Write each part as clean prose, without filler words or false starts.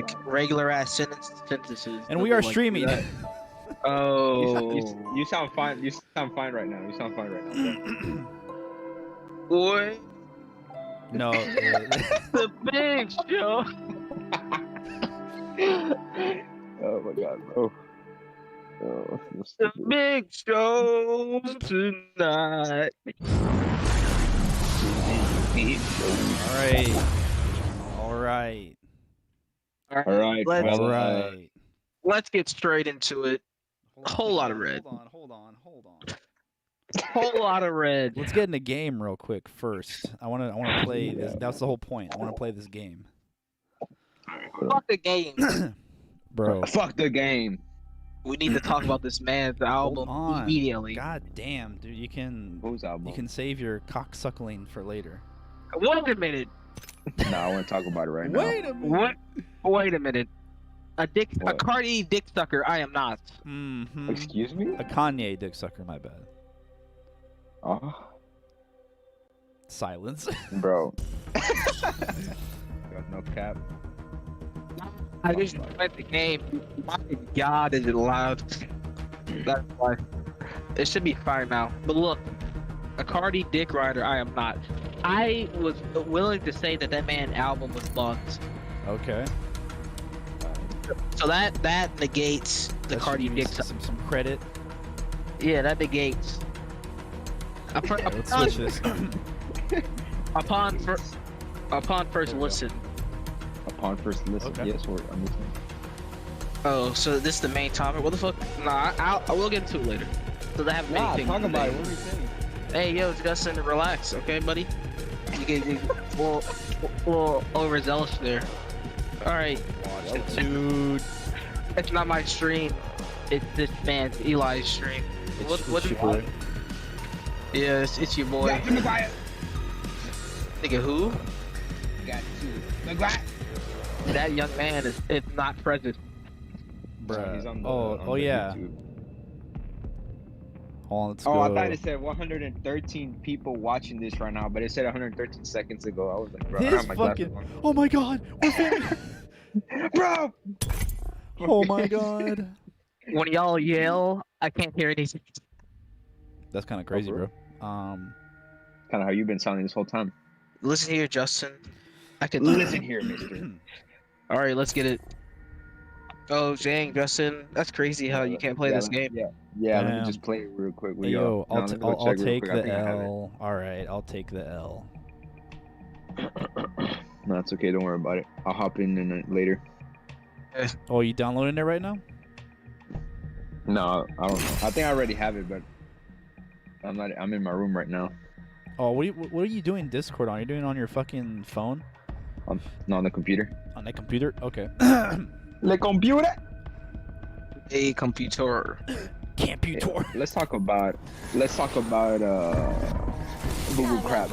like regular ass sentences. And we are like streaming. that. Oh, You sound fine. You sound fine right now. You sound fine right now. boy, No. the big show. Oh my god, bro. Oh, that's The stupid. big show tonight. All right. All right, let's, fella. let's get straight into it. Whole lot of red. Hold on. Whole lot of red. Let's get in the game real quick first. I want to play this. That's the whole point. I want to play this game. Fuck the game. Bro. Fuck the game. We need to talk about this man's album Hold on. immediately. God damn, dude. You can Whose album? You can save your cocksuckling for later. Wait a minute. No, I want to talk about it right now. Wait a minute. What? Wait a minute. A What? Carti dick sucker. I am not. Mm-hmm. Excuse me? A Kanye dick sucker, my bad. Oh, Silence. bro. Got no cap. I just went the game. My God, is it loud? That's why. It should be fine now. But look, a Carti dick rider. I am not. I was willing to say that man album was bugs. Okay. So that negates the That should Carti give dick you sucker. some credit. Yeah, that negates. Okay, let's switch this. Upon first listen. Upon first listen, Okay. yes, I'm listening. Oh, so this is the main topic? What the fuck? Nah, I will get into it later. So they have many things. Talk to about say. it. What are we saying? Hey, yo, Justin, relax, okay, buddy? You get a little overzealous there. All right, Dude. it's not my stream. It's this man's Eli's stream. What? your boy. Yeah, it's your boy. Nigga, who? Got you. That young man is not present. Bruh. He's on the, oh on the yeah. YouTube. Hold on, let's Oh, go. I thought it said 113 people watching this right now, but it said 113 seconds ago. I was like, bro, I This have my glasses fucking. on. Oh my god. We're famous. Bro! Oh my god. When y'all yell, I can't hear anything. That's kind of crazy, for bro. Kind of how you've been sounding this whole time. Listen here, Justin. I can Listen here, mister. All right, let's get it. Oh, dang, Justin, that's crazy how you can't play this game. Yeah, let Damn. me just play it real quick. Hey, yo, I'll take I think the I have it. L. All right, I'll take the L. No, it's okay. Don't worry about it. I'll hop in it later. Oh, you downloading it right now? No, I don't know. I think I already have it, but I'm not. I'm in my room right now. Oh, what are you doing Discord on? Are you doing it on your fucking phone? Not on the computer. On that computer? Okay. The computer. A computer. Computer. Let's talk about Google crap.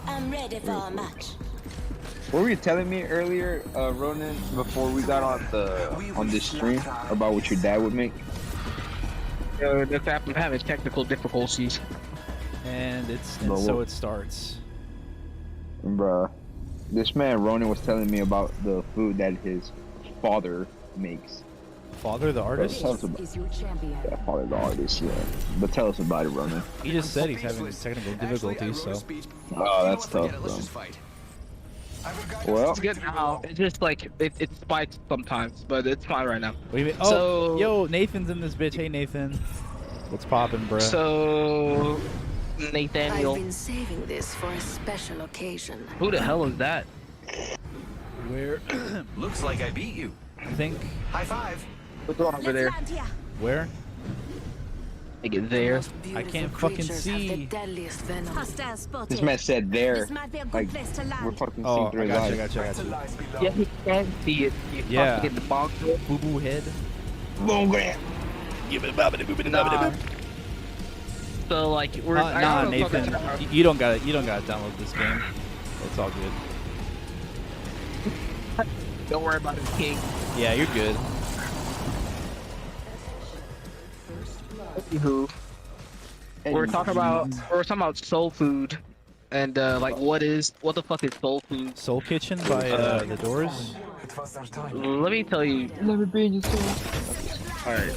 I'm ready for a match. What were you telling me earlier, Ronan, before we got on this stream about what your dad would make? The fact I'm having technical difficulties. And Bro, so what- it starts. Bruh, this man Ronan was telling me about the food that his father makes. Father the artist? Tell us about Is your champion. yeah, father the artist, yeah. But tell us about it, Ronan. He just said he's having technical difficulties, so. Oh, that's tough, bro. Well, It's good now. It's just like it spikes sometimes, but it's fine right now. What do you mean? Oh, So- yo, Nathan's in this bitch. Hey, Nathan. What's poppin', bruh? So, I've Nathaniel, been saving this for a special occasion. who the hell is that? Where? Looks like I beat you. I think. High five. What's going on over there? Where? I get there. I can't fucking see. The deadliest venom. Hostile spotted. this man said there, This might be a good like place to we're land. fucking Oh, seeing I through his got you, I eyes. got you, I got you. Yeah, he can see it. You Yeah. fucking mongrel. Boo boo head. Boom, Grant. Nah. So like we're I Nah, don't know if Nathan. I'm- You don't gotta download this game. It's all good. Don't worry about it, King. Yeah, you're good. Anywho, we're talking about soul food, and like what the fuck is soul food? Soul Kitchen by The Doors. It was our time. Let me tell you. Never been so. Alright,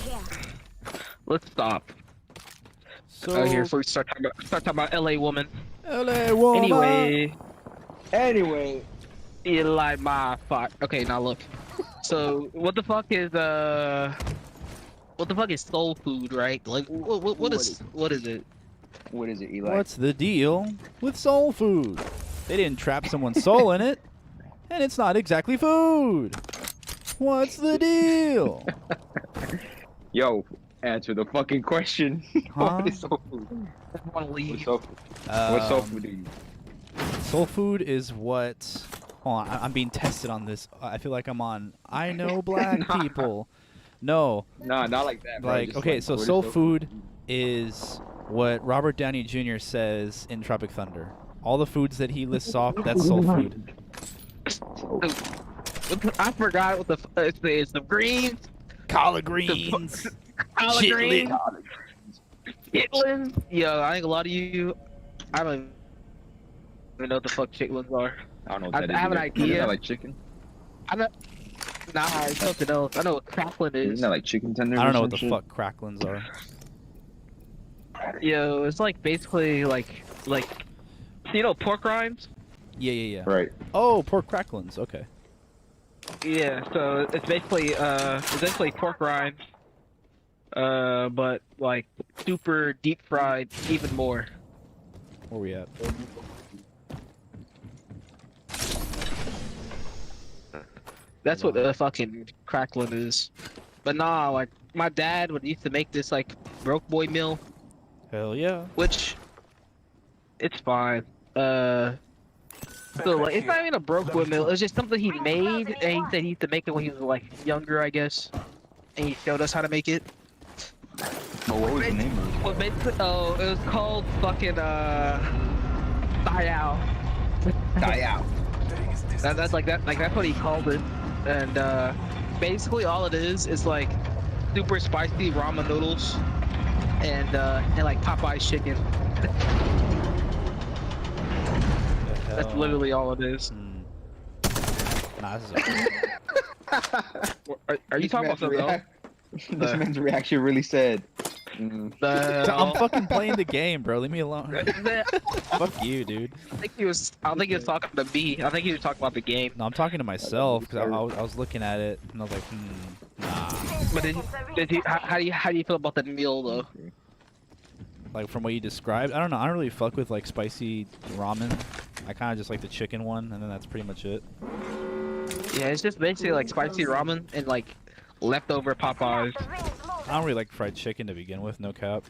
let's stop. So Here, before we start talking about LA woman. LA woman. Anyway, You like my fuck. Okay, now look. So, what the fuck is soul food, right? Like, what is it? what is it, Eli? What's the deal with soul food? They didn't trap someone's soul in it, and it's not exactly food. What's the deal? Yo, answer the fucking question. Huh? What is soul food? I want to leave. What's soul food? What soul food do you? Soul food is what... Hold on, I'm being tested on this. I feel like I'm on I Know Black People. No. Nah, not like that. Bro. Like, Just okay, like, so what is soul food is what Robert Downey Jr. says in Tropic Thunder. All the foods that he lists off, that's soul food. I forgot what it's the greens, Collard greens. collard greens, Chitlin. chitlins. Yo, I think a lot of you, I don't even know what the fuck chitlins are. I don't know. What I that is have an either. idea. Isn't that like chicken? I don't. Nah, it's something else. I know what crackling is. Isn't that like chicken tenders? I don't know or what the some fuck cracklins are. Yo, it's like basically like you know pork rinds. Yeah. shit? Right. Oh, pork cracklins. Okay. Yeah, so it's basically pork rinds, but like super deep fried even more. Where we at? That's what the fucking crackling is. But nah, like my dad would used to make this like broke boy meal, Hell yeah. which it's fine. So like it's not even a broke boy meal. It's just something he made, and he said he used to make it when he was like younger, I guess, and he showed us how to make it. But what was the name of it? Well, basically, oh, it was called fucking thigh out. Die out. That's what he called it, and basically all it is like super spicy ramen noodles and like Popeye's chicken. That's literally all it is. Nah, this is Are you talking about something else? This man's reaction really said. I'm fucking playing the game, bro. Leave me alone. Fuck you, dude. I don't think he was talking to me. I think he was talking about the game. No, I'm talking to myself because I was looking at it and I was like, nah. But did you? How do you feel about the meal though? Like from what you described, I don't know. I don't really fuck with like spicy ramen. I kind of just like the chicken one, and then that's pretty much it. Yeah, it's just basically like spicy ramen and like leftover Popeyes. I don't really like fried chicken to begin with, no cap.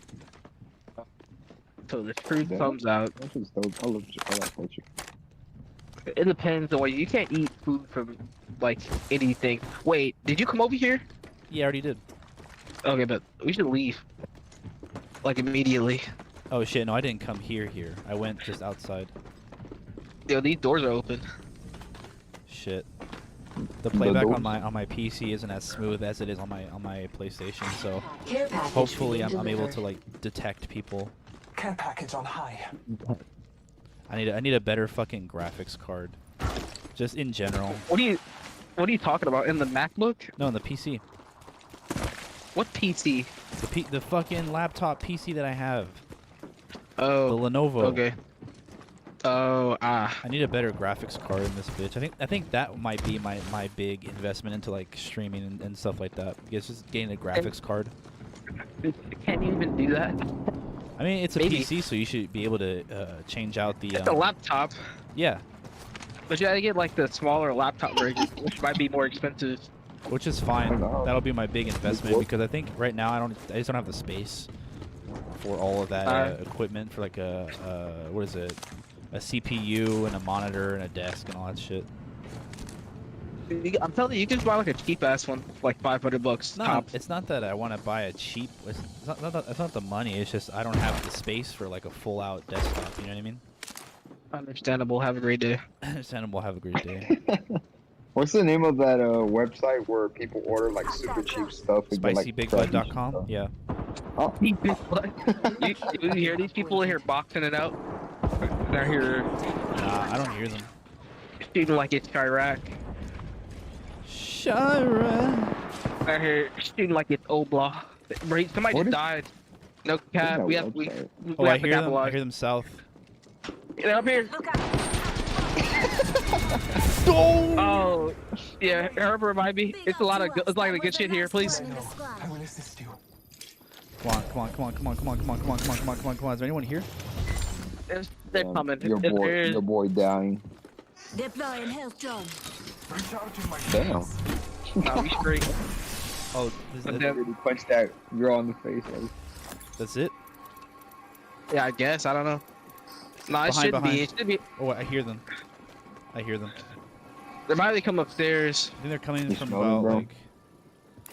So the true thumbs out. That's just dope. I love fried chicken. It depends on what you can't eat food from like anything. Wait, did you come over here? Yeah, I already did. Okay, but we should leave. Like immediately. Oh shit, no, I didn't come here. I went just outside. Yo, these doors are open. Shit. The playback doors? on my PC isn't as smooth as it is on my PlayStation, so Care package hopefully being I'm able delivered. to like detect people. Care package on high. I need a better fucking graphics card. Just in general. What are you talking about? In the MacBook? No, in the PC. What PC? The fucking laptop PC that I have. The Oh, Lenovo. okay. Oh, I need a better graphics card in this bitch. I think that might be my big investment into like streaming and stuff like that. Because just getting a graphics card. Can you even do that? I mean, it's a Maybe. PC, so you should be able to change out the. It's a laptop, Yeah, but you gotta get like the smaller laptop version, which might be more expensive. which is fine. Wow. That'll be my big investment because I think right now I just don't have the space for all of that equipment for like a what is it? A CPU and a monitor and a desk and all that shit. I'm telling you, you can just buy like a cheap ass one, for like $500 No, tops. it's not that I want to buy a cheap. It's not the money. It's just I don't have the space for like a full out desktop. You know what I mean? Understandable. Have a great day. Understandable. Have a great day. What's the name of that website where people order like super cheap stuff? and get, like, SpicyBigButt.com. stuff? Yeah. Oh, you hear these people in here boxing it out? They're here Nah, I don't hear them. shooting like it's Iraq. Shira. I hear shooting like it's Obla. Somebody What just is- died. No What is cap. that We have website? Oh, I have to hear them. I capitalize. hear them south. They're up here. Oh, yeah. Herbert remind me. It's a lot of good. It's like a good shit here, please. I know. I will assist you. Come on, come on, come on, come on, come on, come on, come on, come on, come on, come on, come on. Is there anyone here? They're coming. Your boy dying. Deploying health drone. Recharging my Damn. shields. Nah, we straight. Oh, this I'm is dead. Really punched that girl in the face. Like, that's it? Yeah, I guess. I don't know. Nah, it Behind, should behind. be. It should be. Oh, I hear them. I hear them. They might be come upstairs. I think they're coming You from smell them, about bro? like.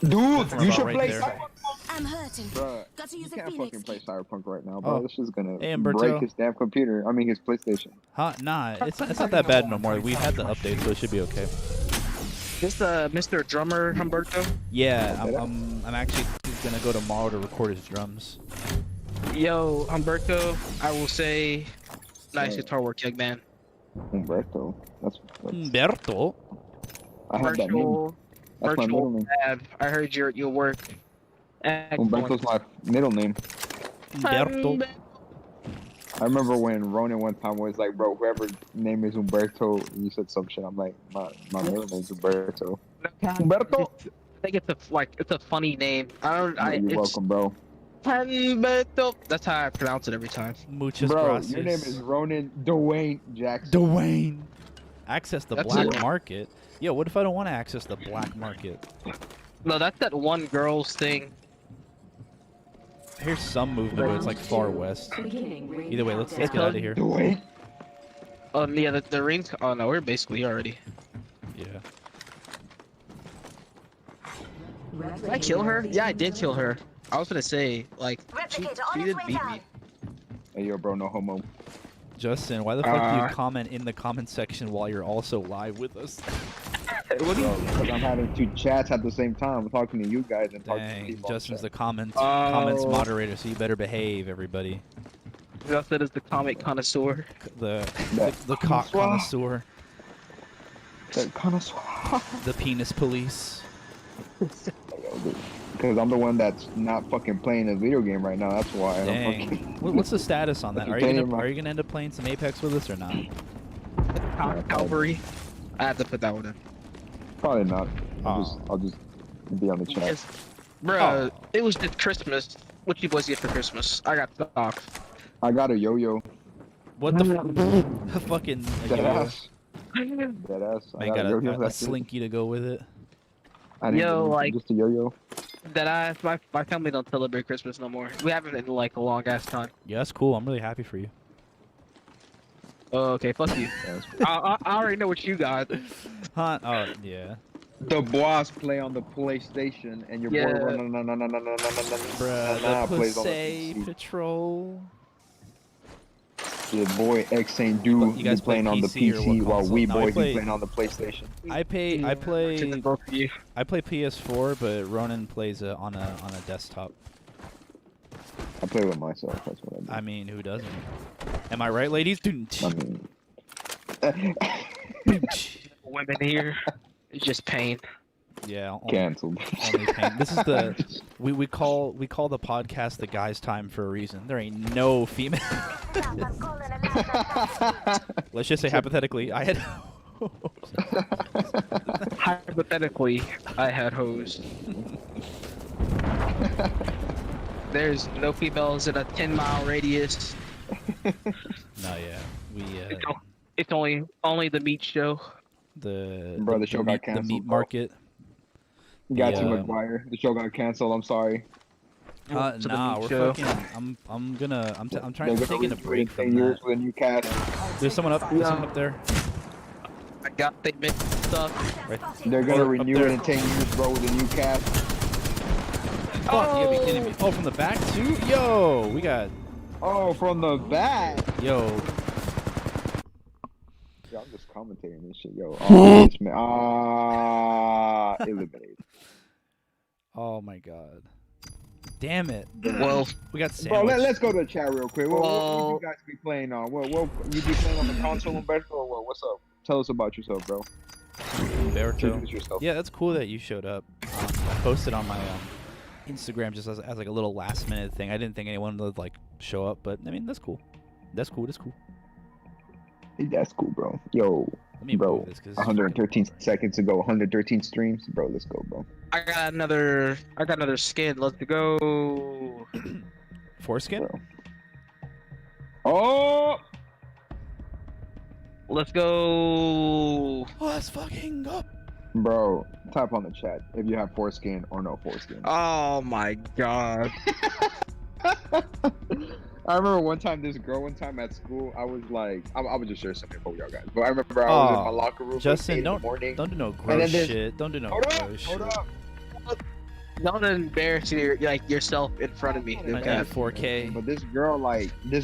dude, From you about should right play there. Cyberpunk. I'm hurting. Bruh, Got to you use a can't Phoenix fucking play kit. Cyberpunk right now, bro. Oh. This is gonna Hey, Umberto. break his damn computer. I mean, his PlayStation. Huh? Nah, it's not that bad no more. We've had the update, so it should be okay. This Mr. Drummer Humberto. Yeah, I'm actually gonna go tomorrow to record his drums. Yo, Humberto. I will say, nice Yeah. guitar work, young man. Humberto. That's Humberto. I have that name. That's my middle name. Fab. I heard your work. Humberto's my middle name. Humberto. I remember when Ronan one time was like, bro, whoever name is Humberto, you said some shit. I'm like, my middle name's Humberto. Humberto? I think it's a funny name. You're It's welcome, bro. Humberto. That's how I pronounce it every time. Muchas Bro, gracias. your name is Ronan Dwayne Jackson. Dwayne. Access the That's black it. market. Yo, what if I don't want to access the black market? No, that's that one girl's thing. Here's some movement, but it's like far west. Either way, let's get out of here. Dwayne? Yeah, the ring. Oh no, we're basically here already. Yeah. Did I kill her? Yeah, I did kill her. I was gonna say, like, she did beat me. Hey, yo, bro, no homo. Justin, why the fuck do you comment in the comment section while you're also live with us? What do you? Because I'm having two chats at the same time. I'm talking to you guys and talking to Dang, people. on Justin's the chat. comments Oh. moderator, so you better behave, everybody. Justin is the comic connoisseur. The cock connoisseur, That kind of the penis police. Because I'm the one that's not fucking playing a video game right now. That's why. I'm Dang. fucking... What's the status on that? Are Playing you my- gonna end up playing some Apex with us or not? Calvary. I have to put that one in. Probably not. Oh. I'll just be on the chat. Yes. Bruh, Oh. it was just Christmas. What you boys get for Christmas? I got socks. I got a yo-yo. What the fucking Dead yo-yo. ass. Dead ass. I Man, got yo-yo, a that's it. slinky to go with it. I didn't Yo, get like- just a yo-yo. My family don't celebrate Christmas no more. We haven't in like a long ass time. Yeah, that's cool. I'm really happy for you. Oh, okay, fuck you. I already know what you got. Huh? Oh, yeah. The boss play on the PlayStation, and your Yeah. boy run Bruh, the plays on the Pussy PC. Patrol. Your boy X ain't dude. You guys be playing play on the PC or PC what while console? we No, I boys play- be playing on the PlayStation. I play Both of you. PS4, but Ronan plays on a desktop. I play with myself. That's what I do. I mean, who doesn't? Am I right, ladies? I mean, Women here. It's just pain. Yeah, only, canceled. only pain. This is the we call the podcast the guys' time for a reason. There ain't no female. Let's just say hypothetically, I had. Hypothetically, I had hoes. There's no females in a 10-mile radius. No, yeah, we It's only the meat show. the Bro, the show got meat, the canceled, meat bro. market. Got Yeah. to McGuire. The show got canceled. I'm sorry. To the Nah, meat we're show. fucking. I'm They're gonna taking a redo it break in 10 from years that. with a new cast. There's someone up. There's someone up there. I got they mixed stuff. Right. They're gonna Up renew there. it in 10 years, bro, with a new cast. Fuck, you gotta be kidding me. Oh, from the back too? Yo, we got. Oh, from the back. Yo, Yo, I'm just commentating this shit, yo. Oh, this man. Eliminated. oh my god. Damn it. Well, We got Bro, sandwiched. let's go to the chat real quick. What Well- you guys be playing on? What you be playing on the console, Umberto, or what? What's up? Tell us about yourself, bro. Umberto. Introduce yourself. Yeah, that's cool that you showed up. I posted on my Instagram just as like a little last minute thing. I didn't think anyone would like show up, but I mean that's cool. That's cool. That's cool. Hey, that's cool, bro. Yo, Let me bro. move this 'cause 113 seconds ago. 113 streams, bro. Let's go, bro. I got another skin. Let's go. foreskin. Bro. Oh, Let's go. Let's fucking go. bro. Type on the chat if you have foreskin or no foreskin. Oh my god. I remember one time at school, I was like, I would just share something for y'all guys. But I remember I was in my locker room. Justin, at 8 in the don't morning. do no And gross then there's- shit. Don't do no Hold gross up, shit. hold up. Don't embarrass yourself in front of me. I Okay. got 4K. But this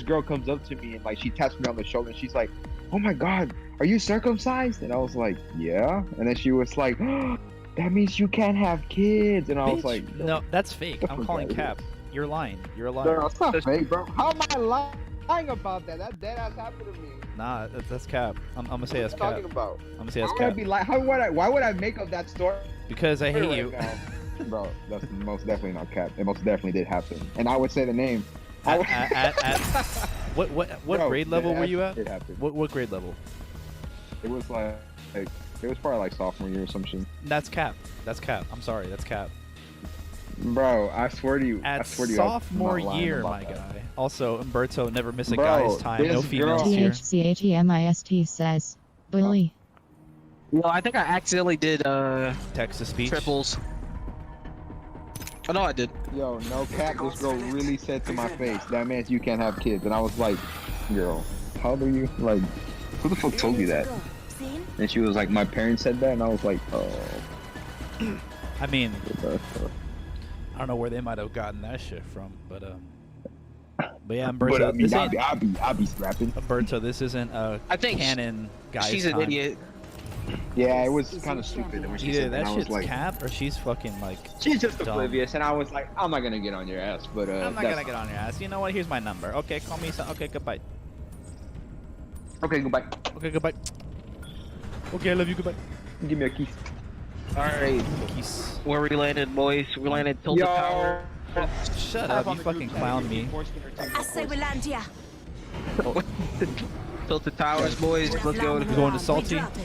girl comes up to me and like she taps me on the shoulder and she's like, "Oh my God, are you circumcised?" And I was like, "Yeah." And then she was like, "Oh, that means you can't have kids." And I was Bitch, like, no, that's fake. I'm fuck calling outta here. cap. You're lying. You're a liar. "No, it's not fake, bro. How am I lying about that? That dead ass happened to me. Nah, that's cap. I'm gonna say that's What are cap. you talking about? I'm gonna say that's How would I cap be like? Why would I make up that story? because I hate right you. now? Bro, that's most definitely not cap. It most definitely did happen. And I would say the name. At what Bro, grade level were you at? It happened. What grade level? It was like it was probably like sophomore year or some shit. That's cap. That's cap. I'm sorry. That's cap. Bro, I swear to you. At I swear to you, sophomore I'm not lying year, about my that. guy. Also, Umberto, never miss a Bro, guy's time. No this females girl- here. THCHEMIST says, bully. Well, I think I accidentally did Text to speech. triples. Oh no, I did. Yo, no cap. This girl really said to my face, "That means you can't have kids." And I was like, "Girl, how do you like? Who the fuck told you that?" Seen? And she was like, "My parents said that," and I was like, "Oh." I mean, what the fuck? I don't know where they might have gotten that shit from, but yeah, But Umberto, I mean, this ain't I'll be scrapping. Umberto. This isn't a I think canon guy's She's time. an idiot. Yeah, it was kind of stupid when she Either said that. that I was shit's like, cap or she's fucking like. she's just dumb. oblivious, and I was like, I'm not gonna get on your ass, but I'm not that's- gonna get on your ass. You know what? Here's my number. Okay, call me. Okay, goodbye. Okay, goodbye. Okay, goodbye. Okay, I love you. Goodbye. Give me a kiss. All right, Peace. where we landed, boys? We landed Tilted Tower. Shut up! You fucking clown me. I say we land here. Tilted Towers, boys. Let's go. We going to Salty? We dropping.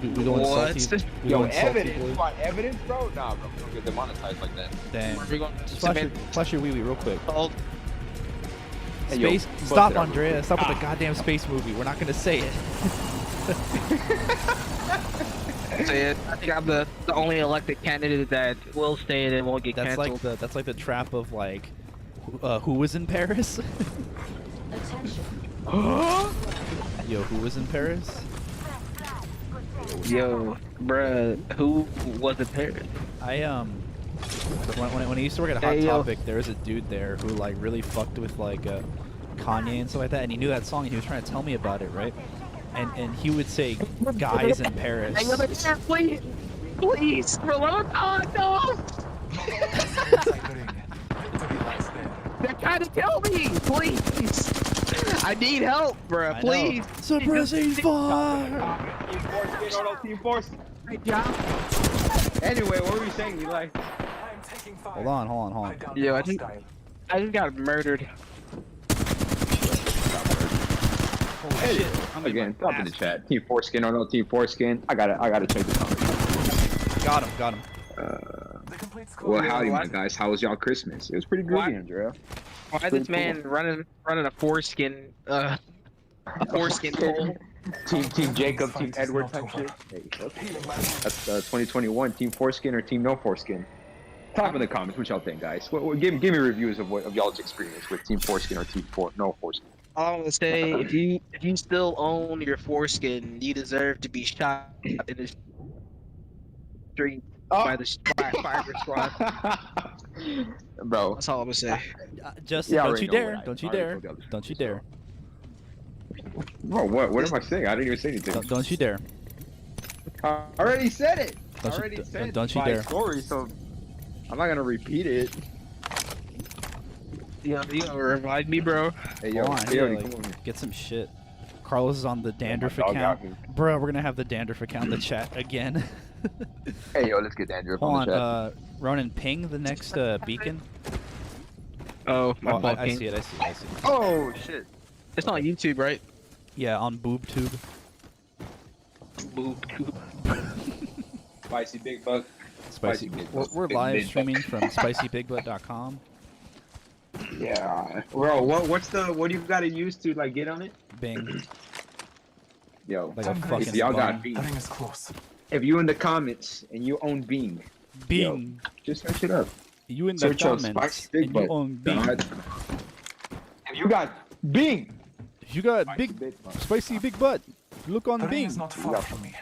We going to What? Salty? We Yo, going Salty, evidence. boys? You want evidence, bro? Nah, bro. We don't get demonetized like that. Damn. We're going to Just cement. flash your wee real quick. Oh, Hey, yo, Space. bust Stop, it out. Andrea. Stop with the goddamn space movie. We're not gonna say it. say it. I think I'm the only elected candidate that will stay and won't get That's canceled. like the trap of like, who was in Paris? Attention. Yo, who was in Paris? Yo, bruh, who was in Paris? When I used to work at Hot Hey, yo. Topic, there was a dude there who like really fucked with like Kanye and stuff like that, and he knew that song and he was trying to tell me about it, right? And he would say guys in Paris. Hey, yo, please, please, for the love of God, no! They're trying to kill me, please! I need help, bruh, I know. please! Suppressing fire. Team Force. Great job. Anyway, what were you saying, Eli? Hold on. Yo, I just got murdered. Holy shit. I'm in Again, my drop in the ass. chat. Team Foreskin or no Team Foreskin? I gotta check this out. Got him. Well, howdy, my what? guys. How was y'all Christmas? It was pretty What? groovy, Andrea. Why is this man running a foreskin, a foreskin pole? Team Jacob, Team Edward type shit. Hey, that's 2021. Team Foreskin or Team No Foreskin? Type in the comments what y'all think, guys. Give me reviews of y'all's experience with Team Foreskin or Team No Foreskin. All I'm gonna say, if you still own your foreskin, you deserve to be shot in the street by the fire squad. Bro. That's all I'm gonna say. Justin, Yeah, I don't already you know dare. what Don't you I already dare. told the others. Don't you dare. Bro, what am I saying? I didn't even say anything. Don't you dare. I already said it. Don't I you- already don't- said don't you my dare. story, so I'm not gonna repeat it. You gonna revive me, bro? Hey, yo, Come on, hey, here, yo, like, come on. get some shit. Carlos is on the dandruff dog out account. here. Bro, we're gonna have the dandruff account in the chat again. Hey, yo, let's get Andrew up Hold on the on, chat. Ronan, ping the next beacon. Oh, my Oh, fault. I see it. I see it. I see it. Oh, shit. It's on YouTube, right? Yeah, on BoobTube. Spicy Big Buck. Spicy. Big We're, Buck. we're Big live Buck. streaming from SpicyBigButt.com. Yeah. Bro, what do you gotta use to, like, get on it? Bing. Yo, Like a if fucking y'all bum. got Bing, The ring is close. if you in the comments and you own Bing, Bing. just search it up. You in the Search up comments Spicy Big and you Butt. on Bing. God. If you got Bing, If you got Spicy big, Big Butt. spicy big butt, look on The ring Bing. is not far from me.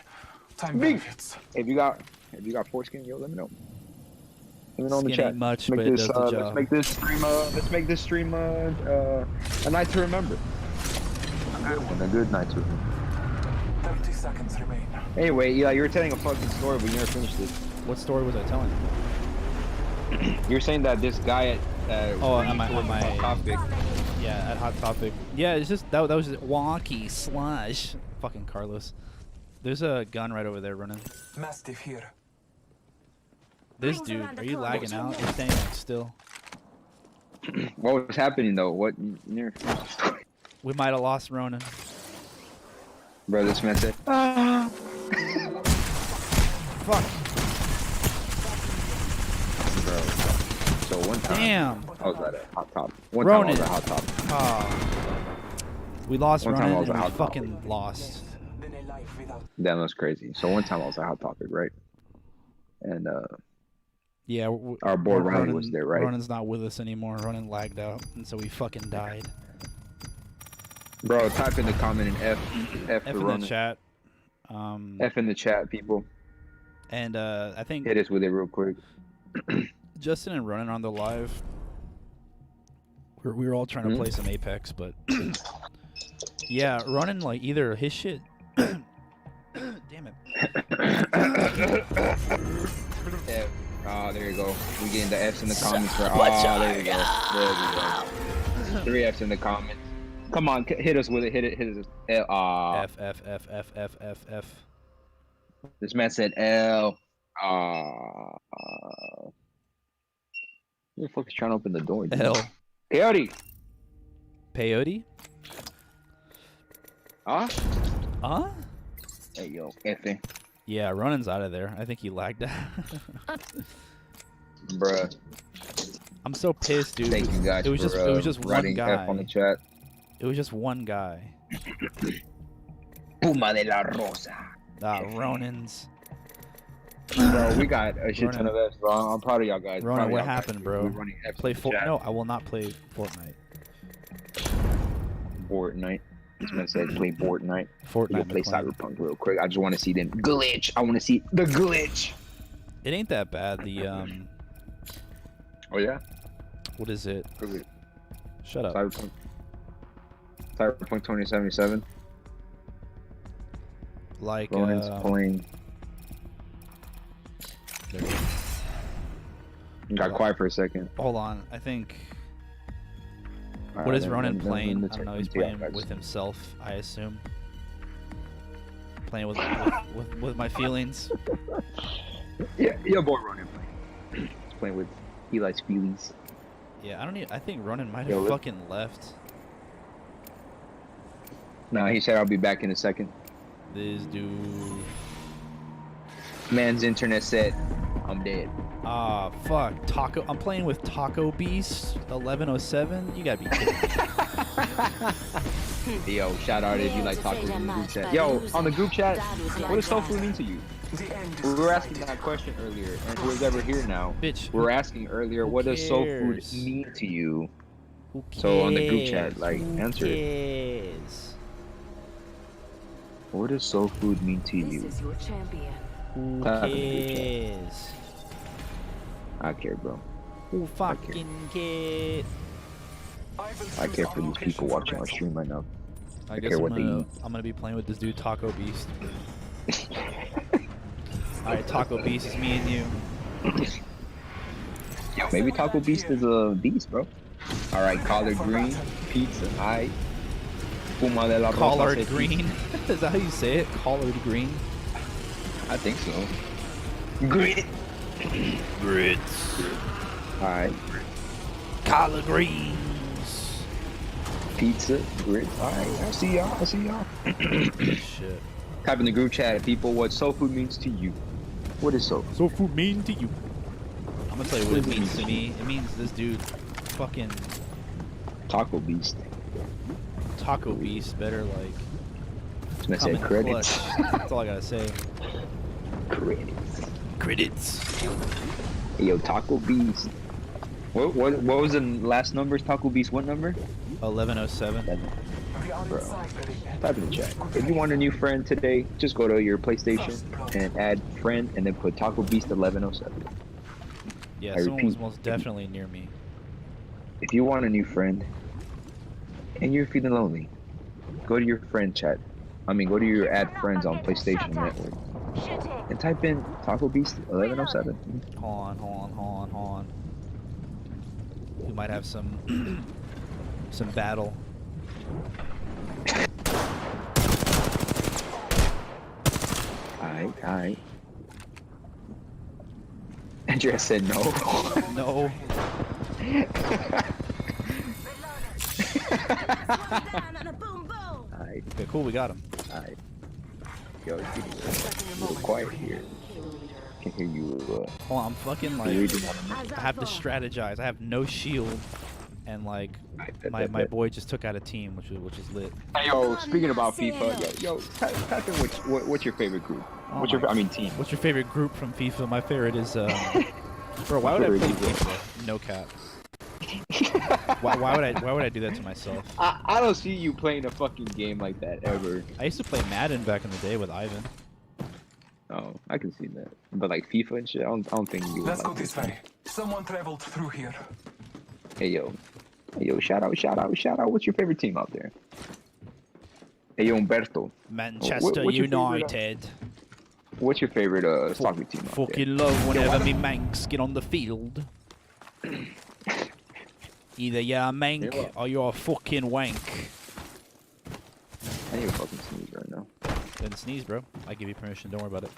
Time Bing. benefits. If you got foreskin, yo, let me know. Let me know in the Skin chat. ain't much, Let's but it does the let's job. make this stream. Let's make this stream a night to remember. And a good night to remember. 30 seconds remain. Anyway, Eli, you were telling a fucking story, but you never finished it. What story was I telling? You were saying that this guy at Oh, on my topic. yeah, at Hot Topic. Yeah, it's just that was just wonky slush. Fucking Carlos. There's a gun right over there running. Mastiff here. This dude, are you lagging out? You're staying like still. What was happening though? What? You never finished the story. We might have lost Ronan. Bro, this man said, Fuck. bro. So one time, Damn. I was at a Hot Topic. One time I was Ronan. at Hot Topic. Oh. We lost One time I Ronan was and at we Hot Topic. fucking lost. Then a life without. That was crazy. So one time I was at Hot Topic, right? And Yeah, our boy Ronnie was there, right? Ronan's not with us anymore. Ronan lagged out, and so we fucking died. Bro, type in the comment and F F for in the Ronan. chat. F in the chat, people. And I think Hit us with it real quick. Justin and Ronan on the live. We were all trying to play some Apex, but yeah, Ronan like either his shit. Damn it. F. Oh, there you go. We getting the F's in the comments for. Oh, there you go. There we go. 3 F's in the comments. Come on, hit us with it. Hit us. L. F F F F F F F. This man said L. Who the fuck is trying to open the door? Dude? L. Carti. Peyote? Huh? Huh? Hey yo, F. Yeah, Ronan's out of there. I think he lagged out. Bruh. I'm so pissed, dude. Thank you guys It was for just it was just one writing guy. F on the chat. It was just one guy. Puma de la Rosa. Ronan's. Bro, we got a shit ton Ronan. of F's, bro. I'm proud of y'all guys. Ronan, Proud of what y'all guys. happened, bro? We're running F's Play in the Fort? chat. No, I will not play Fortnite. Fortnite. This man said play Fortnite. Fortnite. We'll play McClellan. Cyberpunk real quick. I just want to see them glitch. I want to see the glitch. It ain't that bad. The Oh yeah. what is it? Really? Shut up. Cyberpunk 2077. Like Ronan's playing. there we go. Got quiet for a second. Hold on. I think. All What right, is then- Ronan then- playing? then I don't know. let's He's see how playing guys- with himself, I assume. Playing with my feelings. Yeah, your boy Ronan playing. He's playing with Eli's feelings. Yeah, I don't even. I think Ronan might Yo, have let- fucking left. No, he said I'll be back in a second. This dude. Man's internet said I'm dead. Ah, fuck. Taco. I'm playing with Taco Beast 1107. You gotta be kidding me. Yo, shout out if you like talking in the group chat. Yo, on the group chat, what does soul food mean to you? The end is We were asking that question earlier, and who's ever here now, Bitch. we were asking earlier, who what does soul food cares? mean to you? Who So on the group chat, cares? like, Who answer it. cares? What does soul food mean to This you? is your champion. Who Type in the group chat. cares? I care, bro. Who fucking cares? I care for these people watching our stream right now. I I guess care I'm what they gonna, eat. I'm gonna be playing with this dude Taco Beast. Alright, Taco Beast is me and you. Maybe Taco Beast is a beast, bro. All right, collard green, pizza, aight. Puma de la Rosa Collard City. green. Is that how you say it? Collard green. I think so. Grit. Grits. Alright. Collard greens. Pizza. Grit. Alright. I see y'all. Shit. Type in the group chat, people, what soul food means to you. What is soul food? So food mean to you? I'm gonna tell you what it means to me. It means this dude, fucking Taco Beast. Taco Beast, better like I come said in credits. clutch. That's all I gotta say. Credits. Credits. Hey, yo, Taco Beast. What was the last numbers? Taco Beast, what number? 1107. We are Bro. inside the ring. Type in the chat. If you want a new friend today, just go to your PlayStation and add friend and then put Taco Beast 1107. Yeah, I someone was repeat. most definitely near me. If you want a new friend and you're feeling lonely, go to your friend chat. Go to your add friends on PlayStation Network and type in Taco Beast 1107. Hold on. We might have some some battle. Alright. Andrea said no. No. Alright, Okay, cool. We got him. alright. Yo, it's getting a little quiet here. Can hear you. Hold on, I'm fucking like. Reading. I have to strategize. I have no shield, and like my boy just took out a team, which is lit. Hey, yo, speaking about FIFA, yo, type in what's your favorite group? Oh What's my- your team? What's your favorite group from FIFA? My favorite is bro. Why would I play FIFA? No cap. Why would I do that to myself? I don't see you playing a fucking game like that ever. I used to play Madden back in the day with Ivan. Oh, I can see that. But like FIFA and shit, I don't think you would Let's go like this way. Someone traveled through here. Hey yo, shout out. What's your favorite team out there? Hey yo, Umberto. Manchester what's your favorite, United. What's your favorite soccer team out there? Fucking love whenever me manx get on the field. Either you're a mank Yeah. or you're a fucking wank. I need a fucking sneeze right now. Then sneeze, bro. I give you permission. Don't worry about it.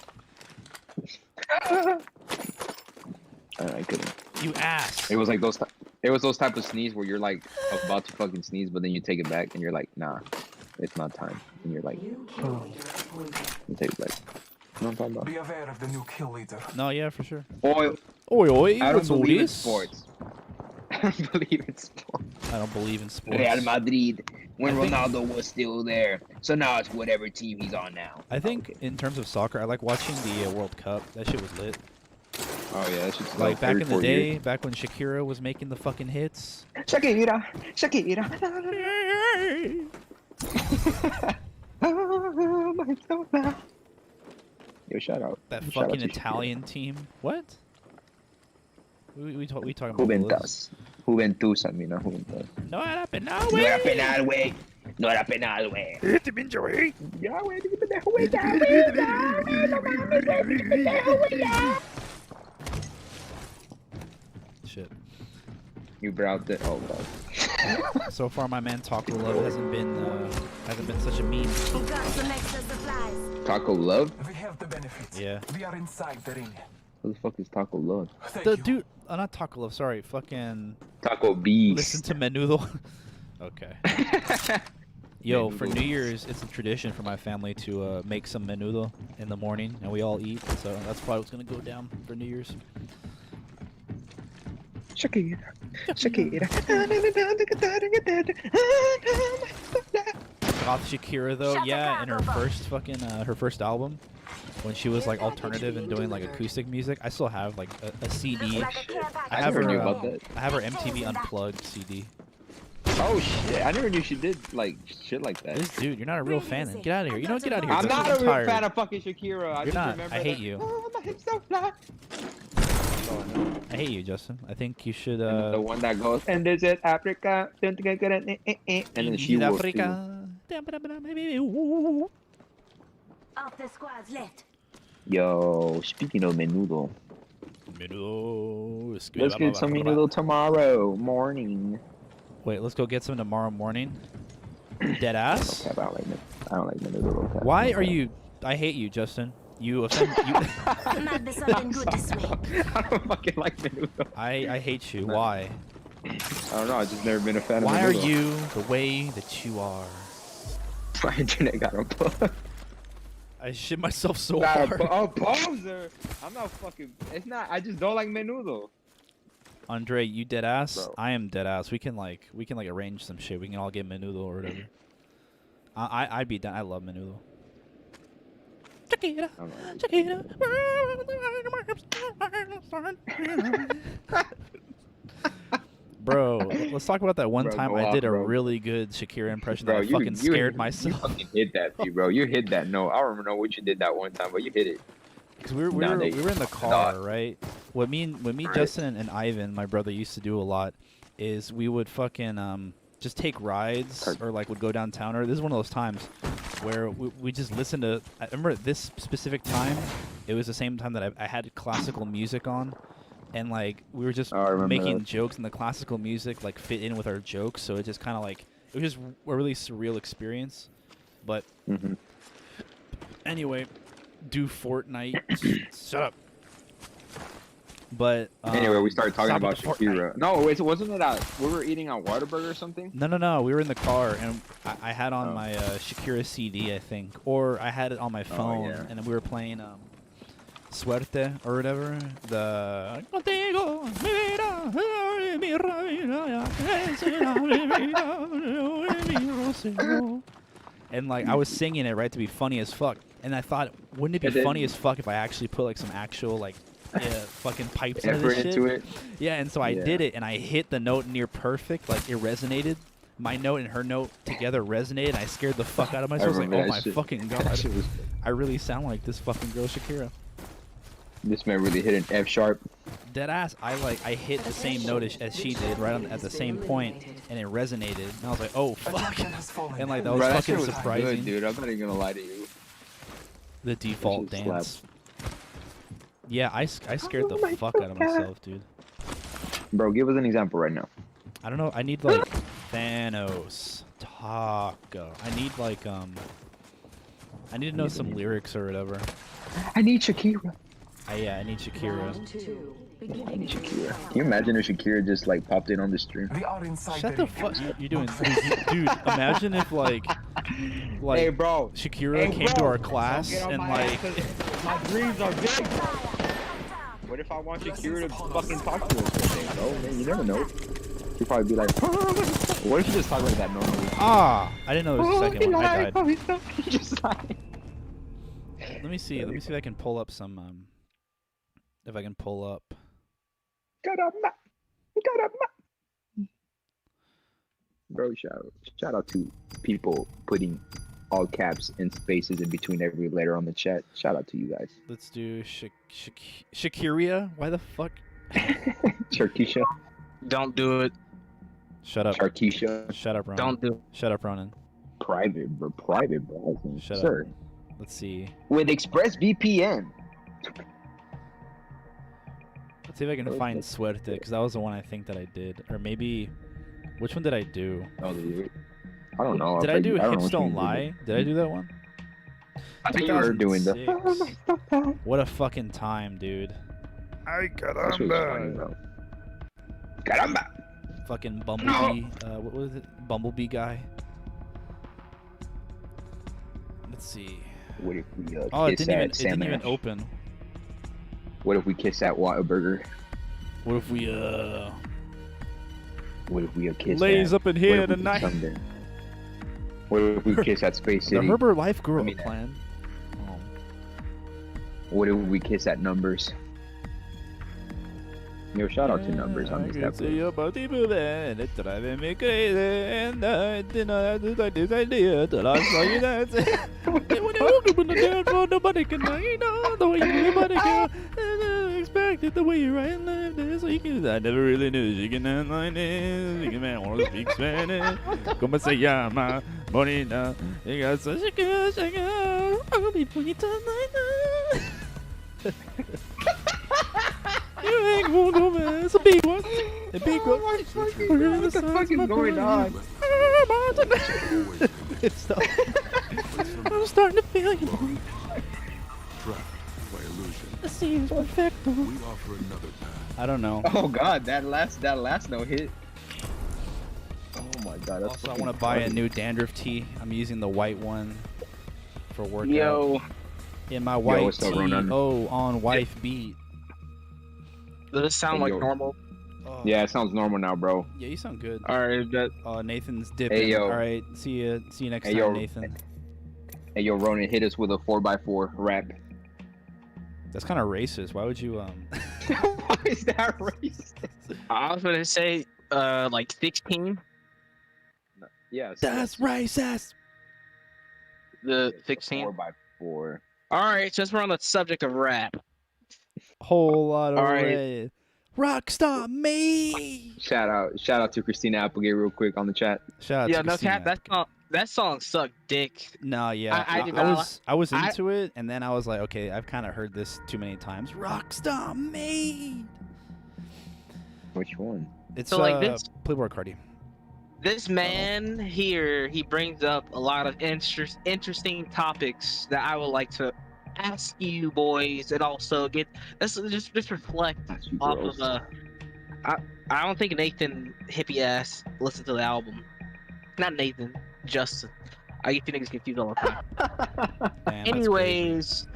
I couldn't. You ass. It was like those. It was those type of sneeze where you're like about to fucking sneeze, but then you take it back and you're like, nah, it's not time. And you're like, oh. You take it back. You know what I'm talking about? Be aware of the new kill leader. No, yeah, for sure. Oi, Oi, I don't what's all believe in this? sports. I don't believe in sports. I don't believe in sports. Real Madrid, when I think- Ronaldo was still there, so now it's whatever team he's on now. I think in terms of soccer, I like watching the World Cup. That shit was lit. Oh yeah, that's just Like back every in the 4 day, years. back when Shakira was making the fucking hits. Shakira. Yo, shout out. That Shout out fucking to Shakira. Italian team. What? We talking about Willis. Juventus, Juventus. No era penal, No güey. era penal, güey. No era penal, güey. Este pinche güey. Ya, güey, qué pendejo, güey, ya, güey, no mames, güey, qué pendejo, güey, ya. Shit. You browsed it. Oh god. So far, my man Taco Love hasn't been such a meme. Got some extra supplies. Taco Love? We have the benefits. Yeah. We are inside the ring. Who the fuck is Taco Love? Thank The you. dude, not Taco Love. Sorry, fucking. Taco Beast. Listen to Menudo. Okay. Yo, for New Year's, it's a tradition for my family to make some menudo in the morning, and we all eat. So that's probably what's gonna go down for New Year's. Shakira. Shakira. Goth Shakira though, yeah, in her first fucking her first album, when she was like alternative and doing like acoustic music, I still have like a CD. I have never her knew about that. I have her MTV Unplugged CD. Oh shit! I never knew she did like shit like that. This dude, you're not a real fan. Get out of here. You know what? Get out of here. I'm Justin. not a real tired. fan of fucking Shakira. I You're just not. remember I hate that- you. Oh, my hips so fly. I hate you, Justin. I think you should The one that goes, and this is Africa. And then she South will too. Africa. Half the squad's left. Yo, speaking of menudo, Menudo. let's get some menudo tomorrow morning. Wait, let's go get some tomorrow morning. Dead ass. I don't like menudo. Okay. Why are you? I hate you, Justin. You offend. There might be something good this way. I don't fucking like menudo. I hate you. Why? I don't know. I've just never been a fan Why of are menudo. you the way that you are? My internet got unplugged. I shit myself so Not hard. a poser. I'm not fucking. It's not. I just don't like menudo. Andre, you dead ass. Bro. I am dead ass. We can like arrange some shit. We can all get menudo or whatever. I'd be down. I love menudo. Chiquita, Chiquita. Bro, let's talk about that one Bro, time go I off, did a bro. really good Shakira impression Bro, that I fucking scared You myself. fucking hit that, bro. You hit that note. I don't remember know what you did that one time, but you hit it. Because we were in the car, right? What me, Right. Justin, and Ivan, my brother, used to do a lot is we would fucking just take rides or like would go downtown. Or this is one of those times where we just listen to. I remember at this specific time, it was the same time that I had classical music on, and like we were just Oh, I remember making that. jokes, and the classical music like fit in with our jokes. So it just kind of like it was just a really surreal experience. But Mm-hmm. anyway, do Fortnite. Shut up. But Anyway, we started talking stop about with the Fortnite. Shakira. No, wait, so wasn't it we were eating on Whataburger or something? No. We were in the car, and I had on Oh. my Shakira CD, I think, or I had it on my phone, yeah. and we were playing Suerte or whatever. The Contigo, mi vida, mi reina, mi rocío. And like I was singing it right to be funny as fuck, and I thought, wouldn't it be And then- funny as fuck if I actually put like some actual like fucking pipes into Effort this shit? into it. Yeah, and so I Yeah. did it, and I hit the note near perfect, like it resonated. My note and her note together resonated, and I scared the fuck out of myself. I was like, remember oh that my shit. fucking That god, shit was- I really sound like this fucking girl Shakira. This man really hit an F sharp. Dead ass, I hit the same note as she did, right at the same point, and it resonated. And I was like, oh fuck, Attacker has fallen. and like that was Bro, that fucking shit was surprising. good, dude. I'm not even gonna lie to you. The default shit dance. Yeah, I scared the fuck out of myself, dude. Bro, give us an example right now. I don't know. I need like Thanos, Taco. I need like I need to know some lyrics or whatever. I need Shakira. I need Shakira. I need Shakira. Can you imagine if Shakira just like popped in on the stream? We are inside Shut the the fuck ring. you doing, dude? Imagine if like Hey, bro. Shakira came to our class and like my dreams are big. What if I want Shakira to fucking talk to us one day, bro? Man, you never know. She'd probably be like, what if you just talk like that normally? I didn't know there was a second one. I died. Just like... Let me see if I can pull up some if I can pull up. Bro, shout out to people putting all caps and spaces in between every letter on the chat. Shout out to you guys. Let's do Shakira. Why the fuck? Charkisha. Don't do it. Shut up. Charkisha. Shut up, Ronan. Don't do it. Shut up, Ronan. Private, bro. Shut Sir. up. Let's see. With ExpressVPN. Let's see if I can find Suerte, because that was the one I think that I did. Or maybe, which one did I do? Oh, dude. I don't know. Did I do don't know Hips what Don't you Lie? Did I do that one? I think you were doing the. 2006. What a fucking time, dude. Ay, caramba. Caramba. Fucking Bumblebee. What was it? Bumblebee guy. Let's see. What if we Oh, it kiss didn't that even salmon? open. What if we kiss that Whataburger? What if we What if we kiss lays that? up in What here if we tonight? someday- What if we kiss that Space The City? Herbert Life Grow I mean, Plan. Oh. What if we kiss that Numbers? Yo, shout out to Numbers on this episode. your body moving, it's driving me crazy, and I did not have this idea till I saw you dancing. When you woke up on the dance floor, nobody can know the way you body go. And I expected the way you right and left there, so you can. I never really knew she can dance like this. You can man wanna speak Spanish. Como se llama, bonita? You got such a good shaker. I'll be bonita like that. You ain't gonna go, man. It's a big one. A big one. What the fuck is going on? It's stuff. I'm starting to feel you. Trapped by illusion. It seems perfect. We offer another path. I don't know. Oh god, that last no hit. Oh my god, that's Also, I fucking want to buy a funny. new dandruff tee. I'm using the white one for workout. Yo, In my white what's up, tee. Ronan? Oh, on wife beat. does this sound Hey, like yo. normal? Oh. Yeah, it sounds normal now, bro. Yeah, you sound good. All right, that Nathan's dipping. Hey, yo. All right, see you next Hey, time, yo. Nathan. Hey, yo, Ronan, hit us with a 4x4 rap. That's kind of racist. Why would you Why is that racist? I was gonna say like 16. Yeah, That's racist. The 16. 4x4. All right, since we're on the subject of rap, Whole lot of All right. red. Rockstar me. Shout out to Christina Applegate real quick on the chat. Shout out yeah, to no Christina. cap, that song sucked dick. No, yeah, I did not I was I- into it, and then I was like, okay, I've kind of heard this too many times. Rockstar me. Which one? It's So, like, this- Playboy Carti. This man here, he brings up a lot of interesting topics that I would like to ask you boys, and also get let's just reflect That's you off girls. of I don't think Nathan hippie ass listened to the album. Not Nathan, Justin. I get you niggas confused all the time. Damn, that's crazy. Anyways,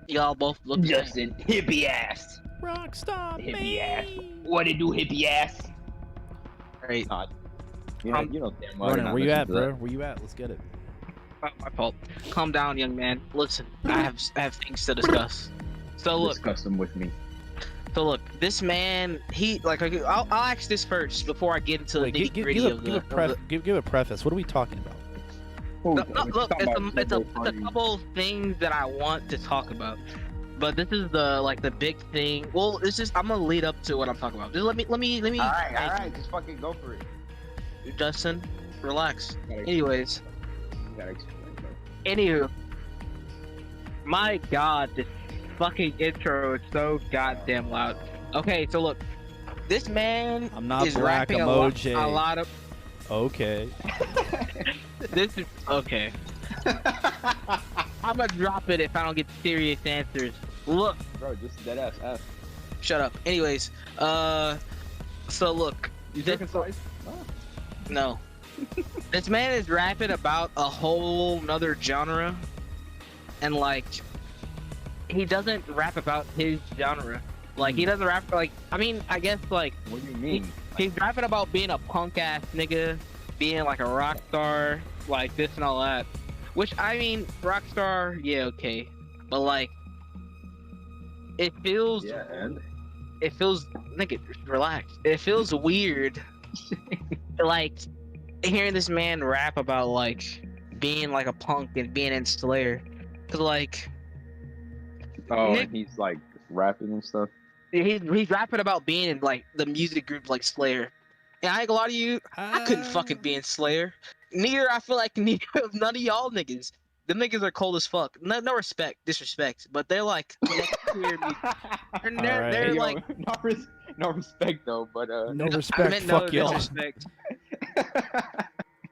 y'all both look the same. hippie ass. Rockstar Hippie me. ass. What it do, hippie ass? Right. You know damn well. Ronan, where you at, bro? Where you at? Let's get it. My fault. Calm down, young man. Listen, I have things to discuss. So look, Discuss them with me. this man, he like I'll ask this first before I get into the Wait, nitty gritty of the. give a preface. What are we talking about? Look, it's a couple things that I want to talk about, but this is the big thing. Well, it's just I'm gonna lead up to what I'm talking about. Just let me. All right, just fucking go for it. Justin, relax. Gotta- Anyways, gotta explain, bro. anywho, my God, this fucking intro is so goddamn loud. Okay, so look, this man I'm not is black rapping emoji. a lot of. Okay. This is okay. I'm gonna drop it if I don't get serious answers. Look, Bro, just dead ass ass. shut up. Anyways, so look, You this- circumcised? no, this man is rapping about a whole nother genre, and like, he doesn't rap about his genre. Like, he doesn't rap like. I mean, I guess like What do you mean? he's rapping about being a punk ass nigga, being like a rock star, like this and all that. Which I mean, rock star, yeah, okay, but like, it feels, Yeah, and nigga, relax. It feels weird, like hearing this man rap about like being like a punk and being in Slayer, cause like oh, Nick- and he's like rapping and stuff. he's rapping about being in like the music group like Slayer. And I ain't gonna lie to you, I couldn't fucking be in Slayer. Neither I feel like none of y'all niggas. Them niggas are cold as fuck. No disrespect, but they're like next tier music. They're Alright. they're Yo, like no respect though, but No I respect. meant no Fuck y'all. disrespect.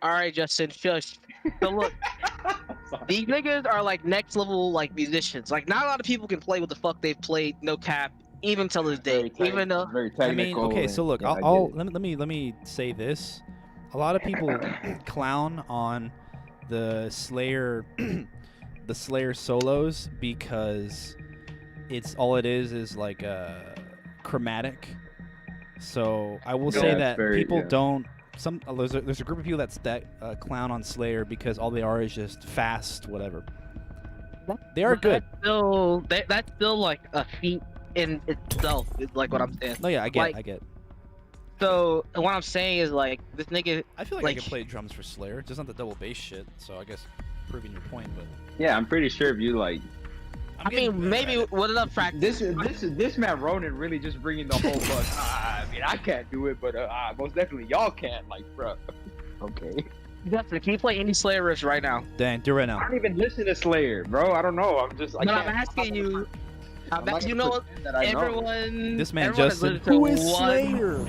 All right, Justin, shush. So look, these niggas are like next level like musicians. Like not a lot of people can play what the fuck they've played. No cap, even till this day. Even though very I mean, technical. okay, so look, yeah, I I'll get it. let me say this. A lot of people clown on the Slayer the Slayer solos because it's all it is like chromatic. So I will Yeah, say it's that very- people yeah. don't there's a group of people that clown on Slayer because all they are is just fast whatever. They are good. That's still like a feat in itself. Is like what I'm saying. No, yeah, I like- get. So what I'm saying is like this nigga. I feel like I like- could play drums for Slayer, just not the double bass shit. So I guess proving your point, but Yeah, I'm pretty sure if you like I mean, maybe with enough practice. this man Ronan really just bringing the whole bus. I mean, I can't do it, but most definitely y'all can. Like, bro. Okay. Justin, can you play any Slayer riffs right now? dang, do it right I now. don't even listen to Slayer, bro. I don't know. I'm just. I But can't. I'm asking you. I'm not you gonna know, pretend that I know. everyone. This man everyone has Justin, listened to who is one- Slayer?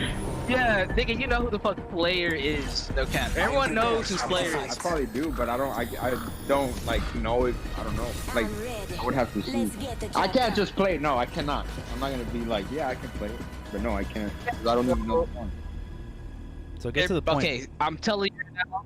Yeah, nigga, you know who the fuck Slayer is? No cap. Everyone knows who Slayer I is. probably do, but I don't like know it. I don't know. Like I'm ready. I would have to see. Let's get the I job can't done. just play it. No, I cannot. I'm not gonna be like, yeah, I can play it, but no, I can't. 'Cause I don't even know the song. So get to the point. Okay, I'm telling you now.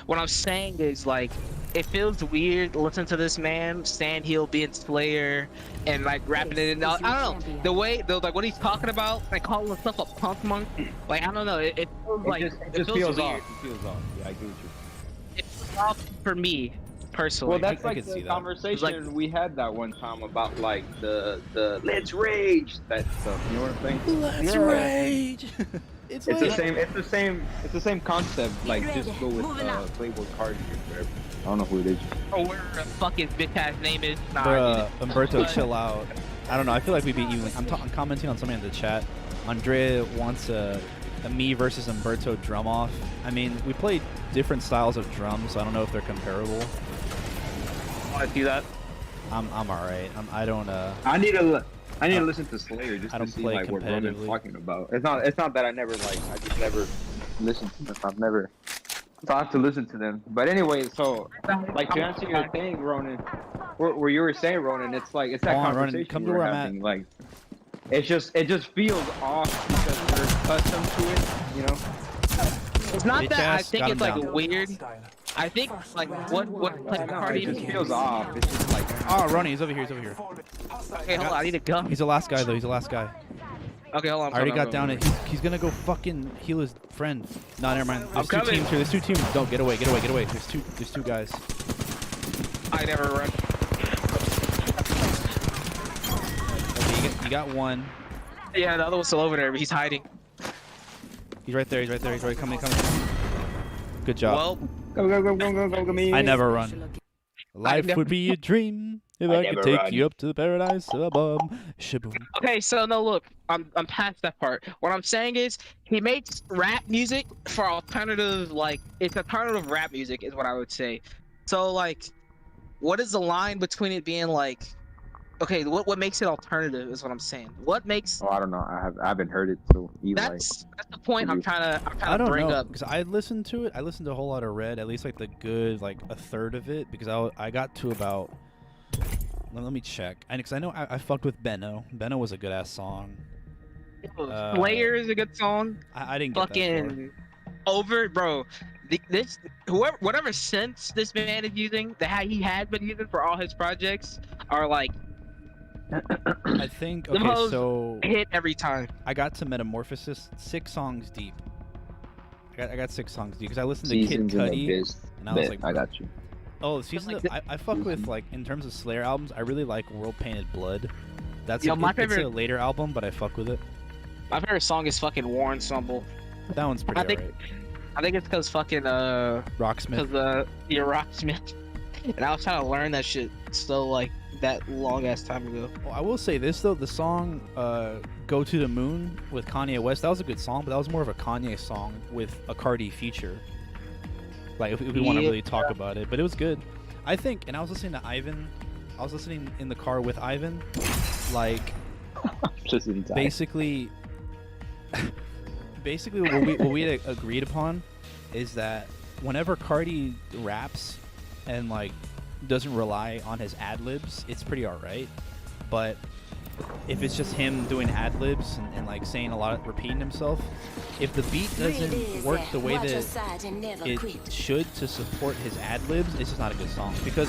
What I'm saying is like, it feels weird listening to this man stand heel being Slayer and like rapping it. And I don't know the way, like what he's talking about, like calling himself a punk monk. Like I don't know. It feels like It just feels feels weird. off. It feels off. Yeah, I get what you. It feels off for me personally. Well, that's I like could see the that. conversation Like- we had that one time about like the let's rage that stuff. You know what I'm saying? Let's Yeah. rage. It's It's the like same. It's the same concept. Like just go with Moving out. Playboy Carti or whatever. I don't know who it is. or where a fucking bitch ass name is. Nah, I Bruh, get it. Umberto, But- chill out. I don't know. I feel like we beat you. I'm commenting on something in the chat. Andrea wants a me versus Umberto drum off. I mean, we played different styles of drums, so I don't know if they're comparable. Want to do that? I'm alright. I don't I need to listen to Slayer just I to don't see play like what Roman's competitively. talking about. It's not that I never like. I just never listened to them. I've never thought to listen to them. But anyway, so like to answer your thing, Ronan, where you were saying, Ronan, it's like it's that Come on, Ronan, conversation come to we're where I'm having. Like it just feels off because we're accustomed to it. You know. It's not Bitch that I ass, think got it's him like down. weird. Style. I think like what I know, Cardi it just feels off. It's just like Oh, Ronnie, he's over here. He's over here. Okay, hold on. I need a gun. He's the last guy though. He's the last guy. Okay, hold on. I already hold on, got down hold it. on. He's gonna go fucking heal his friend. No, never mind. There's two coming. teams here. There's two teams. Don't get away. Get away. Get away. There's two guys. I never run. Okay, you got one. Yeah, the other one's still over there, but he's hiding. He's right there. He's right there. He's right coming. Good job. Well, go me. I never run. Life never- would be a dream if I I could never take run. you up to the paradise above. Shaboom. okay, so no, look, I'm past that part. What I'm saying is, he makes rap music for alternative, like it's alternative rap music, is what I would say. So like, what is the line between it being like, okay, what makes it alternative is what I'm saying. What makes Oh, I don't know. I haven't heard it, so either way. that's the point I'm trying I to don't bring know up. because I listened to it. I listened to a whole lot of Red, at least like the good, like a third of it, because I got to about. Let me check. And because I know I fucked with Benno. Benno was a good ass song. Slayer is a good song. I didn't get that Fucking over, bro. This whatever synths this man is using, he has been using for all his projects, are like far. I think Them okay, hoes so hit every time. I got to Metamorphosis 6 songs deep. I got 6 songs deep because I listened to Kid Seasons in the Cudi, biz. and I was like, I got you. oh, season. like I fuck with like in terms of Slayer albums. I really like World Painted Blood. That's Yo, my it's a favorite- later album, but I fuck with it. My favorite song is fucking War Ensemble. That one's pretty I think- alright. I think it's because fucking Rocksmith. because you're Rocksmith, and I was trying to learn that shit still like that long ass time ago. Well, I will say this though, the song "Go to the Moon" with Kanye West, that was a good song, but that was more of a Kanye song with a Carti feature. Like if we want to Yeah. really talk about it, but it was good. I think, and I was listening to Ivan. I was listening in the car with Ivan, like Just in time. basically what we had agreed upon is that whenever Carti raps and like doesn't rely on his ad libs, it's pretty alright. But if it's just him doing ad libs and like saying a lot, repeating himself, if the beat doesn't work the way that it should to support his ad libs, it's just not a good song. Because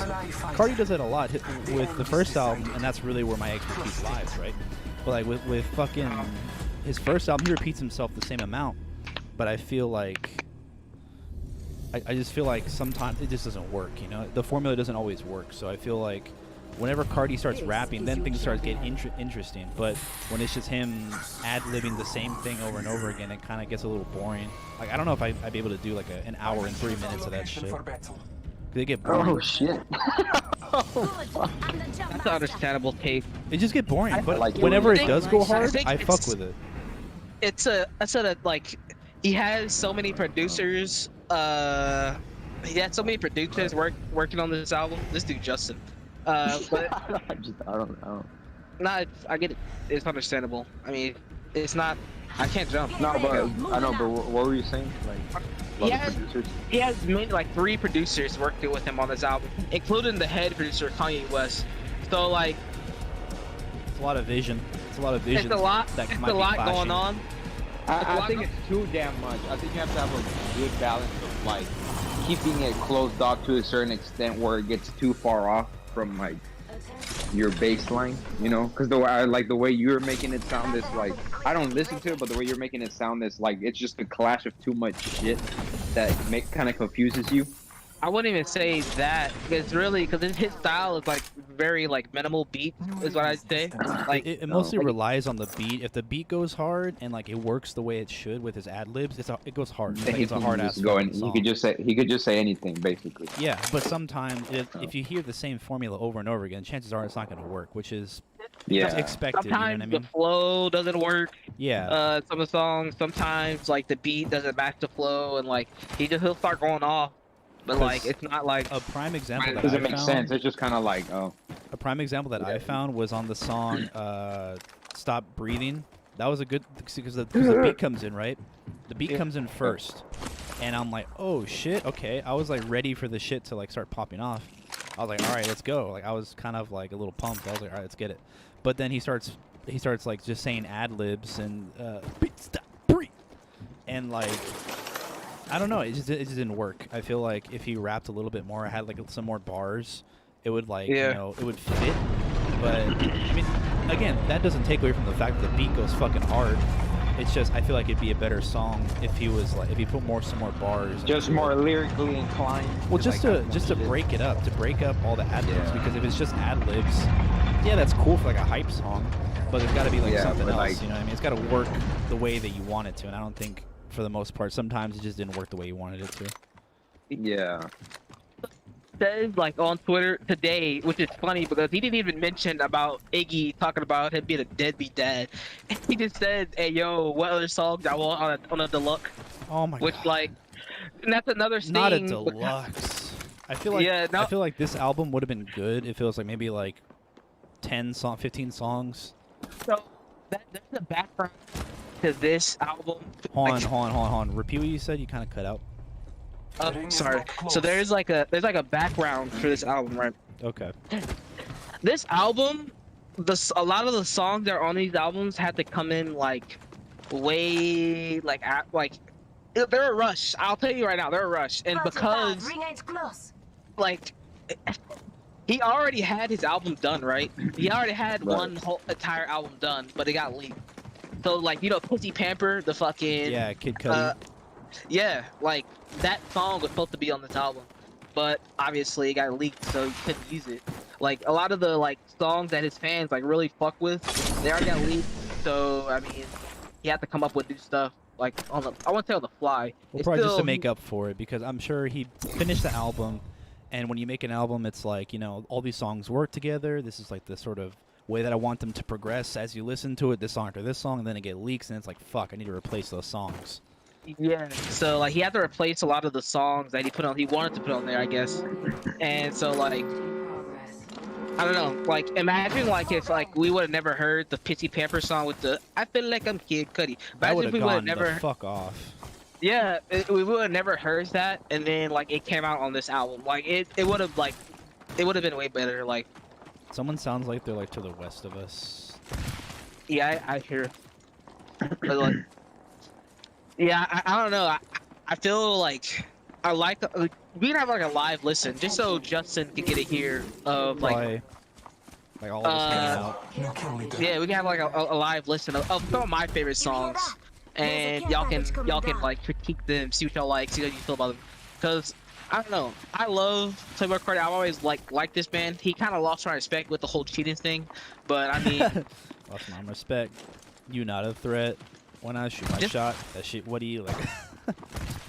Carti does it a lot with the first album, and that's really where my expertise lies, right? But like with fucking his first album, he repeats himself the same amount, but I feel like I just feel like sometimes it just doesn't work, you know? The formula doesn't always work, so I feel like whenever Carti starts rapping, then things start getting interesting, but when it's just him ad-libbing the same thing over and over again, it kind of gets a little boring. Like, I don't know if I'd be able to do like an hour and 3 minutes of that shit. They get boring. Oh shit. That's an understandable take. It just get boring, but like whenever it doing does it. go I hard, think I fuck it's- with it. I said that like he has so many producers. He had so many producers working on this album. This dude Justin. But I don't know. I get it. It's understandable. I mean, it's not. I can't jump. No, but I know. But what were you saying? Like, He about has, the producers? he has made like 3 producers working with him on this album, including the head producer Kanye West. So like, It's a lot of vision. It's a lot of vision. it's a lot. That It's might a be lot clashing. going on. I think it's too damn much. I think you have to have a good balance of like keeping it closed off to a certain extent where it gets too far off from like your baseline, you know? Because the way the way you're making it sound is like I don't listen to it, but the way you're making it sound is like it's just a clash of too much shit that kind of confuses you. I wouldn't even say that. It's really because his style is like very like minimal beat is what I'd say. Like It mostly relies on the beat. If the beat goes hard and like it works the way it should with his ad libs, it goes hard. Like, it's a hard ass going. song. He could just say anything basically. Yeah, but sometimes if you hear the same formula over and over again, chances are it's not going to work, which is Yeah. expected. sometimes You know what I mean? the flow doesn't work. Yeah. Some of the songs sometimes like the beat doesn't match the flow and like he'll start going off. But like it's not like A prime example It that doesn't I make found, sense. It's just kind of like, oh, A prime example that I found was on the song "Stop Breathing." That was a good because the beat comes in right. The beat comes in first, and I'm like, oh shit, okay. I was like ready for the shit to like start popping off. I was like, all right, let's go. Like I was kind of like a little pumped. I was like, all right, let's get it. But then he starts like just saying ad libs and beat, stop, breathe, and like. I don't know. It just didn't work. I feel like if he rapped a little bit more, had like some more bars, it would like you know it would fit. But I mean, again, that doesn't take away from the fact that the beat goes fucking hard. It's just I feel like it'd be a better song if he was like if he put some more bars. just into more it. lyrically inclined. Well, just to like, break it up, to break up all the ad libs. Yeah. Because if it's just ad libs, yeah, that's cool for like a hype song. But there's got to be like something else. like- You know what I mean? It's got to work the way that you want it to, and I don't think. For the most part, sometimes it just didn't work the way you wanted it to. Yeah. says like on Twitter today, which is funny because he didn't even mention about Iggy talking about him being a deadbeat dad. He just said, "Hey yo, what other songs I want on a deluxe?" Oh my Which god. like, and that's another thing. Not a deluxe. I feel like Yeah, no. I feel like this album would have been good if it was like maybe like 15 songs. So that's the background to this album. Hold on. Repeat what you said. You kind of cut out. Sorry. So there's like a background for this album, right? Okay. This album, a lot of the songs that are on these albums had to come in like way they're a rush. I'll tell you right now, they're a rush, and because Ring ain't close. like he already had his album done, right? He already had one whole entire album done, but it got leaked. So like Pussy Pamper, the fucking Yeah, Kid Cudi. yeah, like that song was supposed to be on this album, but obviously it got leaked, so he couldn't use it. Like a lot of the like songs that his fans like really fuck with, they already got leaked. So I mean, he had to come up with new stuff like I won't say on the fly. Well, It's probably just to still- make up for it, because I'm sure he finished the album, and when you make an album, it's like, all these songs work together. This is like the sort of way that I want them to progress as you listen to it, this song after this song, and then it get leaks, and it's like, fuck, I need to replace those songs. Yeah, so like he had to replace a lot of the songs that he wanted to put on there, I guess. And so like I don't know, like imagine like if like we would have never heard the Pissy Pamper song with the I feel like I'm Kid Cudi. That would Imagine if have we would have gone never the fuck off. Yeah, we would have never heard that, and then like it came out on this album. Like it would have been way better. Like Someone sounds like they're like to the west of us. yeah, I hear. But, like, yeah, I don't know. I feel like I like we can have like a live listen just so Justin can get a hear of like. Like all of us hanging out. New kill leader. Yeah, we can have like a live listen of some of my favorite songs, and y'all can like critique them, see what y'all like, see how you feel about them. Cause I don't know, I love Playboy Carti. I've always like this band. He kind of lost my respect with the whole cheating thing, but I mean, Lost my respect. You not a threat. When I shoot my shot, that shit. What do you like?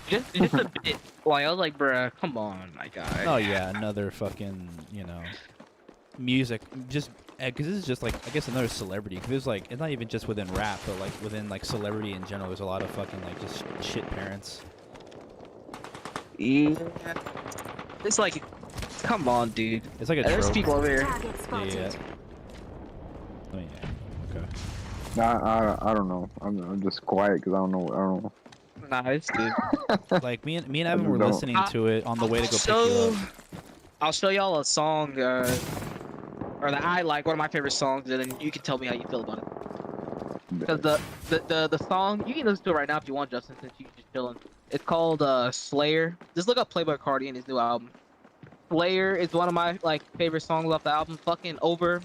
just a bit. Like I was like, bruh, come on, my guy. Oh yeah, another fucking music. Just because this is just like I guess another celebrity. Cause there's like it's not even just within rap, but like within like celebrity in general. There's a lot of fucking like just shit parents. Yeah. It's like, come on, dude. It's like a There's trope. people over here. Target spotted. Yeah. I mean, yeah. Okay. I don't know. I'm just quiet because I don't know. Nah, it's good. Like me and Evan were don't. listening to it on the way to go pick you So, up. I'll show y'all a song, or that I like, one of my favorite songs, and then you can tell me how you feel about it. Because the song, you can listen to it right now if you want, Justin, since you're just chilling. It's called Slayer. Just look up Playboy Carti and his new album. Slayer is one of my like favorite songs off the album. Fucking Over.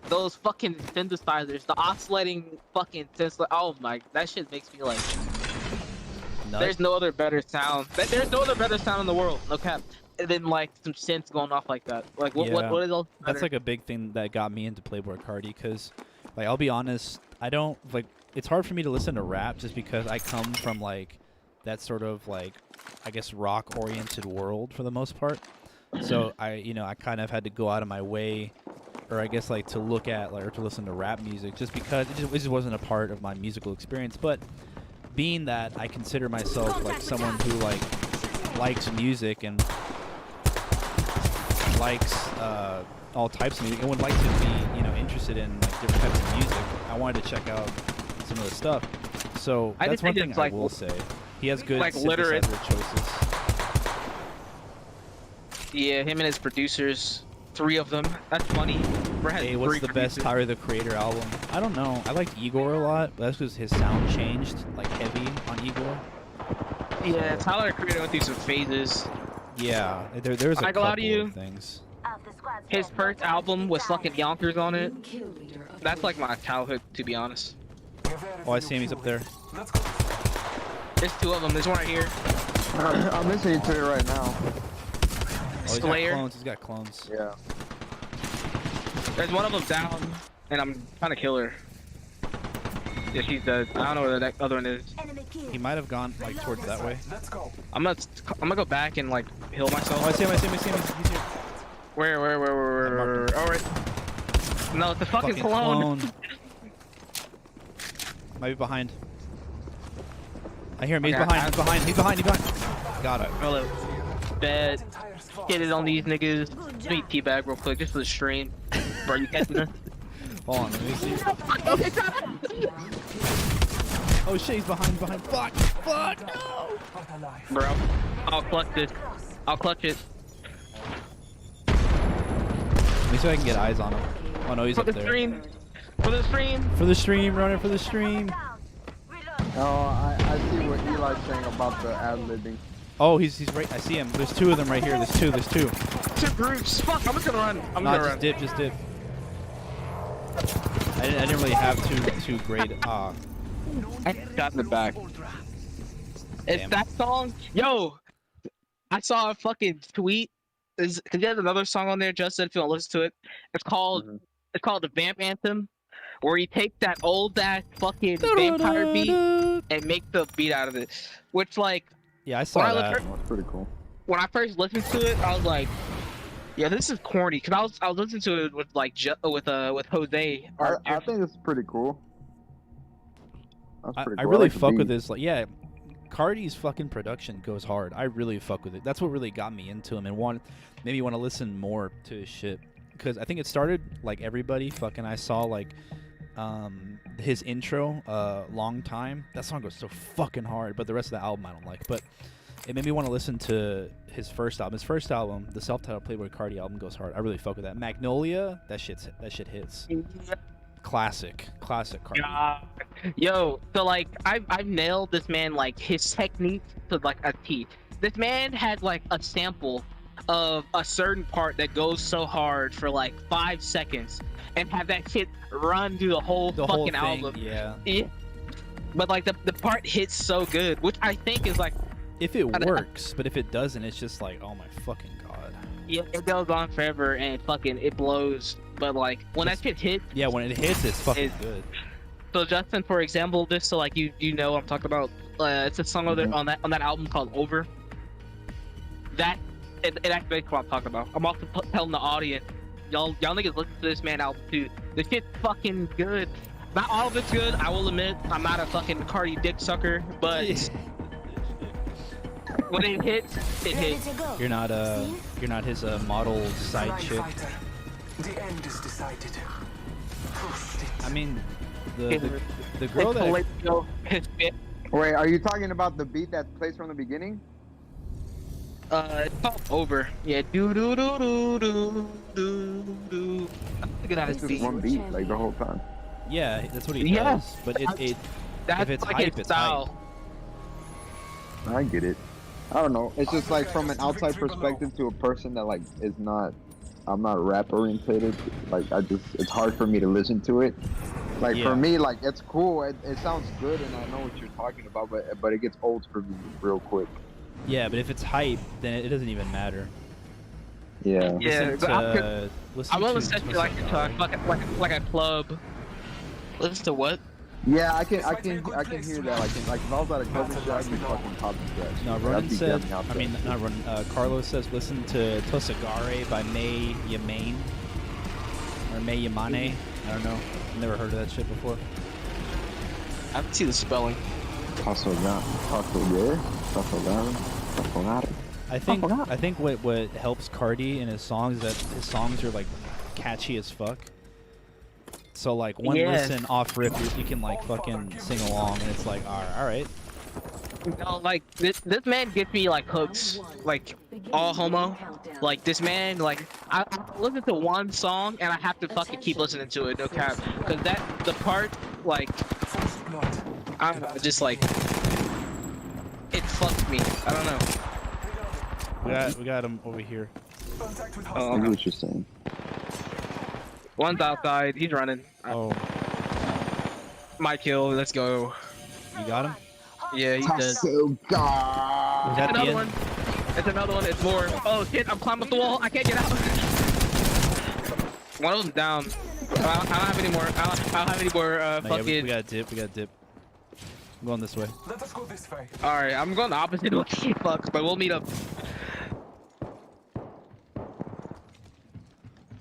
Those fucking synthesizers, the oscillating fucking synthesizer. Oh my, that shit makes me like. There's no other better sound. There's no other better sound in the world. No cap. Than like some synths going off like that. Like what is all? That's like a big thing that got me into Playboy Carti, because, like, I'll be honest, I don't like. It's hard for me to listen to rap just because I come from like that sort of like, I guess, rock-oriented world for the most part. So I kind of had to go out of my way, or I guess like to look at like or to listen to rap music just because it just wasn't a part of my musical experience. But being that I consider myself like someone who like likes music and likes all types of music and would like to be interested in like different types of music, I wanted to check out some of the stuff. So that's one thing I will say. He has good like synthesizer choices. Yeah, him and his producers, 3 of them. That's funny. Hey, what's the best Tyler the Creator album? I don't know. I liked Igor a lot, but that's because his sound changed like heavy on Igor. Yeah, Tyler the Creator went through some phases. Yeah, there's a couple of things. His first album with fucking Yonkers on it. That's like my childhood, to be honest. Oh, I see him. He's up there. Let's go. There's 2 of them. There's one right here. I'm listening to it right now. Oh, Slayer. He's got clones. Yeah. There's one of them down, and I'm trying to kill her. Yeah, she's dead. I don't know where the other one is. He might have gone like towards that way. Let's go. I'm gonna go back and like heal myself. Oh, I see him. He's here. Where? Oh, right. No, it's a fucking clone. Might be behind. I hear him. He's Okay, behind. Got it. Hello. Bed. Get it on these niggas. Let me teabag real quick just for the stream. Bro, you catching this? Hold on, let me see. Oh shit, he's behind. Fuck, no! Bro, I'll clutch this. I'll clutch it. Let me see if I can get eyes on him. Oh no, he's For up the there. stream. For the stream. For the stream, runner for the stream. Oh, I see what Eli's saying about the ad-libbing. Oh, he's right. I see him. There's 2 of them right here. There's 2. 2 groups. Fuck, I'm just gonna run. I'm gonna run. Just dip. I didn't really have too great. I got in the back. It's Damn. that song. Yo, I saw a fucking tweet. Cause he has another song on there. Justin, if you want to listen to it, it's called the Vamp Anthem, where you take that old ass fucking vampire beat and make the beat out of it. Which like, Yeah, I saw that. That's pretty cool. when I first listened to it, I was like, yeah, this is corny. Cause I was listening to it with like with Jose. I think it's pretty cool. That's pretty I cool. really like the fuck with beat. this. Like, yeah, Carti's fucking production goes hard. I really fuck with it. That's what really got me into him and maybe want to listen more to his shit. Because I think it started like everybody. Fucking, I saw like his intro, Long Time. That song goes so fucking hard, but the rest of the album I don't like. But it made me want to listen to his first album. His first album, the self-titled Playboy Carti album, goes hard. I really fuck with that. Magnolia, that shit hits. Classic Carti. Yo, so like I've nailed this man, like his technique to like a T. This man had like a sample of a certain part that goes so hard for like 5 seconds and have that shit run through the whole The fucking whole thing, album. yeah. But like the part hits so good, which I think is like, If it works, but if it doesn't, it's just like, oh my fucking god. yeah, it goes on forever and fucking it blows. But like when that shit hits, Yeah, when it hits, it's fucking good. so Justin, for example, just so like you know what I'm talking about, it's a song on that album called Over. That it actually what I'm talking about. I'm also telling the audience, y'all niggas listen to this man album too. This shit's fucking good. Not all of it's good, I will admit. I'm not a fucking Carti dick sucker, but when it hits, it hits. You're not his model side chick. The end is decided. I mean, the girl that his bit. Wait, are you talking about the beat that plays from the beginning? It's called Over. Yeah, do do do do do do do. Look at that It's just beat. one beat, like the whole time. yeah, that's what he Yeah. does. But if That's it's like hype, his it's hype. style. I get it. I don't know. It's just like from an outside perspective to a person that like is not. I'm not rap orientated. Like it's hard for me to listen to it. Like Yeah. for me, like it's cool. It sounds good, and I know what you're talking about. But it gets old for me real quick. Yeah, but if it's hype, then it doesn't even matter. Yeah. Yeah, Listen to, listen I will to listen to like Tosagari. like a club. Listen to what? Yeah, I can hear that. Like if I was at a club and shit, I'd be fucking popping tracks. No, Ronan said, I mean, not Ronan, Carlos says, listen to Tosagare by May Yamane. Or May Yamane. I don't know. Never heard of that shit before. I have to see the spelling. I think what helps Carti in his songs is that his songs are like catchy as fuck. So like one listen off rip, you can like fucking sing along, and it's like, all right. No, like this man gets me like hooks, like all homo. Like this man, like I listen to one song and I have to fucking keep listening to it, no cap, because the part like I don't know, just like it fucked me. I don't know. We got him over here. I know what you're saying. One's outside. He's running. Oh, My kill. Let's go. you got him? Yeah, he's dead. Was that the Another end? one. It's another one. It's more. Oh shit! I'm climbing up the wall. I can't get out. One of them's down. I don't have any more. I don't have any more. No, yeah, Fucking. we got dip. I'm going this way. Let us go this way. All right, I'm going the opposite way. Fuck, but we'll meet up.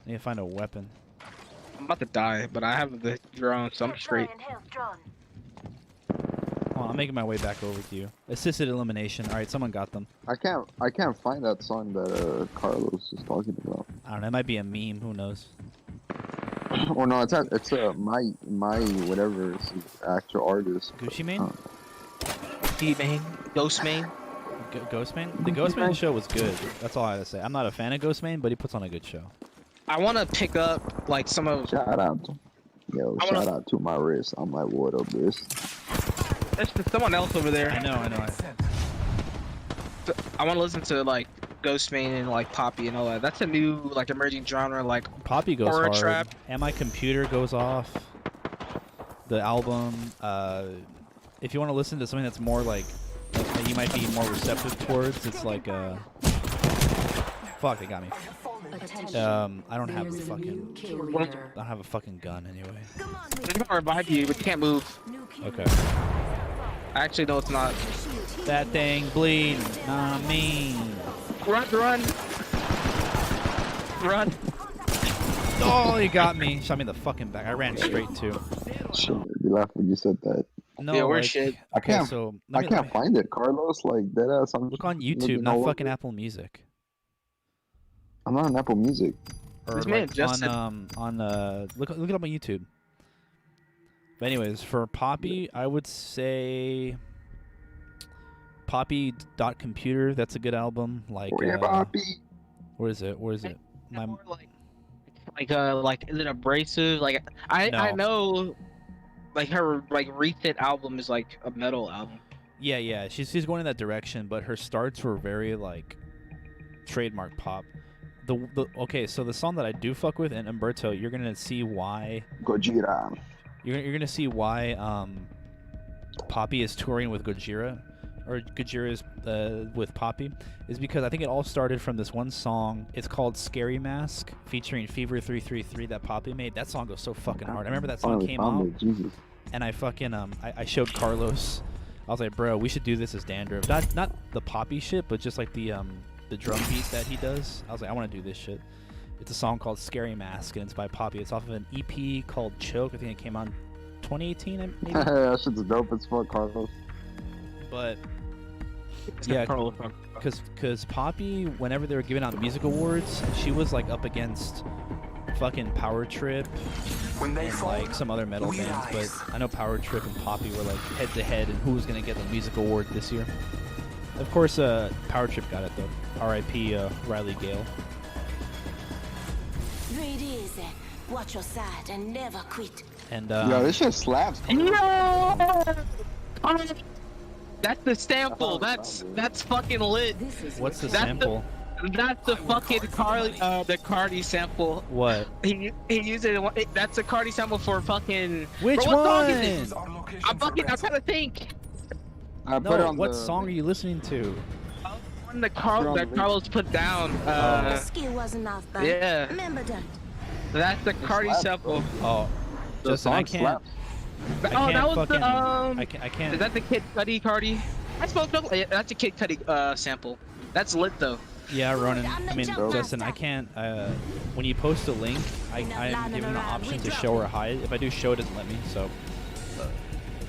Need to find a weapon. I'm about to die, but I have the drone, so I'm straight. Hold on, I'm making my way back over to you. Assisted elimination. All right, someone got them. I can't find that song that Carlos is talking about. I don't know. It might be a meme. Who knows? Or no, it's my whatever is his actual artist. Gucci Mane? T-Main, Ghost Main. Ghost Mane? The Ghost Mane show was good. That's all I have to say. I'm not a fan of Ghost Mane, but he puts on a good show. I want to pick up like some of. Shout out to my wrist. I'm like, what up, wrist? There's someone else over there. I know. I want to listen to like Ghost Main and like Poppy and all that. That's a new like emerging genre, like Poppy goes horror hard. trap. And my computer goes off. The album. If you want to listen to something that's more like that you might be more receptive towards, it's like fuck, they got me. I don't have a fucking gun anyway. They're gonna revive you, but you can't move. Okay. Actually, no, it's not. That thing bleeding, not me. Run! Oh, he got me. Shot me in the fucking back. I ran straight too. Shit, you laughed when you said that. No, Yeah, we're like, shit. Okay, can't- so I can't find it, Carlos. Like that ass. look on YouTube, not fucking Apple Music. I'm not on Apple Music. Or This man like just on look it up on YouTube. But anyways, for Poppy, I would say Poppy.computer. That's a good album. Like Poppy. where is it? My More like is it abrasive? Like I No. know, like her like recent album is like a metal album. yeah, she's going in that direction, but her starts were very like trademark pop. Okay, so the song that I do fuck with, and Umberto, you're gonna see why. Gojira. You're gonna see why Poppy is touring with Gojira, or Gojira is with Poppy, is because I think it all started from this one song. It's called "Scary Mask" featuring Fever 333 that Poppy made. That song goes so fucking hard. I remember that song came out, Jesus. and I fucking I showed Carlos. I was like, bro, we should do this as Dandruff. Not the Poppy shit, but just like the drum beat that he does. I was like, I want to do this shit. It's a song called "Scary Mask" and it's by Poppy. It's off of an EP called "Choke." I think it came out in 2018, maybe. That shit's dope as fuck, Carlos. But yeah, because Poppy, whenever they were giving out music awards, she was like up against fucking Power Trip When they and fall, like some other metal we bands, but rise. I know Power Trip and Poppy were like head to head and who was gonna get the music award this year. Of course, Power Trip got it though. R.I.P. Riley Gale. Breathe easy. Watch your side and never quit. And Yo, this shit slaps. No! That's the sample. That's fucking lit. what's the That's sample? That's the fucking the Carti sample. What? He used it. That's a Carti sample for fucking. Which Bro, what song is one? it? Use our location I'm for fucking. I'm better. trying to think. I put it No, on what the, song are you listening to? When that on the Carlos put down. The skill wasn't off, but Yeah. remember that. That's the Carti slaps, sample. Oh, the Justin, I song can't. slaps. I Oh, can't that was fucking, the I can't. Is that the Kid Cudi Carti? I spoke. No, that's a Kid Cudi sample. That's lit though. Yeah, Ronan. I mean, Jump Justin, I master. can't. When you post a link, I'm given the option to show or hide. If I do show, it doesn't let me. So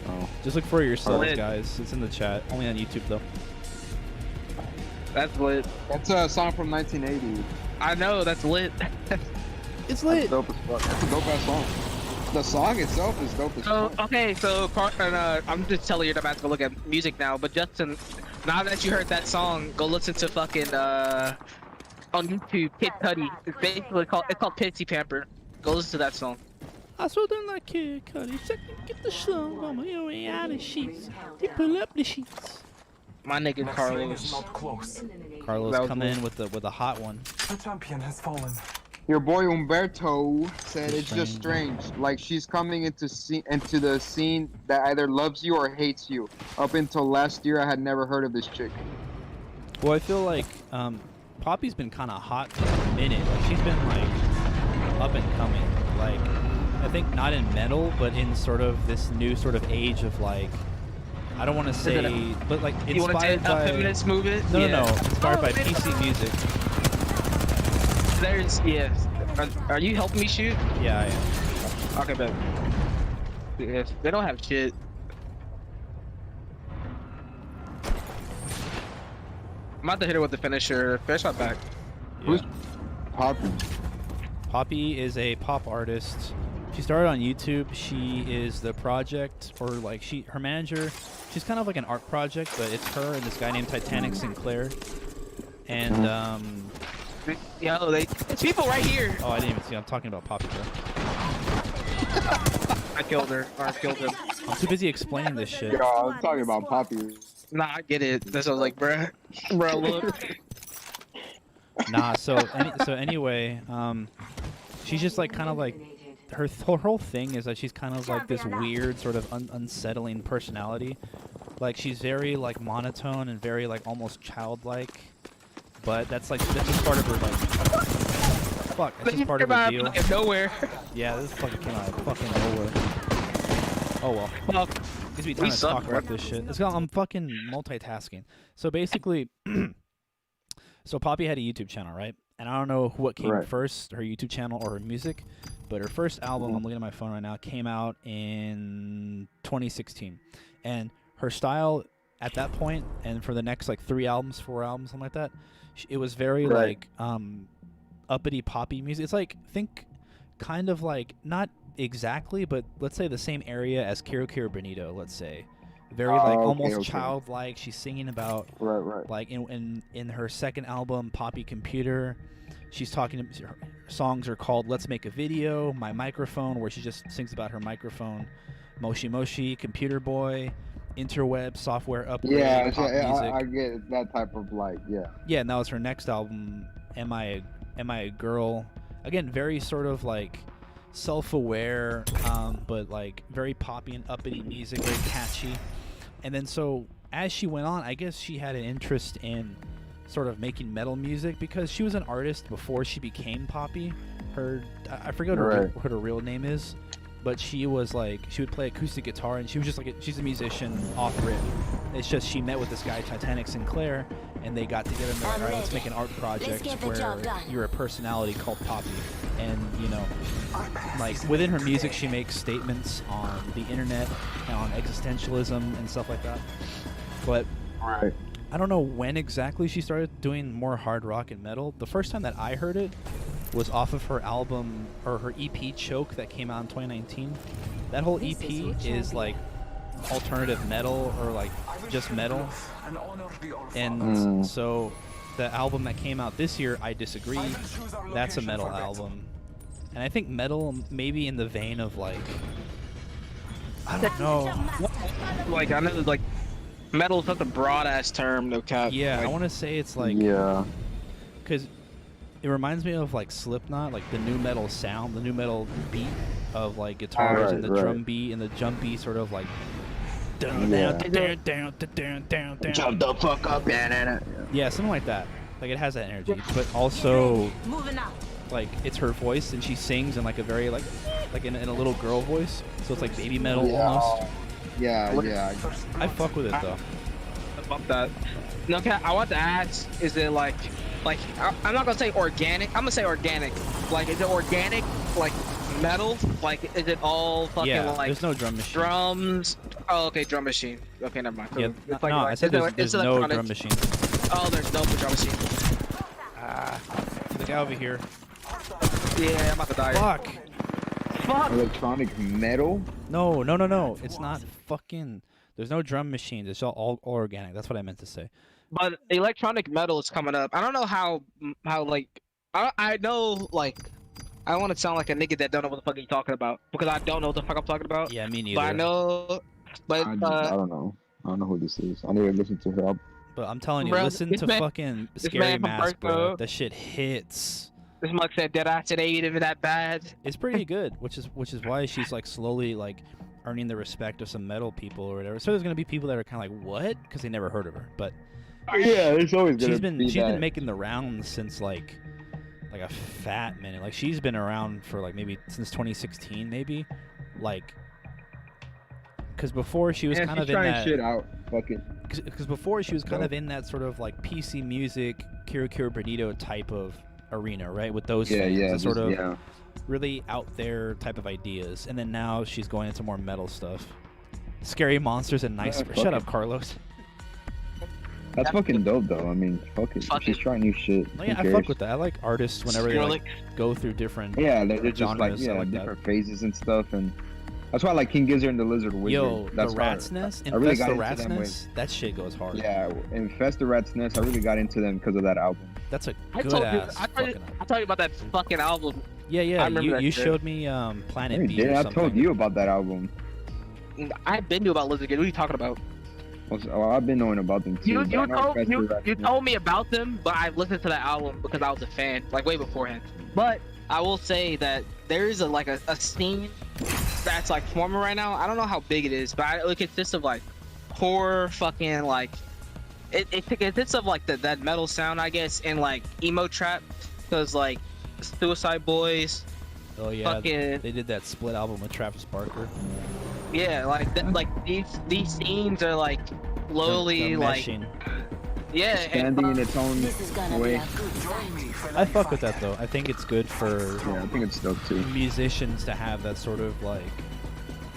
Oh. just look for it yourselves, Lit. guys. It's in the chat. Only on YouTube though. That's lit. That's a song from 1980. I know. That's lit. It's That's lit. dope as fuck. That's a dope ass song. The song itself is dope as So fuck. okay, so I'm just telling you, I'm about to go look at music now. But Justin, now that you heard that song, go listen to fucking on YouTube, Kid Cudi. It's basically called Pitsy Pamper. Go listen to that song. I saw them like Kid Cudi. Second, get the sun on my way out of sheets. You pull up the sheets. My nigga Next ring Carlos. is not close. Carlos That was come lit. in with a hot one. The champion has fallen. Your boy Umberto said it's just strange. Like she's coming into the scene that either loves you or hates you. Up until last year, I had never heard of this chick. Well, I feel like Poppy's been kind of hot for a minute. Like she's been like up and coming. Like I think not in metal, but in sort of this new sort of age of like I don't want to say, but like You want to inspired take by a feminist movement? no, Yeah. no, no, inspired Oh, by man. PC music. There's yes. Are you helping me shoot? Yeah, I am. Okay, bet. Yes, they don't have shit. I'm about to hit her with the finisher. Finish my back. Who's Yeah. Poppy? Poppy is a pop artist. She started on YouTube. She is the project, or like her manager. She's kind of like an art project, but it's her and this guy named Titanic Sinclair. And Yo, it's people right here. oh, I didn't even see. I'm talking about Poppy, bro. I killed her. Or I killed him. I'm too busy explaining this shit. Yo, I'm talking about Poppy. Nah, I get it. That's what I was like, bruh. Bruh, look. Nah, so anyway, she's just like kind of like her whole thing is that she's kind of like this weird sort of unsettling personality. Like she's very like monotone and very like almost childlike, but that's just part of her like fuck. That's just part of her deal. Nowhere. Yeah, this fucking came out of fucking nowhere. Oh well. Well, Gives me we time to suck, talk bro. about this shit. I'm fucking multitasking. So basically, so Poppy had a YouTube channel, right? And I don't know what came Right. first, her YouTube channel or her music, but her first album, I'm looking at my phone right now, came out in 2016. And her style at that point, and for the next like 4 albums, something like that, it was very Right. like uppity poppy music. It's like, think kind of like, not exactly, but let's say the same area as Kiro Kiro Benito, let's say. Very like Oh, okay, almost okay. childlike. She's singing about Right. like in her second album, Poppy Computer. She's talking. Her songs are called "Let's Make a Video," "My Microphone," where she just sings about her microphone, "Moshi Moshi," "Computer Boy," "Interweb," "Software Upgrade," Yeah, pop music. I get that type of like, yeah. Yeah, and that was her next album, Am I a Girl? Again, very sort of like self-aware, but like very poppy and uppity music, very catchy. And then so as she went on, I guess she had an interest in sort of making metal music because she was an artist before she became Poppy. I forget what her real name is, but she was like, she would play acoustic guitar and she was just like, she's a musician off rip. It's just she met with this guy, Titanic Sinclair, and they got together and they're like, all right, let's make an art project get the where job done. you're a personality called Poppy. And, you know, like within her music, she makes statements on the internet and on existentialism and stuff like that. But Right. I don't know when exactly she started doing more hard rock and metal. The first time that I heard it was off of her album or her EP Choke that came out in 2019. That whole EP is like alternative metal or like just metal. And so the album that came out this year, I disagree. That's a metal album. And I think metal maybe in the vein of like, I don't know. Like, I know, like, metal is such a broad-ass term, no cap. Yeah, like, I want to say it's like, Yeah. because it reminds me of like Slipknot, like the new metal sound, the new metal beat of like guitars and the drum beat and the jumpy sort of like jump the fuck up, yeah, something like that. Like it has that energy, but also Moving out. like it's her voice and she sings in like a very like in a little girl voice, so it's like baby metal almost. Yeah, yeah. I fuck with it though. Bump that. No cap. I want to ask: is it like I'm not gonna say organic. I'm gonna say organic. Like, is it organic? Like metal? Like, is it all fucking Yeah, like there's no drum machine. drums? Oh, okay, drum machine. Okay, never mind. Yeah, It's no, I said there's it's no electronic. drum machine. Oh, there's no drum machine. The guy over here. Yeah, I'm about to die. Fuck. Fuck. Electronic metal? No, no, no, no. It's not fucking. There's no drum machines. It's all organic. That's what I meant to say. But electronic metal is coming up. I don't know how like I know like I don't want to sound like a nigga that don't know what the fuck you're talking about because I don't know what the fuck I'm talking about. Yeah, me neither. But I know. But I don't know. I don't know who this is. I need to listen to her album. But I'm telling you, Bro, listen this to man- fucking this Scary man from Mask, bro. Berkeley. That shit hits. this mug said that I said it ain't even that bad. It's pretty good, which is why she's like slowly like earning the respect of some metal people or whatever. So there's gonna be people that are kind of like, what? Because they never heard of her. But Yeah, it's always gonna she's been be that. making the rounds since like a fat minute. Like she's been around for like maybe since 2016, maybe. Like, because before she was Man, kind she's of in trying that. shit out. Fuck it. Because before she was kind of in that sort of like PC music, Kira Kira Bonito type of arena, right? With those fans, Yeah, the sort of yeah. really out there type of ideas. And then now she's going into more metal stuff. Scary monsters and nice. Yeah, Shut fuck up, it. Carlos. That's fucking dope, though. I mean, fuck it. Fuck She's it. trying new shit. Oh, Who yeah, I cares? fuck with that. I like artists whenever they like, Skrillex. go through different. Yeah, they're just like genres. I like that. different phases and stuff, and that's why I like King Gizzard and the Lizard Wizard. Yo, That's the why Rat's Nest, I really Infest got the into Rat's them Nest, that shit goes hard. Yeah, Infest the Rat's Nest. I really got into them because of that album. That's a I good told you. ass I told fucking you, album. I told you about that fucking album. Yeah, I yeah, remember that you shit. showed me Planet Hey, B dude, or I something. told you about that album. I've been to about Lizard Kid. What are you talking about? Well, I've been knowing about them too. You but I know told Infest the Rat's you Nest. told me about them, but I've listened to that album because I was a fan, like way beforehand. But I will say that there is a scene that's like forming right now. I don't know how big it is, but it consists of like horror, fucking like it consists of like that metal sound, I guess, and like emo trap, because like Suicide Boys, Oh yeah, fucking they did that split album with Travis Barker. yeah, like these scenes are like slowly The like meshing. yeah, and, Standing in its own This is gonna be way. a good time. I fuck with that though. I think it's good for Yeah, I think it's dope too. musicians to have that sort of like,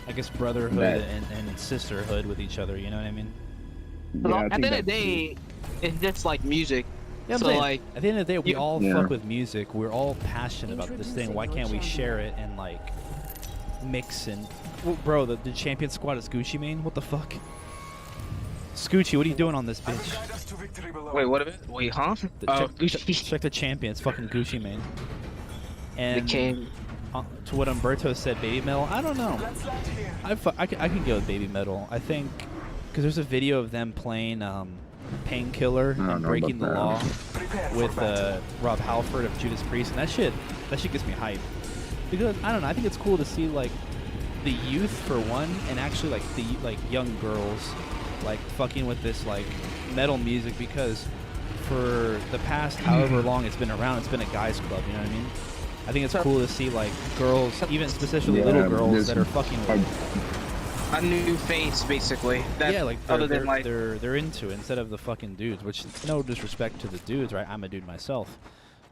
I guess, brotherhood That- and sisterhood with each other. You know what I mean? Yeah, I at the think end of the that's day, it's just like music. Yeah, I'm So, saying, like, at the end of the day, we you- all Yeah. fuck with music. We're all passionate about this thing. Why can't we share it and like mix and, well, bro? The champion squad is Gucci Mane. What the fuck? Scoochie, what are you doing on this bitch? Wait, what of it? Wait, huh? Check, check the champion. It's fucking Gucci Mane. The And king. to what Umberto said, Baby Metal. I don't know. I can go with Baby Metal. I think because there's a video of them playing Painkiller I don't and know Breaking the about Law with Rob Halford of Judas Priest, and that shit gets me hyped. Because I don't know, I think it's cool to see like the youth for one, and actually like the young girls like fucking with this like metal music, because for the past however long it's been around, it's been a guys club. You know what I mean? I think it's cool to see like girls, even especially Yeah, little girls there's that are fucking with A new face, basically. That, yeah, like other than like they're into it instead of the fucking dudes. Which, no disrespect to the dudes, right? I'm a dude myself,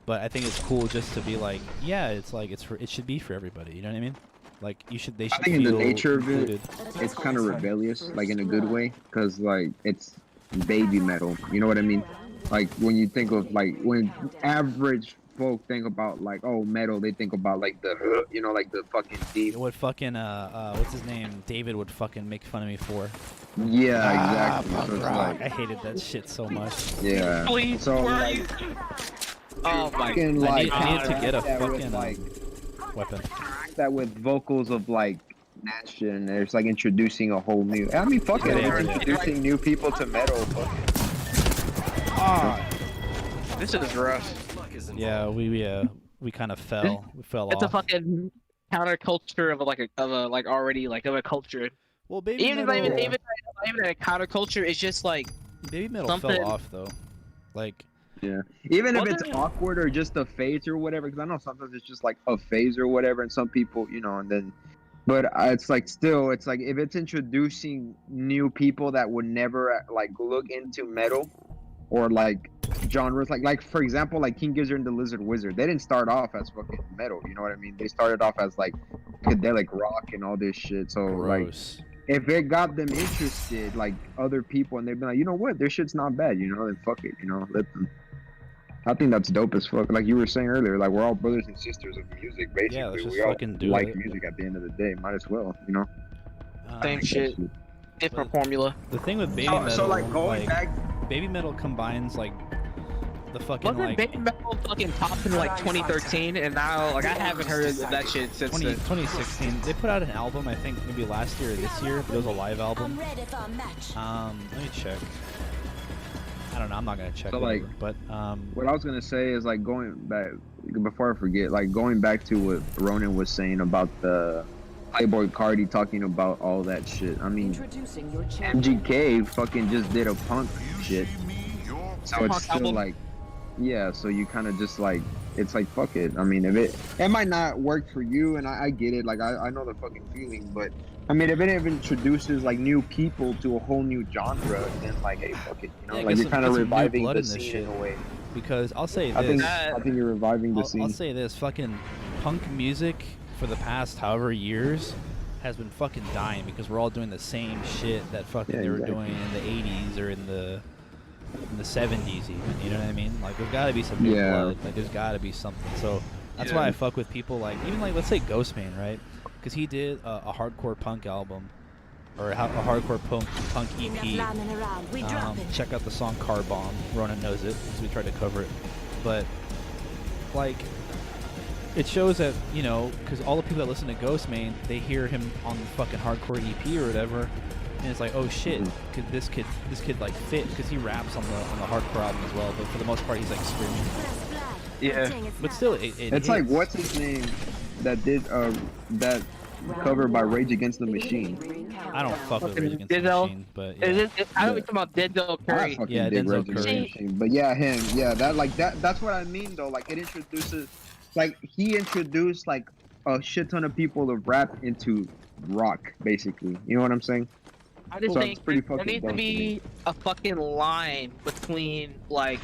but I think it's cool just to be like, yeah, it's like it should be for everybody. You know what I mean? Like they should I think in feel the nature of included. it, it's kind of rebellious, like in a good way, because like it's baby metal. You know what I mean? Like when you think of like when average folk think about like metal, they think about like the like the fucking deep. What fucking what's his name? David would fucking make fun of me for. Yeah, exactly. Punk So it's rock. like, I hated that shit so much. yeah. Please, So where are like, you? Oh my fucking, god. like, I need to get a that with, fucking like weapon. that with vocals of like that shit, and it's like introducing a whole new. I mean, fuck it, Yeah, it's yeah. introducing new people to metal. Fuck it. Ah. This is rough. Yeah, we kind of fell. We fell It's a off. fucking counterculture of a already like of a culture. Well, baby Even metal. not even a counterculture. It's just like Baby metal something- fell off though. Like, Yeah. Even if Wasn't it's it- awkward or just a phase or whatever, because I know sometimes it's just like a phase or whatever, and some people, and then, but it's like still, it's like if it's introducing new people that would never like look into metal or like genres, like for example, like King Gizzard and the Lizard Wizard, they didn't start off as fucking metal, you know what I mean? They started off as like psychedelic rock and all this shit. So like, gross. if it got them interested, like other people, and they'd be like, you know what, their shit's not bad, then fuck it, let them. I think that's dope as fuck. Like you were saying earlier, like we're all brothers and sisters of music, basically. Yeah, let's just we all fucking do like it. music at the end of the day. Might as well, same shit, different formula. The thing with baby So, metal, so like going back, baby metal combines like the fucking Wasn't like Baby Metal fucking popped in like 2013, and now like I haven't heard of that shit since 2016. They put out an album, I think maybe last year or this year. But it was a live I'm album. ready for a match. Let me check. I don't know. I'm not gonna check. So, whatever, like, but what I was gonna say is like going back before I forget, like going back to what Ronan was saying about the Playboy Carti talking about all that shit. I mean, Introducing your champion. MGK fucking just did a punk shit, so it's Punk still album? like, yeah. So you kind of just like, it's like fuck it. I mean, if it might not work for you, and I get it. Like I know the fucking feeling, but I mean, if it even introduces like new people to a whole new genre, then like, hey, fuck it. Yeah, Like get you're some- kind get of some new reviving blood the in this scene shit. in a way. because I'll say I think this. I think you're reviving the I'll scene. say this. Fucking punk music for the past however years has been fucking dying because we're all doing the same shit that fucking Yeah, they were exactly. doing in the 80s or in the 70s even. You know what I mean? Like there's got to be some new Yeah. blood. Like there's got to be something. So that's why I fuck with people like even like let's say Ghostman, right? Because he did a hardcore punk album or a hardcore punk Enough EP. lambing around. We dropping. Check out the song Car Bomb. Ronan knows it because we tried to cover it. But, like, it shows that, because all the people that listen to Ghostman, they hear him on the fucking hardcore EP or whatever, and it's like, oh shit, this kid like fit because he raps on the hardcore album as well. But for the most part, he's like screaming. First blood. Yeah. Dang, it's But not still, good. it It's like hits. what's his name that did that cover by Rage Against the Machine. I don't fuck with Rage Against the Denzel- Machine, but Is yeah. it, I don't know about Denzel I Curry. fucking Yeah, dig Denzel Rage Against the Curry. Machine. But yeah, him. Yeah, that's what I mean though. Like it introduces, like he introduced like a shit ton of people of rap into rock, basically. You know what I'm saying? I just So it's think pretty there fucking needs to dope to be a fucking line between like.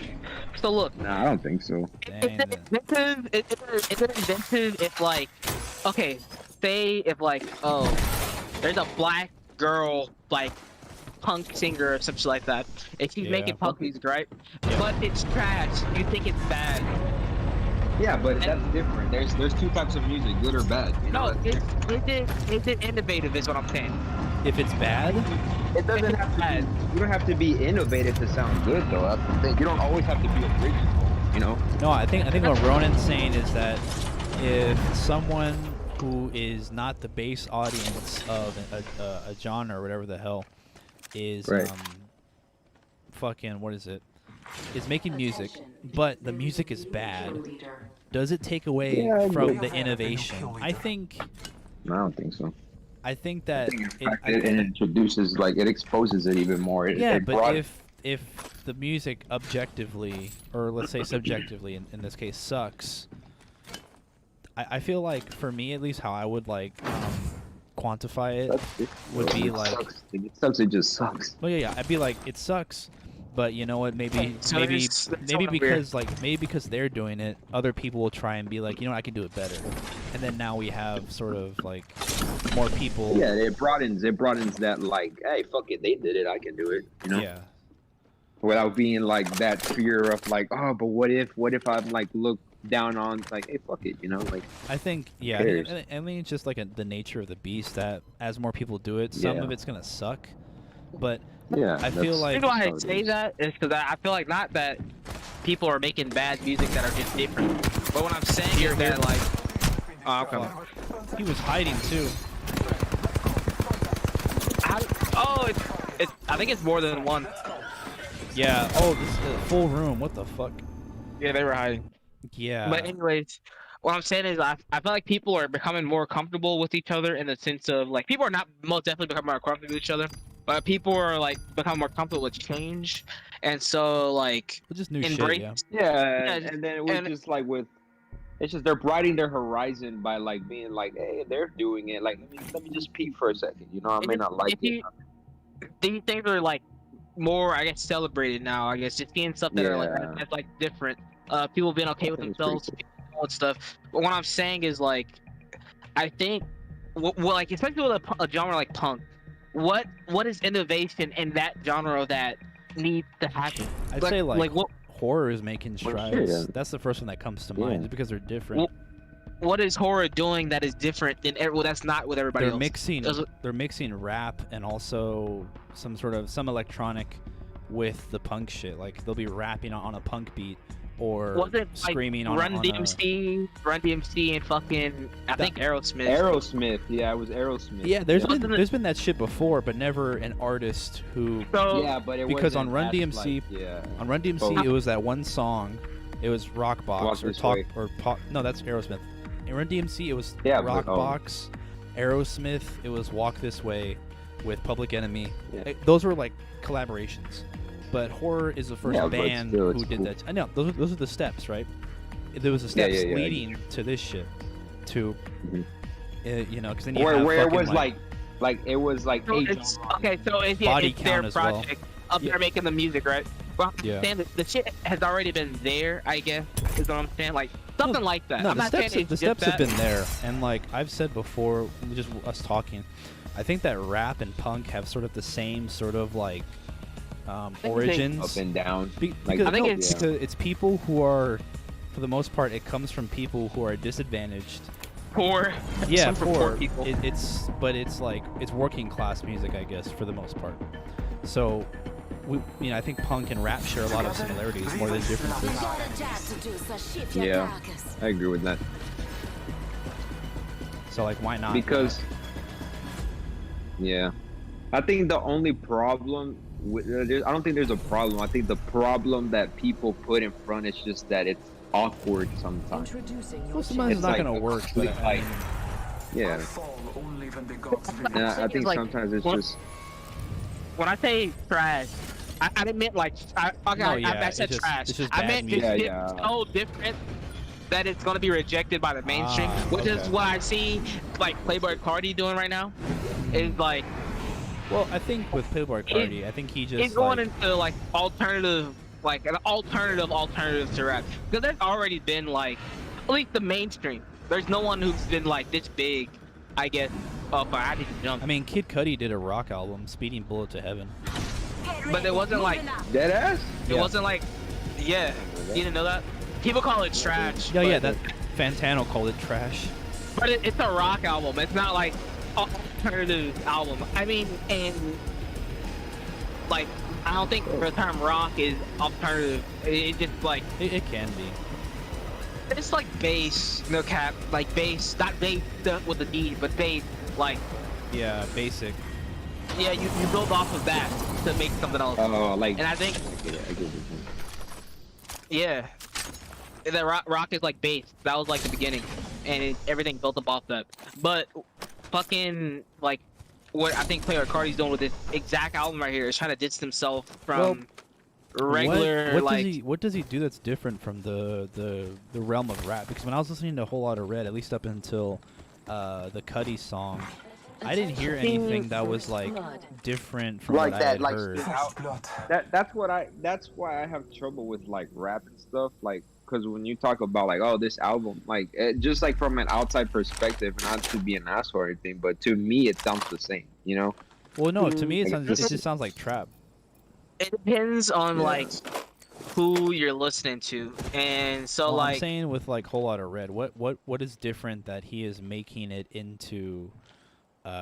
So look, Nah, I don't think so. Dang, is it inventive? Is it inventive if like, okay, say if like, oh, there's a black girl like punk singer or something like that, and she's Yeah. making punk music, right? Yeah. But it's trash. You think it's bad? Yeah, but that's different. There's two types of music, good or bad. You No, know? is it innovative? Is what I'm saying. If it's bad, It doesn't have to bad. be. You don't have to be innovative to sound good, though. That's the thing. You don't always have to be original. You know? no, I think what Ronan's saying is that if someone who is not the base audience of a genre or whatever the hell is Right. fucking what is it? Is making music, but the music is bad. Does it take away Yeah, from but- the innovation? I think No, I don't think so. that It introduces, like, it exposes it even more. yeah, It but brought- if the music objectively, or let's say subjectively, in this case, sucks, I feel like for me at least, how I would like quantify it would be it like, sucks. If it sucks, it just sucks. well, yeah, I'd be like, it sucks, but you know what? Maybe So maybe there's- that's maybe so because because they're doing it, other people will try and be like, you know, I can do it better, and then now we have sort of like more people. Yeah, it broadens that, like, hey, fuck it, they did it, I can do it. You know? Yeah. Without being like that fear of like, oh, but what if I'm like look down on like, hey, fuck it, you know, like. I think, yeah, cares? I mean, it's just like the nature of the beast that as more people do it, some Yeah. of it's gonna suck. But Yeah, I feel that's- like The reason why I how it say is. that is because I feel like not that people are making bad music that are just different, but what I'm saying is that like, oh, okay. he was hiding too. I think it's more than one. Yeah. Oh, this is a full room. What the fuck? Yeah, they were hiding. Yeah. But anyways, what I'm saying is I feel like people are becoming more comfortable with each other in the sense of like people are not most definitely becoming more comfortable with each other, but people are like becoming more comfortable with change, and so like Just new embrace. shit. Yeah, Yeah, and then it was and- just like with. It's just they're broadening their horizon by like being like, hey, they're doing it. Like, let me just peek for a second. You know, I may not like it. These things are like more, I guess, celebrated now. I guess just seeing stuff that are like Yeah. that's like different. People being okay with I think it's pretty themselves, and stuff. But what I'm saying is like, I think, well, like especially with a genre like punk, what is innovation in that genre that needs to happen? I'd say like what horror is making Well, strides. sure, yeah. That's the first one that comes to Yeah. mind, just because they're different. what is horror doing that is different than well, that's not with everybody They're else. mixing. Does- They're mixing rap and also some electronic with the punk shit. Like they'll be rapping on a punk beat or Wasn't screaming like Run on DMC, Run DMC, and fucking I think Aerosmith. Aerosmith, yeah, it was Aerosmith. Yeah, there's Wasn't been it- there's been that shit before, but never an artist who. So Yeah, but it Because on wasn't Run as, DMC like, yeah. On Run DMC, Both. it was that one song. It was Rock Box Walk or This Talk Way. or Pop. No, that's Aerosmith. In Run DMC, it was Yeah, Rock but, oh. Box, Aerosmith. It was Walk This Way with Public Enemy. Yeah. Those were like collaborations. But Horror is the first Yeah, but band still, who it's did cool. that. I know those are the steps, right? There was the Yeah, steps yeah, yeah, I leading to this shit. To Mhm. you know, because then you Where have it fucking, was like it was like So a it's, genre. okay, so it's, yeah, Body it's their count as well. project up Yeah. there making the music, right? Well, I'm Yeah. saying that the shit has already been there, I guess, is what I'm saying. Like, something like that. No, I'm the not steps, saying the it's steps just have that. been there, and like I've said before, just us talking, I think that rap and punk have sort of the same sort of like they- origins. Up and down. Because, I think no, it's- because it's people who are, for the most part, it comes from people who are disadvantaged. Poor. Yeah, Some for poor poor. people. It's like it's working class music, I guess, for the most part. So, I think punk and rap share a lot of similarities more than differences. Got a job to do, so shift your Yeah. carcass. I agree with that. So like, why not? Because yeah, I think the only problem with I don't think there's a problem. I think the problem that people put in front is just that it's awkward sometimes. Well, sometimes it's not like gonna a work, but complete, like, yeah. Fall only when the gods will. And I It's think like- sometimes it's well, just When I say trash, I didn't mean like No, yeah, I said it's just- trash. it's just I bad meant music. just Yeah, it's yeah. so different that it's gonna be rejected by the mainstream, which is okay. what I see like Playboy Carti doing right now. Is like Well, I think with Playboy Carti, I think he just he's going like, into like alternative, like an alternative to rap. Because there's already been like, at least the mainstream. There's no one who's been like this big, I guess. Oh, but I didn't jump. I mean, Kid Cudi did a rock album, Speeding Bullet to Heaven. But it wasn't like, dead ass. it Yeah. wasn't like, yeah. You didn't know that? People call it trash. Yeah, but, yeah, that Fantano called it trash. But it's a rock album. It's not like an alternative album. I mean, and like, I don't think the term rock is alternative. It's just like, It can be. it's like bass, no cap, like bass, not bass with a D, but bass, like, Yeah, basic. yeah, you build off of that to make something else. Oh, like And I think, I get it. I get it. yeah, the rock is like bass. That was like the beginning, and everything built up off that. But fucking like, what I think Player Carti's doing with this exact album right here is trying to distance himself from regular like. what does he do that's different from the realm of rap? Because when I was listening to a whole lot of Red, at least up until the Cudi song, I didn't hear anything that was like different from Like what that, I had like, heard. First blood. That's why I have trouble with like rap and stuff, like, because when you talk about like, oh, this album, like, just like from an outside perspective, not to be an asshole or anything, but to me it sounds the same, you know. Well, no, to me it Like, sounds, it just sounds like trap. It depends on Yeah. like who you're listening to, and so Well, like I'm saying with like Whole Lotta Red, what is different that he is making it into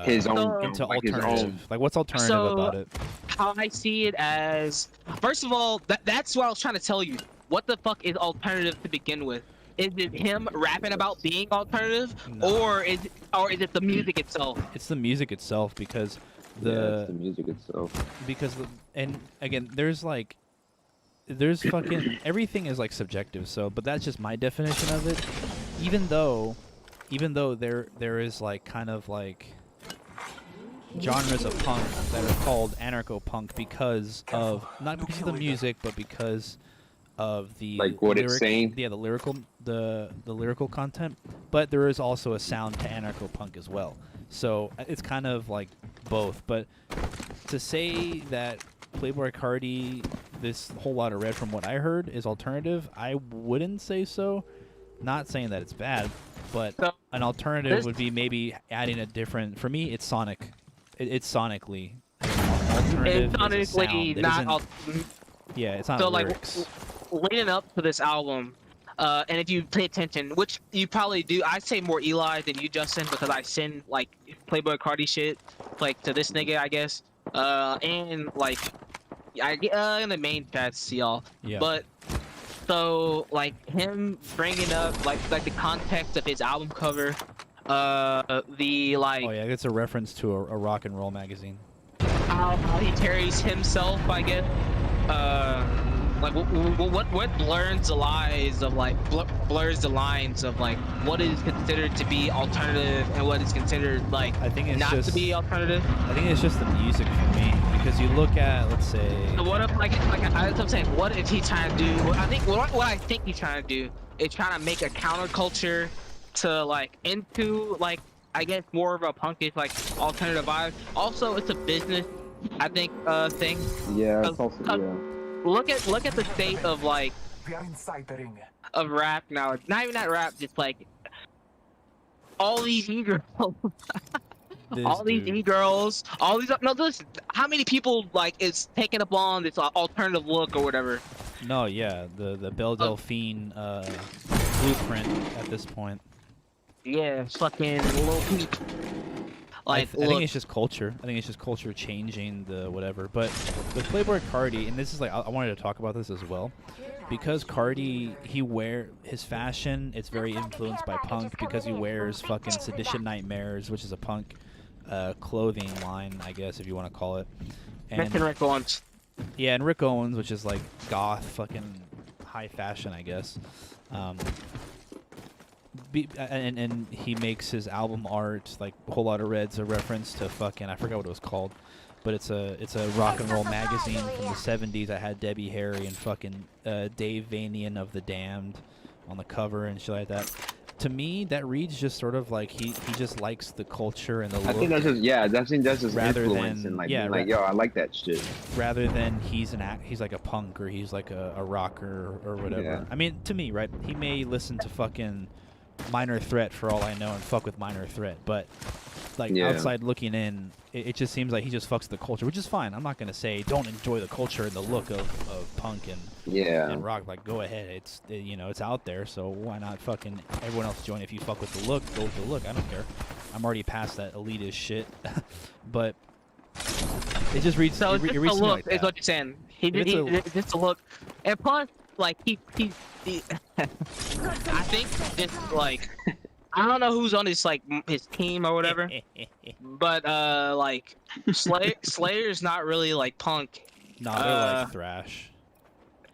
His own, So- into like his alternative? own. Like what's alternative So- about it? how I see it as, first of all, that's what I was trying to tell you. What the fuck is alternative to begin with? Is it him rapping about being alternative, No. or is it the music itself? It's the music itself because Yeah, it's the music itself. and again there's fucking everything is like subjective, so but that's just my definition of it. Even though there is like kind of like genres of punk that are called anarcho-punk because of not because of the music but because of the Like what it's saying? Yeah, the lyrical content, but there is also a sound to anarcho-punk as well. So it's kind of like both. But to say that Playboy Carti, this Whole Lotta Red, from what I heard, is alternative, I wouldn't say so. Not saying that it's bad, but So, an alternative this- would be maybe adding a different. For me, it's sonic. It's sonically. Alternative It's is a sound. sonically It not. isn't- Al- Yeah, it's not so like lyrics. leading up to this album, and if you pay attention, which you probably do, I say more Eli than you, Justin, because I send like Playboy Carti shit like to this nigga, I guess, and like in the main chats to y'all. Yeah. But so like him bringing up like the context of his album cover, the like Oh yeah, it's a reference to a rock and roll magazine. how he carries himself, I guess. Like what blurs the lines of like blurs the lines of like what is considered to be alternative and what is considered like I think it's not just to be alternative. I think it's just the music for me because you look at, let's say, So what if I'm saying, what if he's trying to do? I think what I think he's trying to do is trying to make a counterculture to like into like I guess more of a punkish like alternative vibe. Also, it's a business I think thing. Yeah, it's also yeah. Look at the state of like We are inside the ring. of rap now. Not even that rap, just like all these e-girls. all these dude. e-girls, all these no listen, how many people like is taking up on this alternative look or whatever? No, yeah, the Belle Delphine blueprint at this point. Yeah, fucking Lil Peep. Like, I think it's just culture. I think it's just culture changing the whatever. But with Playboy Carti, and this is like I wanted to talk about this as well, because Carti his fashion. It's very influenced by punk because he wears fucking Sedition Nightmares, which is a punk clothing line, I guess if you want to call it. mention Rick Owens. Yeah, and Rick Owens, which is like goth, fucking high fashion, I guess. And he makes his album art like Whole Lotta Red's a reference to fucking I forgot what it was called, but it's a rock and roll magazine from the '70s. I had Debbie Harry and fucking Dave Vanian of the Damned on the cover and shit like that. To me, that reads just sort of like he just likes the culture and the look. I think that's his Rather influence than- and like yeah, being like, yo, I like that shit. rather than he's like a punk or he's like a rocker or whatever. Yeah. I mean, to me, right? He may listen to fucking Minor Threat for all I know and fuck with Minor Threat, but like Yeah. outside looking in, it just seems like he just fucks the culture, which is fine. I'm not gonna say don't enjoy the culture and the look of punk and rock. Like, go ahead, it's out there, so why not fucking everyone else join? If you fuck with the look, go with the look. I don't care. I'm already past that elitist shit, but it just reads. So it it's re- just it a reads to me look, like is that. what you're saying. It's Just a look, and plus, like he I think just like I don't know who's on his like his team or whatever, but like Slayer's not really like punk. No, they're like thrash.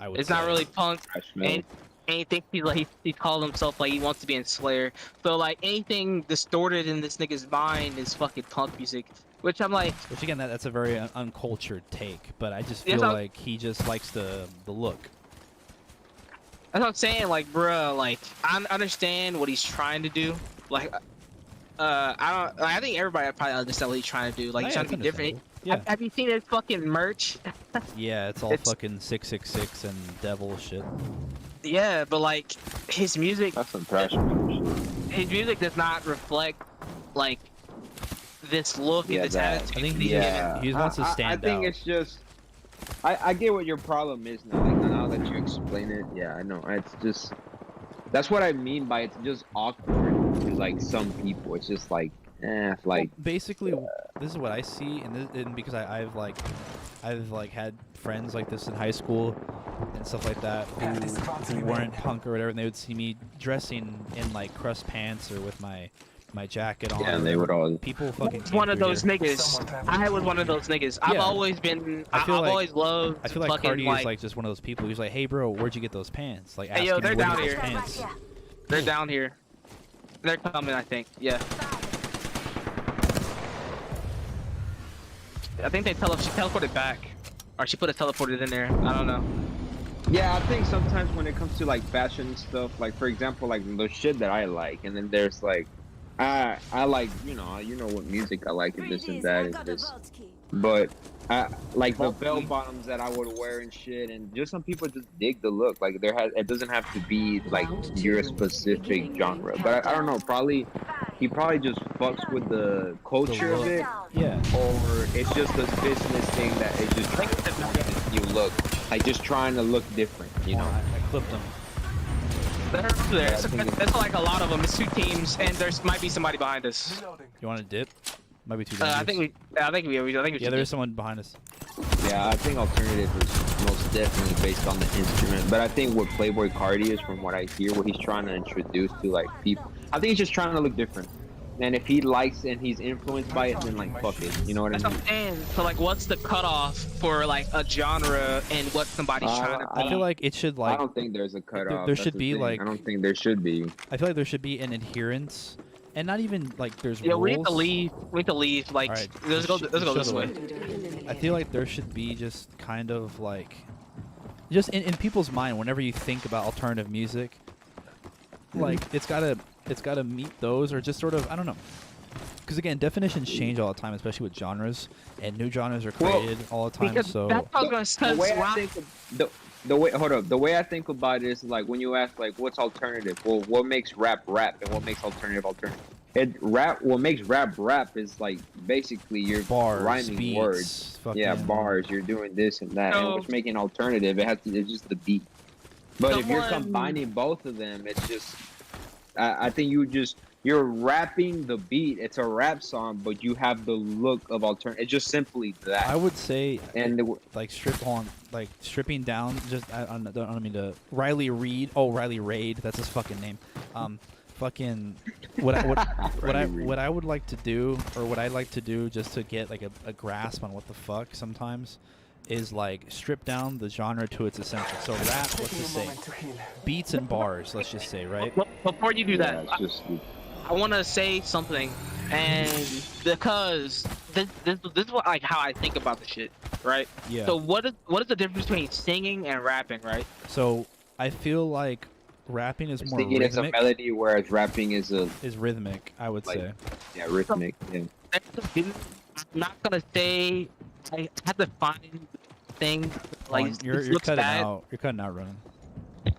I would. It's say. not really punk. Thrash metal. And he thinks he called himself like he wants to be in Slayer. So like anything distorted in this nigga's mind is fucking punk music. Which I'm like, Which again, that's a very uncultured take, but I just Yes, feel I'm- like he just likes the look. that's what I'm saying. Like, bruh, like I understand what he's trying to do. Like, I think everybody probably understand what he's trying to do. Like, he's Yeah, trying to be it's different. understandable. Yeah, Have you seen his fucking merch? yeah, it's all it's- fucking 666 and devil shit. Yeah, but like his music That's some thrash metal shit. his music does not reflect like this look Yeah, and this that- attitude. I think he's he- given. Yeah, he wants to I stand think out. it's just I get what your problem is now. Like now that you explain it, yeah, I know. It's just that's what I mean by it's just awkward to like some people. It's just like, like Well, basically, this is what I see, and because I've had friends like this in high school and stuff like that who weren't punk or whatever, and they would see me dressing in like crust pants or with my jacket on. yeah, and they would all. People fucking. One of those niggas. I was one of those niggas. I've Yeah. always been. I I've feel like- always loved. I feel like fucking, Carti is like just one of those people who's like, "Hey, bro, where'd you get those pants?" Like, Hey, yo, asking they're where down those here. pants. They're down here. They're coming, I think. Yeah. I think she teleported back, or she put a teleported in there. I don't know. Yeah, I think sometimes when it comes to like fashion stuff, like for example, like the shit that I like, and then there's like, I like you know what music I like and this and that and this, but like the bell bottoms that I would wear and shit, and just some people just dig the look. Like it doesn't have to be like your specific genre, but I don't know. He probably just fucks with the culture of it, Yeah. or it's just a business thing that it just trying to find this new look, like just trying to look different, you know. I clipped them. They're up there. That's like a lot of them. It's two teams, and there's might be somebody behind us. You want to dip? Might be too I dangerous. think we. Yeah, there's someone behind us. Yeah, I think alternative is most definitely based on the instrument, but I think what Playboy Carti is, from what I hear, what he's trying to introduce to like people, I think he's just trying to look different. And if he likes and he's influenced by it, then like fuck it, you know what That's I what mean? I'm saying. So like, what's the cutoff for like a genre and what somebody's trying to I be? feel like it should I like. don't think there's a cutoff. there that's should the be, thing. like- I don't think there should be. I feel like there should be an adherence, and not even like there's Yeah, rules. we need to leave. We need to leave. Like, Alright, let's go. just Let's go show this the way. I feel like there should be just kind of like, just in people's mind, whenever you think about alternative music, like it's gotta meet those, or just sort of, I don't know. Because again, definitions change all the time, especially with genres, and new genres are Well, created all the time. Because So that's what I was The gonna way say. I think the way hold up, the way I think about it is like when you ask like what's alternative, well, what makes rap rap and what makes alternative alternative? What makes rap is like basically you're bars, rhyming beats, words. fucking, Yeah, bars. You're doing this and that. And So- what's making alternative? It's just the beat. But if you're Someone- combining both of them, it's just. I think you're rapping the beat. It's a rap song, but you have the look of alternative. It's just simply that. I would say, and like stripping down. Just I don't mean to. Riley Reid. Oh, Riley Raid. That's his fucking name. Fucking what I would like to do, or what I'd like to do, just to get like a grasp on what the fuck sometimes, is like strip down the genre to its essential. So rap, let's just say, beats and bars, let's just say, right? Before you do that, it's just. I want to say something, and because this is what like how I think about the shit, right? Yeah. So what is the difference between singing and rapping, right? So I feel like rapping is more Singing is a rhythmic. melody, whereas rapping is a Is rhythmic, I would Like- say. rhythmic. Yeah. I'm not gonna say I have to find thing like Oh, you're this looks cutting bad. out. You're cutting out, running.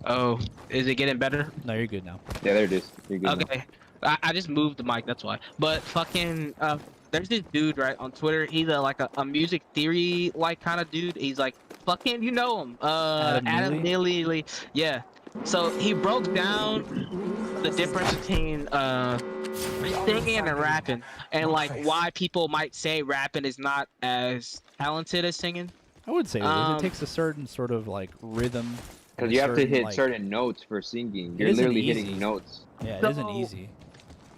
Oh, is it getting better? No, you're good now. Yeah, there it is. You're good now. Okay, I just moved the mic, that's why. But fucking, there's this dude right on Twitter. He's like a music theory like kind of dude. He's like fucking, you know him, Adam Neely. Yeah. So he broke down the difference between singing and rapping, and like why people might say rapping is not as talented as singing. I would say it is. It takes a certain sort of like rhythm. Because and you a have to certain, hit like- certain notes for singing. You're isn't literally easy. hitting notes. Yeah, it So- isn't easy.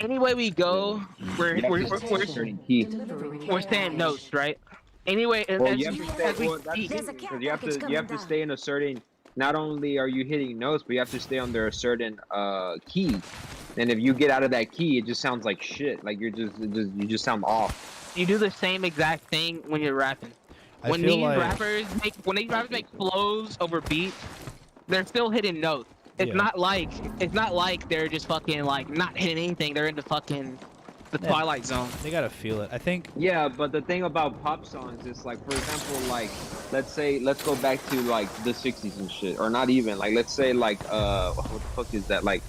Anyway we go, we're You have to hit a certain key. we're saying notes, right? Anyway, Well, as you have we- to stay. as we Well, that's speak- the thing, 'cause you have to stay in a certain. Not only are you hitting notes, but you have to stay under a certain key. And if you get out of that key, it just sounds like shit. Like you just sound off. you do the same exact thing when you're rapping. I When feel these like rappers make flows over beats, they're still hitting notes. It's Yeah. not like they're just fucking like not hitting anything. They're in the fucking the Yeah. twilight zone. they gotta feel it. I think Yeah, but the thing about pop songs is like, for example, like let's go back to like the '60s and shit, or not even like let's say like what the fuck is that, like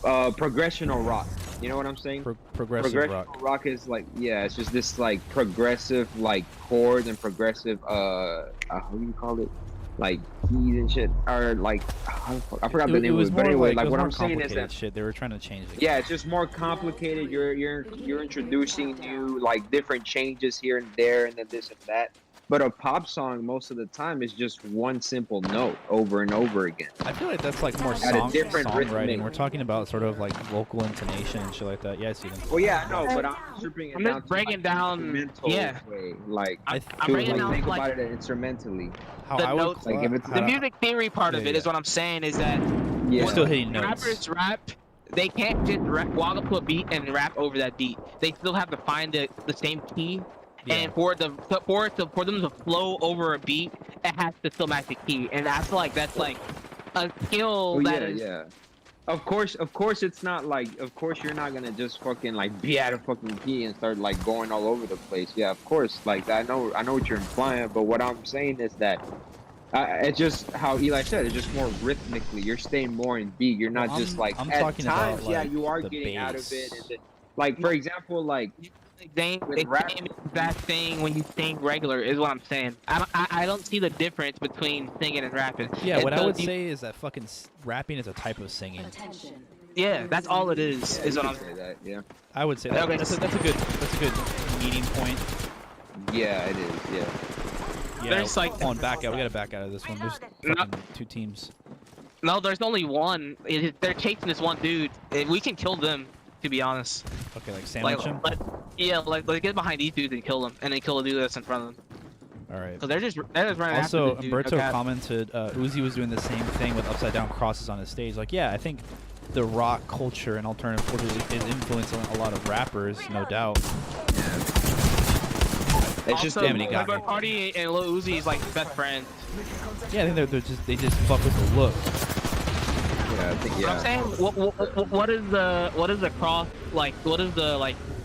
progressional rock. You know what I'm saying? Progressive rock. Is like, yeah, it's just this like progressive like chords and progressive how do you call it? Like keys and shit, or like I forgot the name of it. But anyway, like what I'm saying is that shit, they were trying to change it. yeah, it's just more complicated. You're introducing new like different changes here and there, and then this and that. But a pop song most of the time is just one simple note over and over again. I feel like that's like more At a different songwriting. rhythm. We're talking about sort of like vocal intonation and shit like that. Yeah, I see them. Well, yeah, I know, but I'm stripping it I'm down. just breaking down. Yeah. Way. Like I'm to breaking down think like about it instrumentally. How the I would notes, like if it's the music theory part of Yeah, it is what I'm saying is that Yeah. You're still hitting when notes. rappers rap, they can't just walk up to a beat and rap over that beat. They still have to find the same key. Yeah. And for them to flow over a beat, it has to still match the key. And I feel like that's like a skill Oh, that yeah, is. yeah. Of course, it's not like. Of course, you're not gonna just fucking like be at a fucking key and start like going all over the place. Yeah, of course. Like I know what you're implying, but what I'm saying is that it's just how Eli said. It's just more rhythmically. You're staying more in beat. You're not just like I'm at talking about, times. Yeah, like, you are the getting out of bass. it. And then, like for example, like They With rap- same exact thing when you sing regular is what I'm saying. I don't see the difference between singing and rapping. Yeah, what I Until would you- say is that fucking rapping is a type of singing. Yeah, that's all it is. yeah, Is you what I'm can say that. Yeah. I would say that. Okay. That's a good meeting point. Yeah, it is. Yeah. Yeah, There's, like- on back out. We gotta back out of this one. There's fucking two teams. No, there's only one. They're chasing this one dude. We can kill them, to be honest. Okay, like sandwich them. Like get behind these dudes and kill them, and then kill the dude that's in front of them. All right. Cause they're just running Also, after the dude. Umberto Okay. commented Uzi was doing the same thing with upside down crosses on his stage. Like, yeah, I think the rock culture and alternative culture is influencing a lot of rappers, no doubt. It's just Also, damn it, he got me. Carti and Lil Uzi is like best friends. Yeah, I think they just fuck with the look. Yeah, I think But I'm saying, what is the cross like? What is the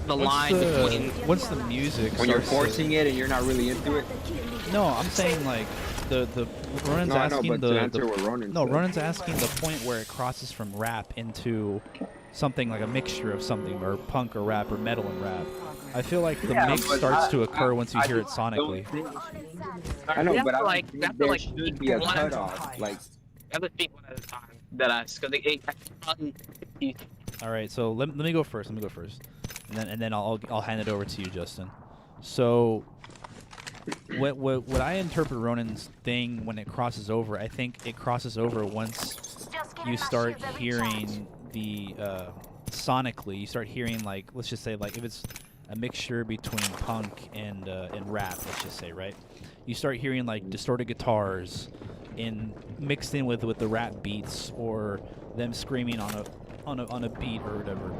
line between? What's the music? when you're starts to- forcing it and you're not really into it. No, I'm saying like the Ronan's No, I know, asking but to answer what Ronan no, said. Ronan's asking the point where it crosses from rap into something like a mixture of something, or punk or rap or metal and rap. I feel like the mix but starts I- to occur once you hear it just sonically. I know, but I like think that's there like should be a one at a cutoff. time. Like, I have to speak one at a time. That I All right, so let me go first. Let me go first, and then I'll hand it over to you, Justin. So, what I interpret Ronan's thing when it crosses over, I think it crosses over once you start hearing the sonically. You start hearing, like, let's just say, like, if it's a mixture between punk and rap, let's just say, right? You start hearing like distorted guitars mixed in with the rap beats, or them screaming on a beat or whatever,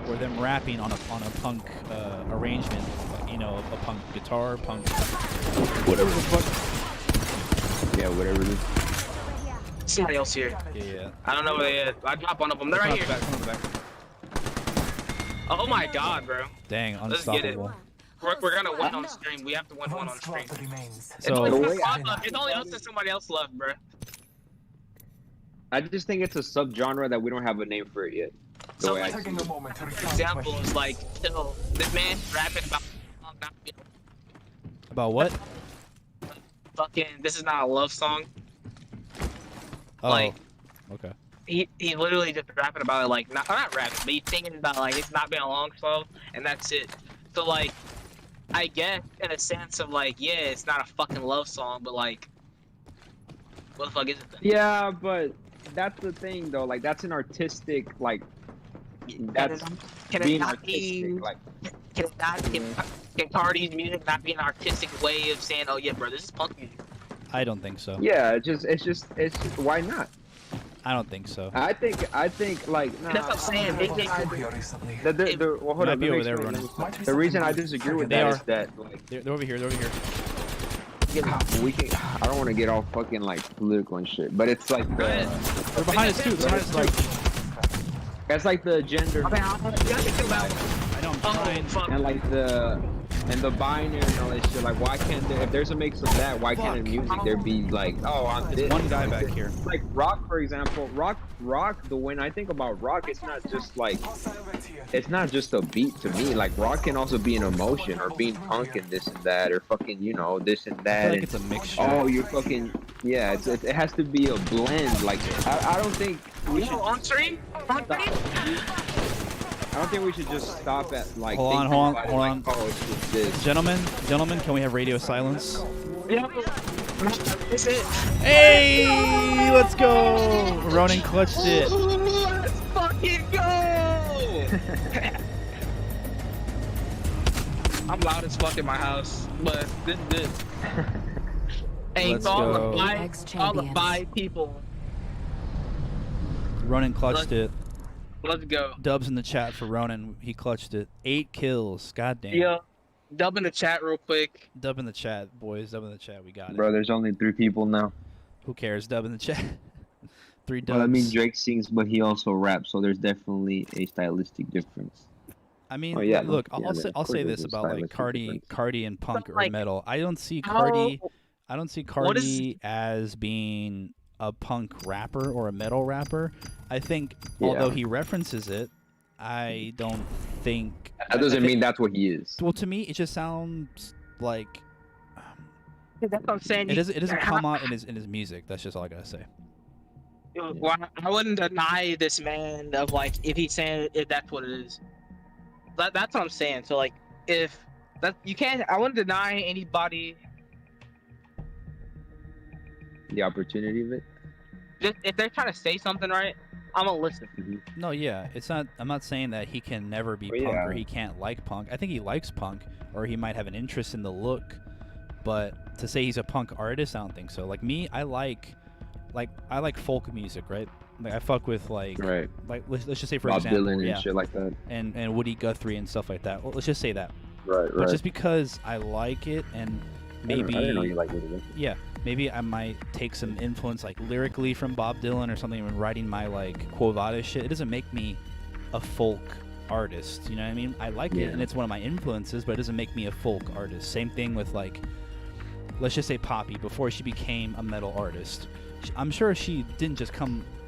or them rapping on a punk arrangement, you know, a punk guitar, punk whatever the fuck. yeah, whatever it is. somebody else here. Yeah. I don't know where they at. I drop one of them. They're right here. Come on back. Oh my god, bro. Dang, Let's get it. unstoppable. We're gonna win on stream. We have to win one on stream. So It's only us and somebody else left, bro. I just think it's a subgenre that we don't have a name for it yet. The So way I like, see it. for example, is like, still, this man rapping about not being about what? fucking. This is not a love song. Oh, Like, okay. he literally just rapping about it, like, not rapping, but he's thinking about, like, it's not been a long song, and that's it. So, like, I guess, in a sense of, like, yeah, it's not a fucking love song, but, like, what the fuck is it then? Yeah, but that's the thing though. Like, that's an artistic, like, that's Can it being not be, artistic. Like, can it not, can Carti's music not be an artistic way of saying, oh, yeah, bro, this is punk music? I don't think so. yeah, it's just why not? I don't think so. I think like nah, That's what I'm saying. Well, hold Might on, be let me over there explain, running. let me- The reason I disagree with They that are. is that like They're over here. They're over here. we can. I don't want to get all fucking like political and shit, but it's like Go ahead. They're behind us too. They're behind us like too. that's like the gender Okay, you have to think about I know. I'm oh, trying. fuck. and like the and the binary and all that shit. Like, why can't there, if there's a mix of that, why can't in music there be like, oh, on this One guy like back this. here. Like rock, for example, rock. The when I think about rock, it's not just like, it's not just a beat to me. Like rock can also be an emotion, or being punk and this and that, or fucking this and I that. feel like and, it's a mixture. oh, you're fucking yeah. It has to be a blend. Like I don't think we should. On stream? I don't think we should just stop at like. Hold on, thinking hold on, about it hold like, on. oh, it's just this. Gentlemen, can we have radio silence? Is it? Hey, let's go! Ronan clutched it. Let's fucking go! I'm loud as fuck in my house, but this is good. Hey, Let's to all go. all the five people, Ronan clutched it. let's go. Dubs in the chat for Ronan. He clutched it. 8 kills. God damn. Yeah, dub in the chat real quick. Dub in the chat, boys. Dub in the chat. We got it. Bro, there's only 3 people now. Who cares? Dub in the chat. 3 dubs. Well, I mean, Drake sings, but he also raps, so there's definitely a stylistic difference. I mean, Oh, yeah, look. yeah, I'll say there's this a about like stylistic Carti and punk But, or like, metal. I don't see how- Carti What is- as being a punk rapper or a metal rapper. I think Yeah. although he references it, I don't think That doesn't mean that's what he is. Well, to me, it just sounds like That's what I'm saying. it doesn't come out in his music. That's just all I gotta say. Well, I wouldn't deny this man of like if he's saying if that's what it is. That's what I'm saying. So like if that you can't, I wouldn't deny anybody. The opportunity of it. Just if they're trying to say something right, I'm gonna listen. No, yeah, it's not. I'm not saying that he can never be Well, punk yeah. or he can't like punk. I think he likes punk, or he might have an interest in the look. But to say he's a punk artist, I don't think so. Like me, I like folk music, right? Like I fuck with like Right. let's just say for Bob example, Dylan yeah, and shit like that. and Woody Guthrie and stuff like that. Well, let's just say that. Right, But just because I like it and maybe I didn't know you liked it. yeah, maybe I might take some influence like lyrically from Bob Dylan or something when writing my like Quo Vadis shit. It doesn't make me a folk artist, you know what I mean? I like it Yeah. and it's one of my influences, but it doesn't make me a folk artist. Same thing with like, let's just say Poppy before she became a metal artist. I'm sure she didn't just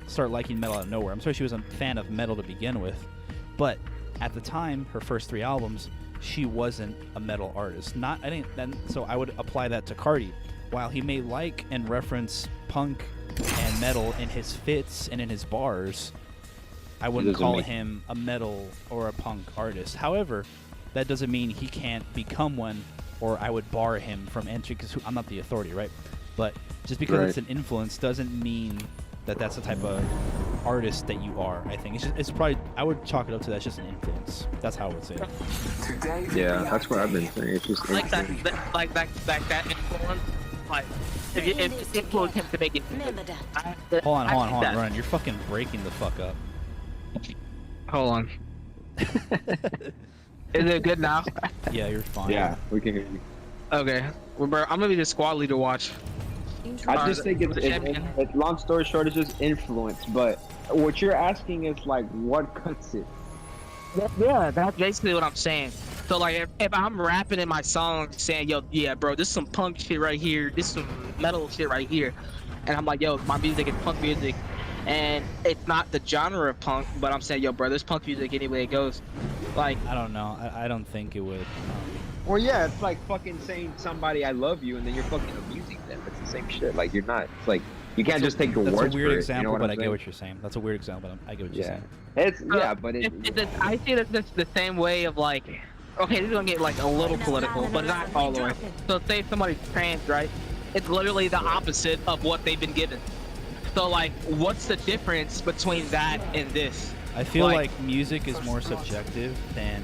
start liking metal out of nowhere. I'm sure she was a fan of metal to begin with, but at the time, her first 3 albums, she wasn't a metal artist. So I would apply that to Carti. While he may like and reference punk and metal in his fits and in his bars, I wouldn't doesn't call make- him a metal or a punk artist. However, that doesn't mean he can't become one, or I would bar him from entry because I'm not the authority, right? But just because Right. it's an influence doesn't mean that that's the type of artist that you are. I think it's probably, I would chalk it up to that's just an influence. That's how I would say it. Today, Yeah, that's what I've been saying. It's just Like that influence. Like if you influence him to make it. Remember that. Hold on, I think that- Ryan. You're fucking breaking the fuck up. Hold on. Is it good now? Yeah, you're fine. yeah, we can hear you. Okay. Well, bro, I'm gonna be the squad leader. Watch. I just think it's champion. long story short, it's just influence. But what you're asking is like, what cuts it? Yeah, that's basically what I'm saying. So like, if I'm rapping in my song saying, yo, yeah, bro, this is some punk shit right here, this is some metal shit right here, and I'm like, yo, my music is punk music, and it's not the genre of punk, but I'm saying, yo, bro, this punk music anyway it goes. Like, I don't know. I don't think it would. Well, yeah, it's like fucking saying somebody I love you, and then you're fucking abusing them. It's the same shit. Like you're not. It's like you can't just take the That's words a weird for example, it. You know what but I'm I get saying? what you're saying. That's a weird example, but I get what you're Yeah. saying. It's yeah, but I see that that's the same way of like, okay, this is gonna get like a little political, but not all the way. So say somebody's trans, right? It's literally the opposite of what they've been given. So like, what's the difference between that and this? I feel Like- like music is more subjective than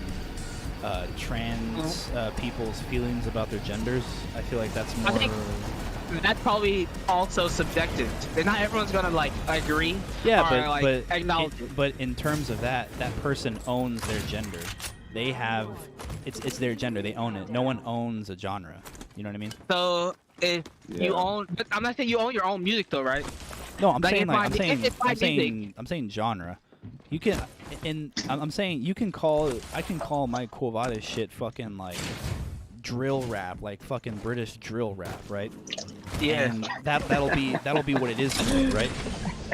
trans people's feelings about their genders. I feel like that's more. I think that's probably also subjective. Not everyone's gonna like agree. Yeah, or, like, but acknowledge it. but in terms of that person owns their gender. They have it's their gender. They own it. No one owns a genre. You know what I mean? So if you Yeah. own, but I'm not saying you own your own music though, right? No, I'm Like, saying if like I- I'm if saying it's my I'm saying music- I'm saying genre. You can I'm saying you can call I can call my Quo Vadis shit fucking like drill rap, like fucking British drill rap, right? Yeah. And that'll be what it is to me, right?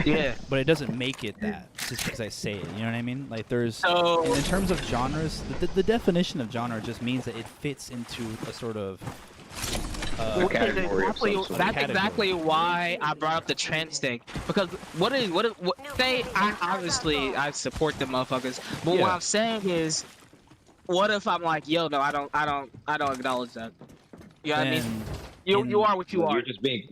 Yeah. But it doesn't make it that just because I say it. You know what I mean? Like there's So in terms of genres, the definition of genre just means that it fits into a sort of category of some sort. that's exactly why I brought up the trends thing. Because what say I support the motherfuckers, but what Yeah. I'm saying is, what if I'm like, yo, no, I don't acknowledge that. You know what I mean? You are what you are.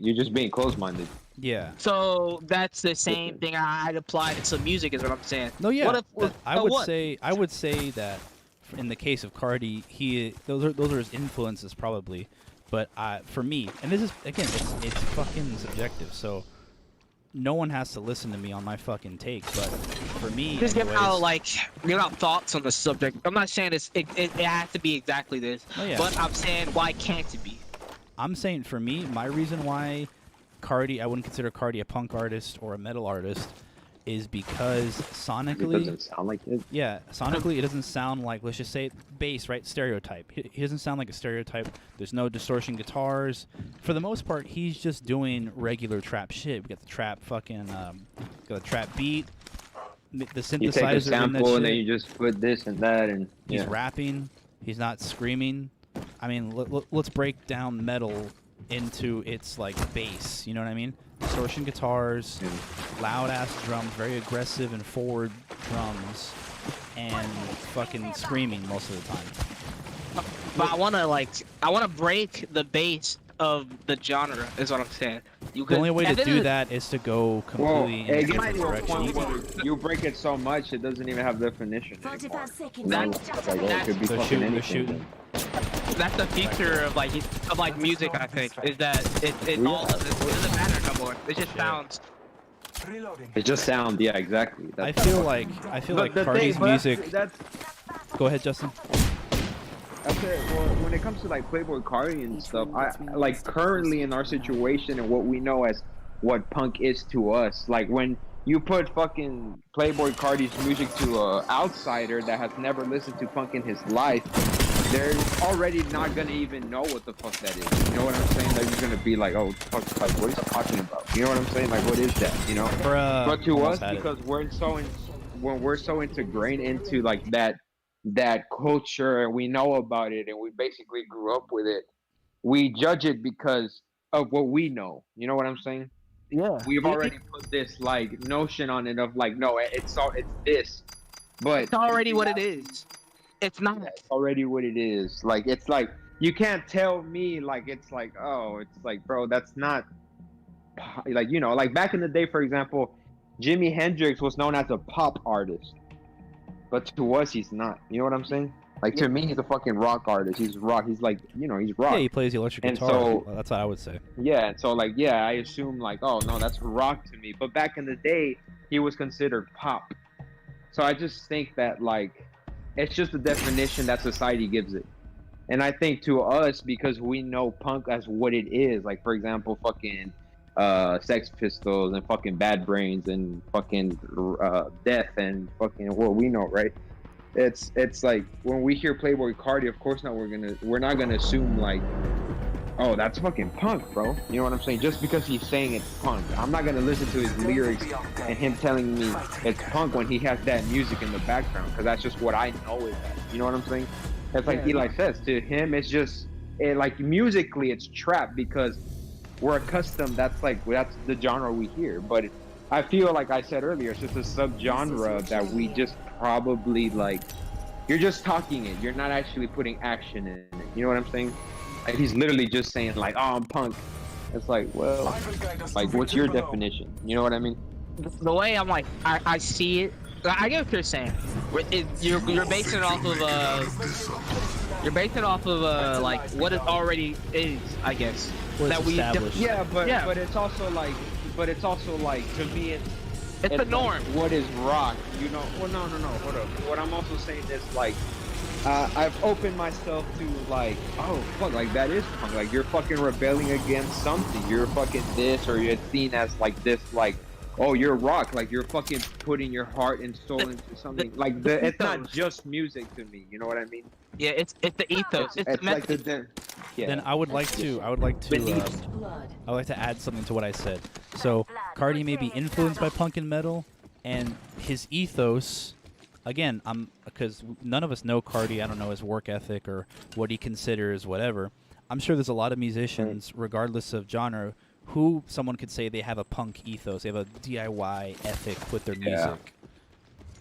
You're just being closed-minded. Yeah. So that's the same thing I'd apply to some music, is what I'm saying. No, yeah. What if, I would say that in the case of Carti, those are his influences probably, but for me, and this is again, it's fucking subjective. So no one has to listen to me on my fucking take, but for me, just give anyways, out thoughts on the subject. I'm not saying it has to be exactly this, Oh, yeah. but I'm saying why can't it be? I'm saying for me, my reason why Carti, I wouldn't consider Carti a punk artist or a metal artist, is because sonically, It doesn't sound like it. yeah, sonically it doesn't sound like, let's just say bass, right? Stereotype. He doesn't sound like a stereotype. There's no distortion guitars. For the most part, he's just doing regular trap shit. We got the trap fucking, got the trap beat, the synthesizer. You take a in that sample and then shit. you just put this and that, and He's yeah. rapping. He's not screaming. I mean, let's break down metal into its like bass. You know what I mean? Distortion guitars, loud ass drums, very aggressive and forward drums, and fucking screaming most of the time. But I wanna break the base of the genre, is what I'm saying. The only way to do that is to go completely in a it gets different to a direction. point where you break it so much it doesn't even have definition anymore. 45 seconds. It's like, it could be They're fucking shooting, they're anything. shooting. That's the future of music. I think is that it doesn't matter no more. It just sounds. It just sounds, yeah, exactly. I feel like Carti's music. Go ahead, Justin. Okay, well, when it comes to like Playboy Carti and stuff, I like currently in our situation and what we know as what punk is to us. Like when you put fucking Playboy Carti's music to a outsider that has never listened to punk in his life, they're already not gonna even know what the fuck that is. You know what I'm saying? They're just gonna be like, oh, fuck, like what is he talking about? You know what I'm saying? Like what is that? You know? But to us, because we're so integrated into like that culture and we know about it and we basically grew up with it, we judge it because of what we know. You know what I'm saying? Yeah. We've already put this like notion on it of like, no, it's this, but It's already what it is. It's not. it's already what it is. Like it's like you can't tell me like it's like, oh, it's like, bro, that's not like, you know, like back in the day, for example, Jimi Hendrix was known as a pop artist, but to us he's not. You know what I'm saying? Like to me he's a fucking rock artist. He's rock. He's like, you know, he's rock. Yeah, he plays the electric And guitar. so- That's what I would say. Yeah, and so like, yeah, I assume like, oh no, that's rock to me. But back in the day, he was considered pop. So I just think that like, it's just the definition that society gives it. And I think to us, because we know punk as what it is, like for example, fucking Sex Pistols and fucking Bad Brains and fucking Death and fucking what we know, right? It's like when we hear Playboy Carti, of course not we're not gonna assume like, oh, that's fucking punk, bro. You know what I'm saying? Just because he's saying it's punk, I'm not gonna listen to his lyrics and him telling me it's punk when he has that music in the background, because that's just what I know is that. You know what I'm saying? It's like Eli says, to him it's just like musically it's trap because we're accustomed. That's the genre we hear. But I feel like I said earlier, it's just a subgenre that we just probably like. You're just talking it. You're not actually putting action in it. You know what I'm saying? Like he's literally just saying like, "Oh, I'm punk." It's like, well, like what's your definition? You know what I mean? The way I'm like, I see it. I get what you're saying. You're basing it off of like what it already is, I guess. What is established. Yeah, but it's also like to me it's the norm. Like, what is rock? You know? Well, no. Hold up. What I'm also saying is like, I've opened myself to like, oh fuck, like that is punk. Like you're fucking rebelling against something. You're fucking this, or you're seen as like this, like oh, you're rock, like you're fucking putting your heart and soul into something. Like it's not just music to me. You know what I mean? Yeah, it's the ethos. It's the like message. yeah. Then I would like to add something to what I said. So Carti may be influenced by punk and metal, and his ethos. Again, because none of us know Carti. I don't know his work ethic or what he considers whatever. I'm sure there's a lot of musicians, regardless of genre, who someone could say they have a punk ethos. They have a DIY ethic with their music.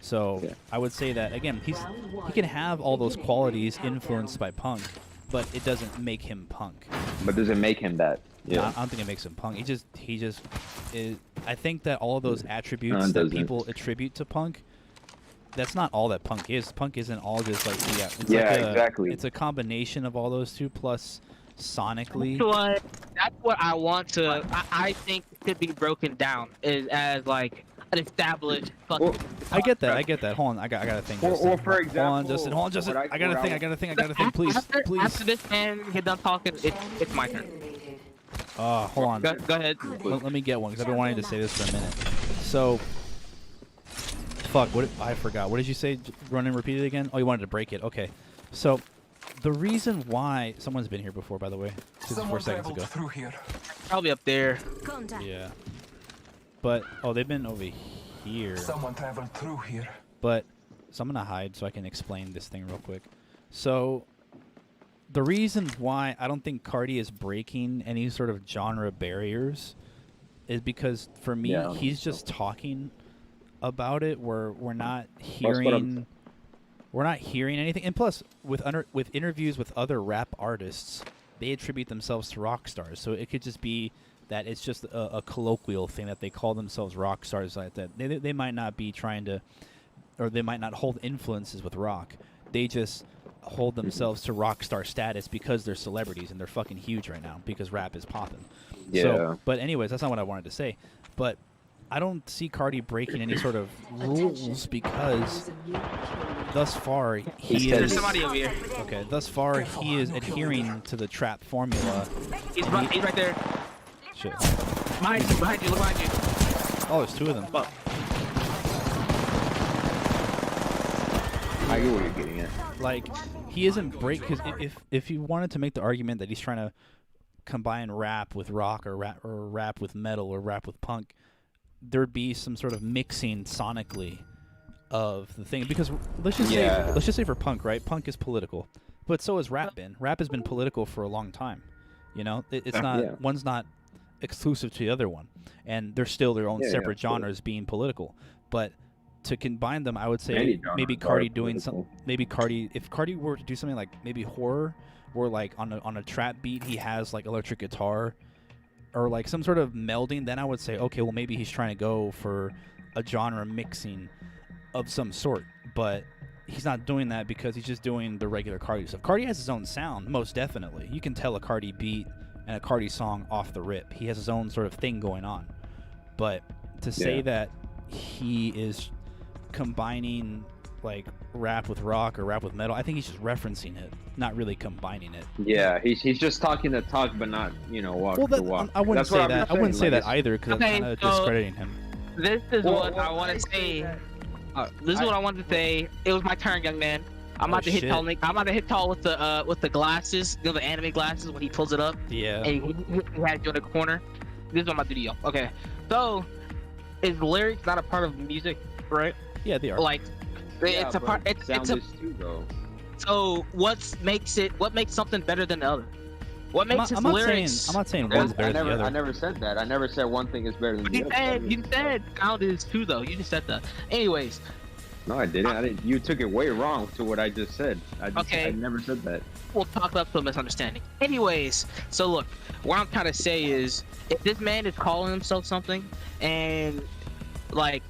So I would say that again, he can have all those qualities influenced by punk, but it doesn't make him punk. But does it make him that? Yeah, I don't think it makes him punk. He just is. I think that all of those attributes that people attribute to punk, that's not all that punk is. Punk isn't all just like exactly. It's a combination of all those two plus sonically. That's what I want to. I think could be broken down as like an established. I get that. Hold on, I gotta think. Or for example, hold on, Justin. I gotta think. Please. After this man get done talking, it's my turn. Hold on. Go ahead. Let me get one because I've been wanting to say this for a minute. So, fuck. I forgot. What did you say? Run and repeat it again. Oh, you wanted to break it. Okay. So, the reason why someone's been here before, by the way, 4 seconds ago. Through here. Probably up there. Yeah. But they've been over here. Someone traveled through here. But so I'm gonna hide so I can explain this thing real quick. So the reason why I don't think Carti is breaking any sort of genre barriers is because for me he's just talking about it. We're not hearing anything. And plus with interviews with other rap artists, they attribute themselves to rock stars. So it could just be that it's just a colloquial thing that they call themselves rock stars like that. They might not be trying to, or they might not hold influences with rock. They just hold themselves to rock star status because they're celebrities and they're fucking huge right now because rap is popping. Yeah. So, but anyways, that's not what I wanted to say. But I don't see Carti breaking any sort of rules because thus far he There's is. somebody over here. Okay, thus far he is adhering to the trap formula. He's right there. Shit. Behind you, look behind you. Oh, there's two of them. Fuck. I get what you're getting at. Like, he isn't because if you wanted to make the argument that he's trying to combine rap with rock or rap with metal or rap with punk, there'd be some sort of mixing sonically of the thing. Because let's just say for punk, right? Punk is political, but so has rap been. Rap has been political for a long time. You know, it's not one's not exclusive to the other one, and they're still their own separate genres being political. But to combine them, I would say maybe Carti doing something. Maybe Carti, if Carti were to do something like maybe horror, where like on a trap beat he has like electric guitar, or like some sort of melding, then I would say okay, well maybe he's trying to go for a genre mixing of some sort. But he's not doing that because he's just doing the regular Carti stuff. Carti has his own sound, most definitely. You can tell a Carti beat and a Carti song off the rip. He has his own sort of thing going on. But to say that he is combining like rap with rock or rap with metal, I think he's just referencing it, not really combining it. Yeah, he's just talking the talk, but not walk the walk. I wouldn't say that. I wouldn't say that either because it's kind of discrediting him. This is what I want to say. This is what I wanted to say. It was my turn, young man. I'm about to hit Tall. I'm about to hit Tall with the glasses, you know, the anime glasses when he pulls it up. Yeah. And he had you in the corner. This is what I'm about to do, y'all. Okay. So, is lyrics not a part of music, right? Yeah, they are. Like, it's a part. It's a. Too, though. So, what makes something better than the other? What makes his lyrics? I'm not saying one's better than the other. I never said that. I never said one thing is better than the other. You said sound is too, though. You just said that. Anyways. No, I didn't. You took it way wrong to what I just said. I never said that. We'll talk about the misunderstanding. Anyways, so look, what I'm trying to say is, if this man is calling himself something, and like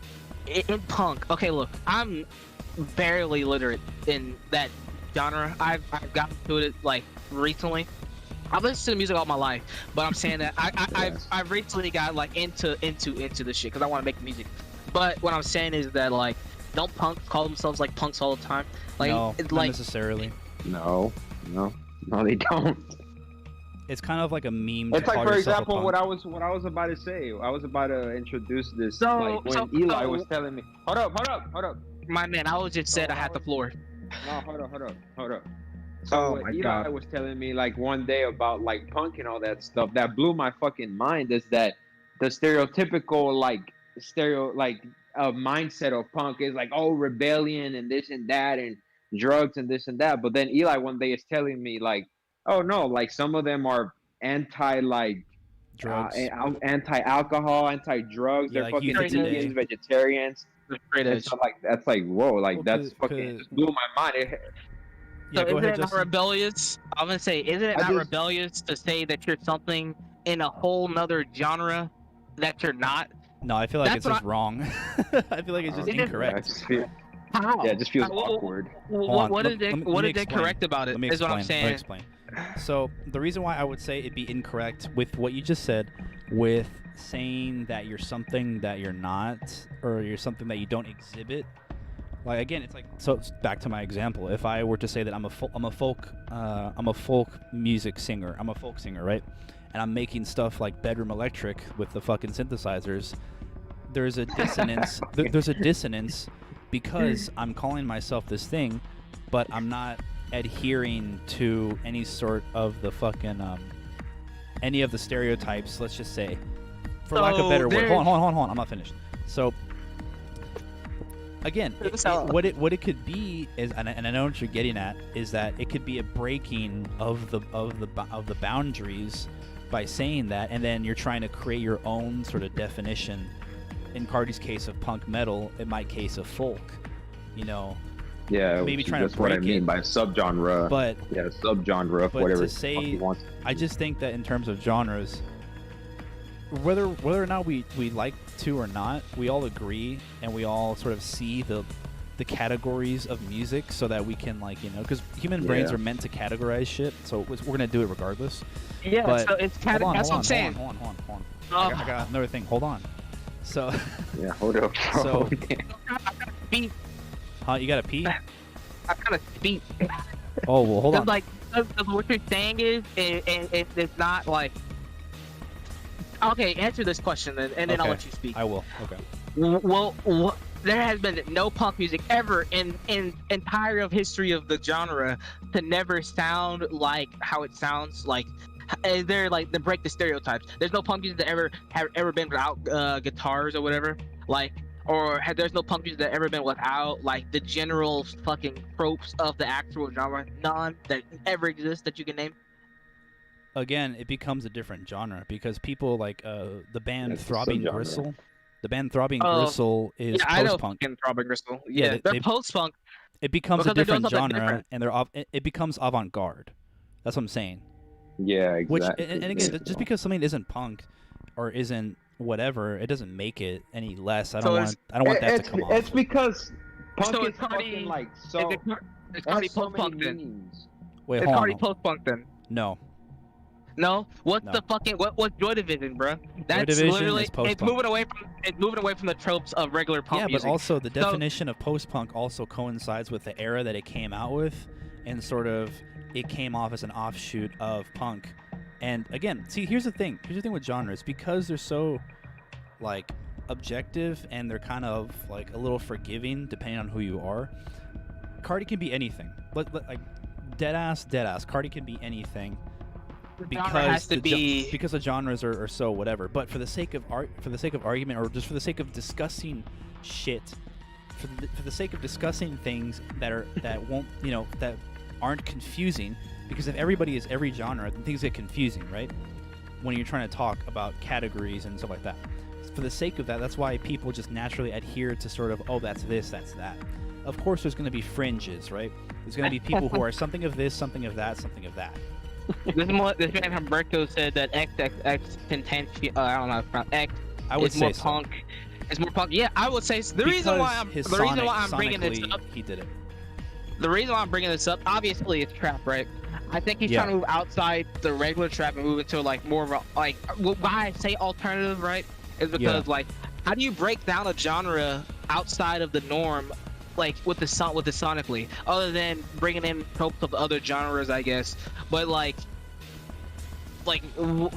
in punk, okay, look, I'm barely literate in that genre. I've gotten to it like recently. I've listened to music all my life, but I'm saying that I've recently got like into this shit because I want to make music. But what I'm saying is that like, don't punks call themselves like punks all the time? Like, no, it's not like necessarily. No, they don't. it's kind of like a meme. It's to like, call for yourself a example, punk. what I was about to say. I was about to introduce this. So- like when so- Eli so- was telling me, hold up. My man, I was just said I had the floor. No, hold up. So Oh what my Eli God. was telling me like one day about like punk and all that stuff that blew my fucking mind is that the stereotypical mindset of punk is like, oh, rebellion and this and that and drugs and this and that. But then Eli one day is telling me like, oh no, like some of them are anti Drugs. anti-alcohol, anti-drugs. Yeah, They're like fucking youth today. vegans, vegetarians. Straight And edge. so like that's like whoa, like Well, that's 'cause- fucking it 'cause- just blew my mind. Yeah, So go isn't ahead, it not Justin. rebellious? I'm gonna say, isn't it I not just- rebellious to say that you're something in a whole nother genre that you're not? No, I feel like That's it's what just wrong. I feel like it's just It is- I incorrect. just feel, How? yeah, it just feels Well, awkward. Hold on, What let- is let it? me- What let me is it explain. correct about it? Let me Is what I'm explain. Let me saying. explain. So the reason why I would say it'd be incorrect with what you just said, with saying that you're something that you're not, or you're something that you don't exhibit. Like again, it's like, so it's back to my example. If I were to say that I'm a folk music singer, I'm a folk singer, right? And I'm making stuff like Bedroom Electric with the fucking synthesizers. There's a dissonance. There's a dissonance because I'm calling myself this thing, but I'm not adhering to any sort of the fucking any of the stereotypes. Let's just say, for lack of a better word. Hold on. I'm not finished. So again, what it could be is, and I know what you're getting at, is that it could be a breaking of the boundaries by saying that, and then you're trying to create your own sort of definition. In Carti's case of punk metal, in my case of folk, you know, Yeah, maybe trying to that's what I break mean it. by subgenre. But yeah, subgenre of but whatever to the fuck say- he wants. I just think that in terms of genres, whether or not we like to or not, we all agree and we all sort of see the categories of music so that we can, like, you know, because human brains Yeah. are meant to categorize shit, so we're gonna do it regardless. Yeah, But so it's kind Hold of on, that's what I'm saying. hold on. Oh. I got another thing. Hold on. So, Yeah, hold up. So- Speak. huh? You gotta pee? I kind of speak. Oh well, hold on. Like, 'cause what you're saying is, it's not like. Okay, answer this question then, and then I'll Okay. let you speak. I will. Okay. Well, there has been no punk music ever in entire of history of the genre to never sound like how it sounds. Like, they're like, to break the stereotypes. There's no punk music that have ever been without guitars or whatever. Like, or there's no punk music that ever been without like the general fucking tropes of the actual genre. None that ever exists that you can name. Again, it becomes a different genre because people like the band It's a Throbbing subgenre. Gristle. The band Throbbing Oh, Gristle is Yeah, I know post-punk. fucking Throbbing Gristle. Yeah, Yeah, they- they're they- post-punk. It becomes a because they're doing different something genre, different. and it becomes avant-garde. That's what I'm saying. Yeah, exactly. Which, and again, just because something isn't punk or isn't whatever, it doesn't make it any less. I So don't want that it's, to come off. it's because punk So is it's Carti- fucking like Is so. it It Carti has so post-punk many then? meanings. Wait, It's hold Carti on. post-punk then. No, No, what's No. the fucking what's Joy Division, bro? That's Division literally is post-punk. it's moving away from the tropes of regular punk yeah, music. but also the definition of post-punk also coincides with the era that it came out with, and sort of it came off as an offshoot of punk. And again, see, here's the thing. Here's the thing with genres, because they're so like objective and they're kind of like a little forgiving depending on who you are. Carti can be anything. Like dead ass. Carti can be anything. The genre has to be Because the genres are so whatever. But for the sake of argument, or just for the sake of discussing shit, for the sake of discussing things that won't, you know, that aren't confusing, because if everybody is every genre, then things get confusing, right? When you're trying to talk about categories and stuff like that. For the sake of that, that's why people just naturally adhere to sort of, oh, that's this, that's that. Of course, there's going to be fringes, right? There's going to be people who are something of this, something of that, something of that. this man Humberto said that XXX Contention. I don't know how to pronounce X. I would is more say so. punk. It's more punk. Yeah, I would say so. The reason why I'm bringing this sonically, up. he did it. The reason why I'm bringing this up, obviously, it's trap, right? I think he's Yeah. trying to move outside the regular trap and move into like more of a like. Why I say alternative, right? Is because like, how do you break down a genre outside of the norm, like with the sonically, other than bringing in tropes of other genres, I guess. But like,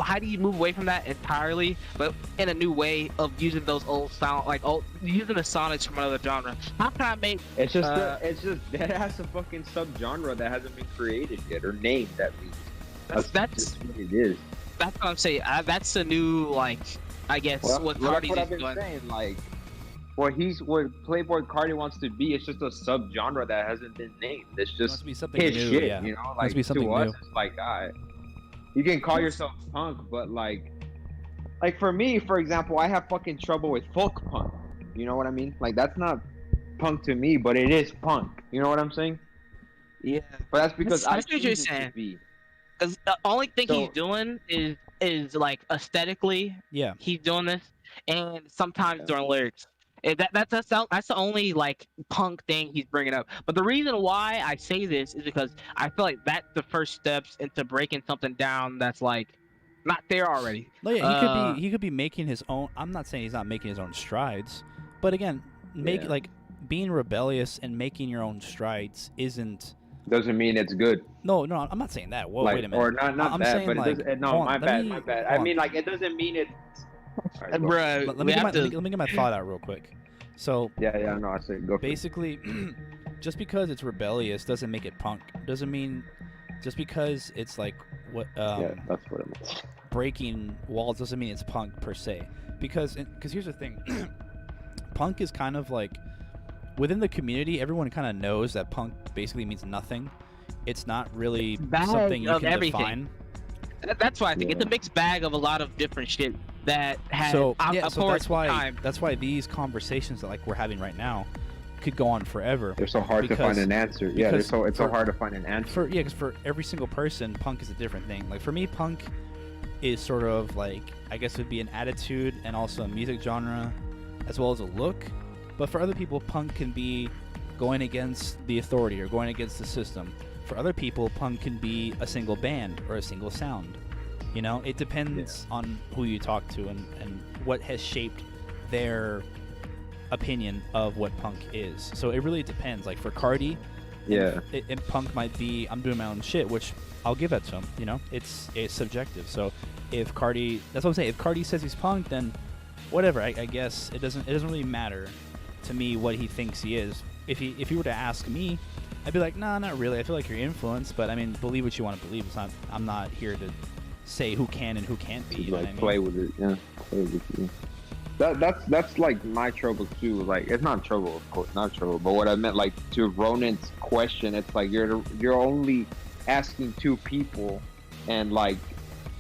how do you move away from that entirely, but in a new way of using those old sound, like using the sonics from another genre? How can I make? It's just that has a fucking subgenre that hasn't been created yet or named at least. That's just what it is. That's what I'm saying. That's the new, like, I guess what Carti's I've been doing. saying, like, what Playboy Carti wants to be is just a subgenre that hasn't been named. It's just Must be something his new, shit, yeah. you know. Must Like be something to us, new. it's like, you can call yourself punk, but like for me, for example, I have fucking trouble with folk punk. You know what I mean? Like that's not punk to me, but it is punk. You know what I'm saying? Yeah. But that's because I I see what choose you're it to saying. be. Because the only thing So- he's doing is like aesthetically, Yeah. he's doing this, and sometimes during lyrics. That's the only like punk thing he's bringing up. But the reason why I say this is because I feel like that's the first steps into breaking something down that's like not there already. No, yeah, he could be making his own. I'm not saying he's not making his own strides, but again, like being rebellious and making your own strides isn't. Doesn't mean it's good. No, I'm not saying that. Whoa, Like, wait a minute. or not I'm bad, saying but like, it doesn't. No, hold on, my let bad. me- I hold on. mean, like, it doesn't mean it. All right, go. Bro, Let me get my thought out real quick. So Yeah, no, I said go. For it. basically, just because it's rebellious doesn't make it punk. Doesn't mean just because it's like what Yeah, that's what it means. breaking walls doesn't mean it's punk per se. Because here's the thing, punk is kind of like within the community, everyone kind of knows that punk basically means nothing. It's not really bag something you of can everything. define. That's why I think it's a Yeah. mixed bag of a lot of different shit that has. So time. that's why these conversations that like we're having right now could go on forever. They're so hard to find an answer. Yeah, because it's so for- hard to find an answer. Because for every single person, punk is a different thing. Like for me, punk is sort of like, I guess it would be an attitude and also a music genre, as well as a look. But for other people, punk can be going against the authority or going against the system. For other people, punk can be a single band or a single sound. You know, it depends on who you talk to and what has shaped their opinion of what punk is. So it really depends. Like for Carti, Yeah. and punk might be, I'm doing my own shit, which I'll give that to him. You know, it's subjective. So if Carti, that's what I'm saying. If Carti says he's punk, then whatever. I guess it doesn't really matter to me what he thinks he is. If he were to ask me, I'd be like, nah, not really. I feel like you're influenced, but I mean, believe what you want to believe. It's not. I'm not here to say who can and who can't be. You know what I mean? Play with it. Yeah, play with it. That's like my trouble too. Like it's not trouble, of course, not trouble. But what I meant, like to Ronan's question, it's like you're only asking two people, and like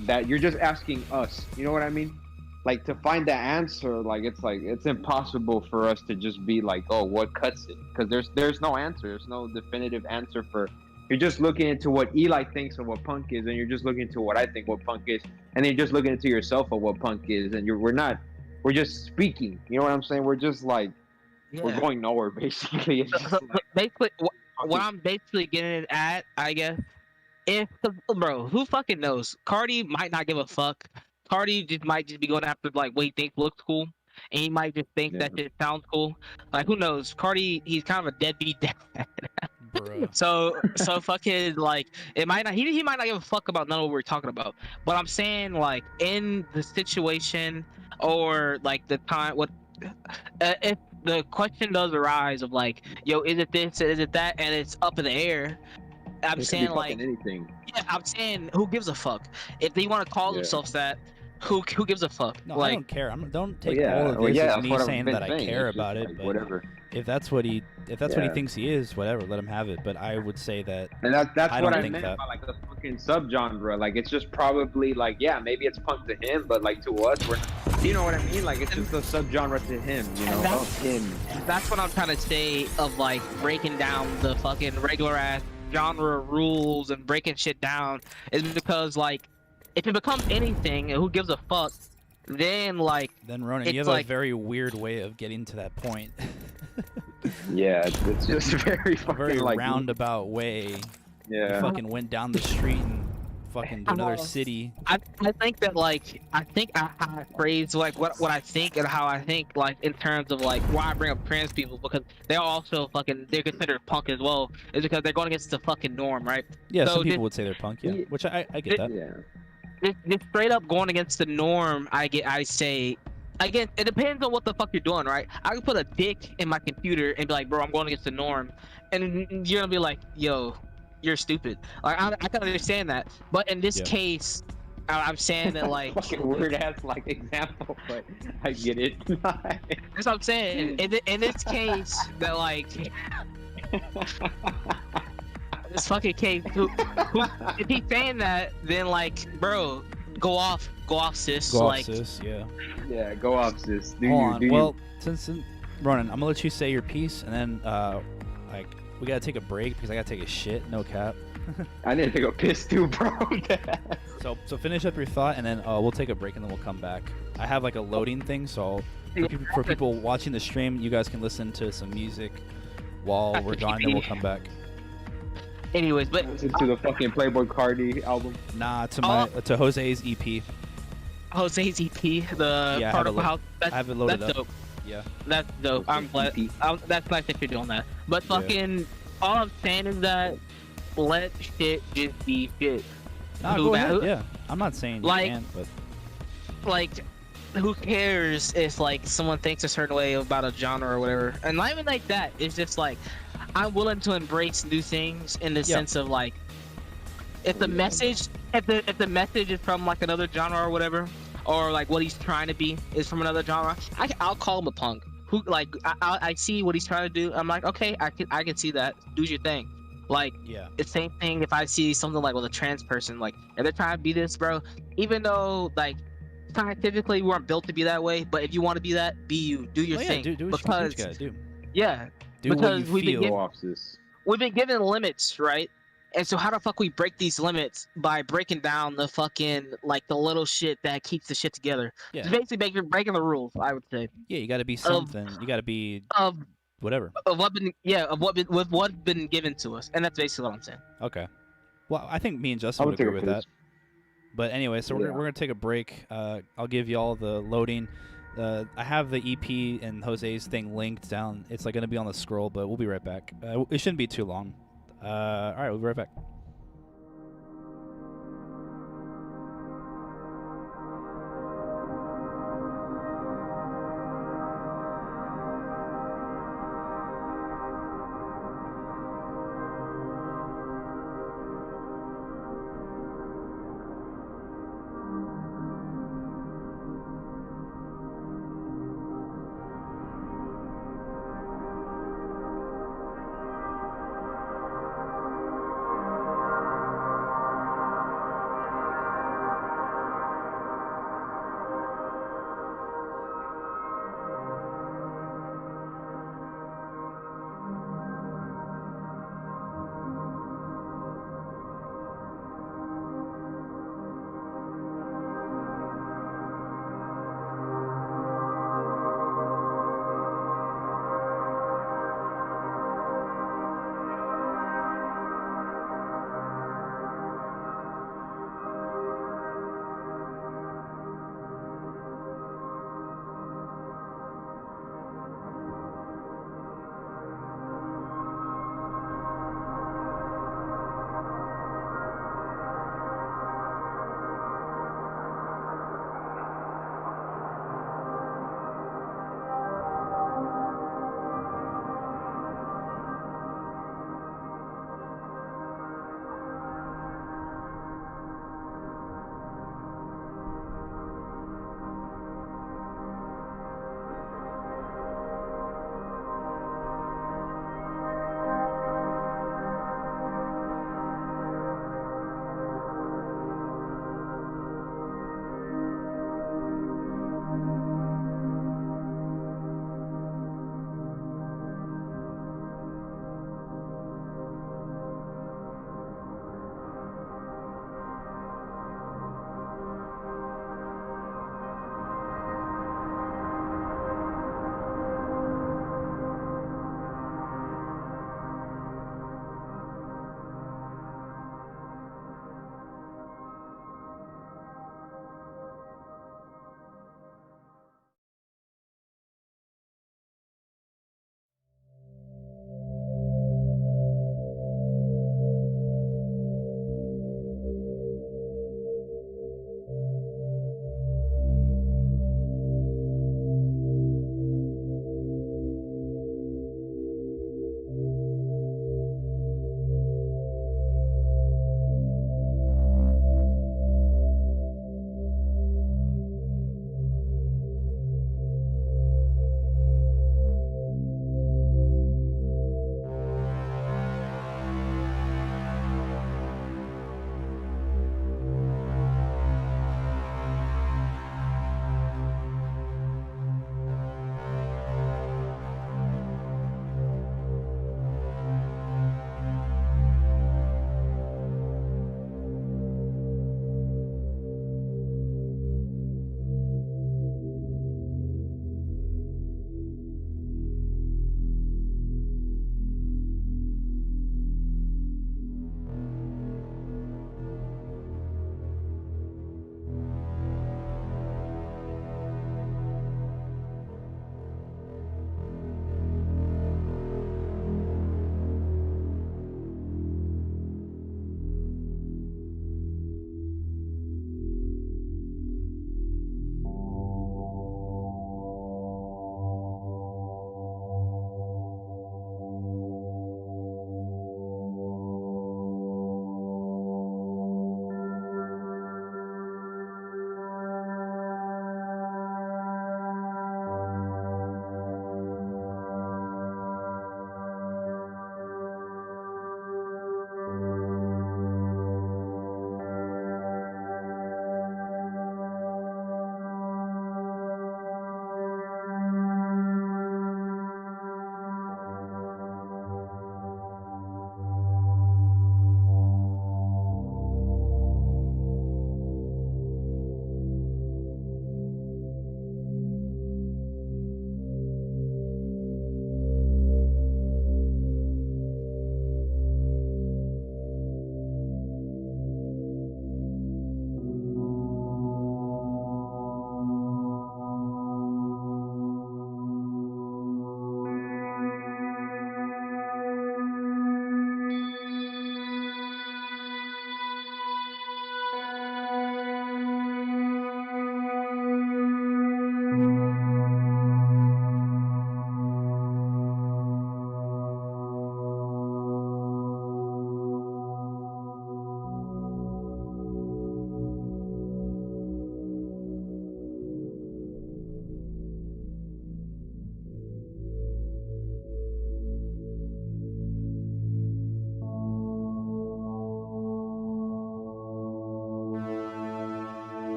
that you're just asking us. You know what I mean? Like to find the answer, like it's impossible for us to just be like, oh, what cuts it? Because there's no answer. There's no definitive answer for. You're just looking into what Eli thinks of what punk is, and you're just looking into what I think what punk is, and then you're just looking into yourself of what punk is, and we're just speaking. You know what I'm saying? We're just like we're going nowhere basically. It's just like, Basically, what I'm basically getting at, I guess, bro, who fucking knows? Carti might not give a fuck. Carti might just be going after like what he thinks looks cool, and he might just think that it sounds cool. Like who knows? Carti, he's kind of a deadbeat dad. Bruh. So fucking like it might not. He might not give a fuck about none of what we're talking about. But I'm saying like in the situation or like the time, what if the question does arise of like, yo, is it this? Is it that? And it's up in the air. I'm it could be saying fucking like, anything. yeah, I'm saying who gives a fuck? If they want to call themselves that, who gives a fuck? No, like, I don't care. Don't take Yeah, all of well, this yeah, as that's me what I've saying been that I saying. care It's just about it. like, But whatever. if that's what he Yeah. thinks he is, whatever, let him have it. But I would say that And that's I what don't I think meant that. by like the fucking subgenre. Like it's just probably like maybe it's punk to him, but like to us, you know what I mean? Like it's just a subgenre to him, you know, of him. that's what I'm trying to say of like breaking down the fucking regular ass genre rules and breaking shit down is because like if it becomes anything, who gives a fuck? Then like Then Ronan, you it's have like- a very weird way of getting to that point. Yeah, it's just very A fucking very like roundabout way. You yeah. fucking went down the street and fucking to another city. I think that like how I phrase like what I think and how I think like in terms of like why I bring up trans people because they're also they're considered punk as well is because they're going against the fucking norm, right? Yeah, So some people did- would say they're punk, yeah. Yeah. Which I get that. Yeah. just straight up going against the norm. I say, again, it depends on what the fuck you're doing, right? I could put a dick in my computer and be like, bro, I'm going against the norm, and you're gonna be like, yo, you're stupid. Like I can understand that, but in this Yeah. case, I'm saying that like Fucking weird ass like example, but I get it. that's what I'm saying. In this case, that like this fucking case, who if he's saying that, then like, bro, go off, sis. Go off, Like, sis. Yeah. Yeah, go off, sis. Do Hold you? on. Do Well, since Ronan, I'm gonna let you say your piece, and then like we gotta take a break because I gotta take a shit. No cap. you? I need to take a piss too, bro. So finish up your thought, and then we'll take a break, and then we'll come back. I have like a loading thing, so for people watching the stream, you guys can listen to some music while we're gone, then we'll come back. anyways, but Listen to the fucking Playboy Carti album. Nah, to Jose's EP. Jose's EP, the Yeah, I have Particle it House, I have it loaded that's up. dope. Yeah. That's dope. I'm glad. That's nice that you're doing that. But fucking, all I'm saying is that let shit just be shit. Nah, Who go ba- ahead. who- Yeah, I'm not saying you Like- can't, but Like, who cares if like someone thinks a certain way about a genre or whatever? And not even like that. It's just like I'm willing to embrace new things in the sense of like, if the message, if the message is from like another genre or whatever, or like what he's trying to be is from another genre, I'll call him a punk. Who like I see what he's trying to do. I'm like, okay, I can see that. Do your thing. Like, yeah. it's same thing if I see something like with a trans person, like if they're trying to be this, bro, even though like scientifically we weren't built to be that way, but if you want to be that, be you. Do your Oh, yeah, thing. do what you because gotta do. yeah, Do what because you we've been feel. given- Go off, sis. we've been given limits, right? And so how the fuck we break these limits by breaking down the fucking like the little shit that keeps the shit together. Yeah. It's basically breaking the rules, I would say. Yeah, you gotta be something. You gotta be Of whatever. with what's been given to us, and that's basically what I'm saying. Okay. Well, I think me and I Justin would would take agree a with piss. that. But anyway, so we're gonna take a break. I'll give y'all the loading. I have the EP and Jose's thing linked down. It's like gonna be on the scroll, but we'll be right back. It shouldn't be too long. All right, we'll be right back.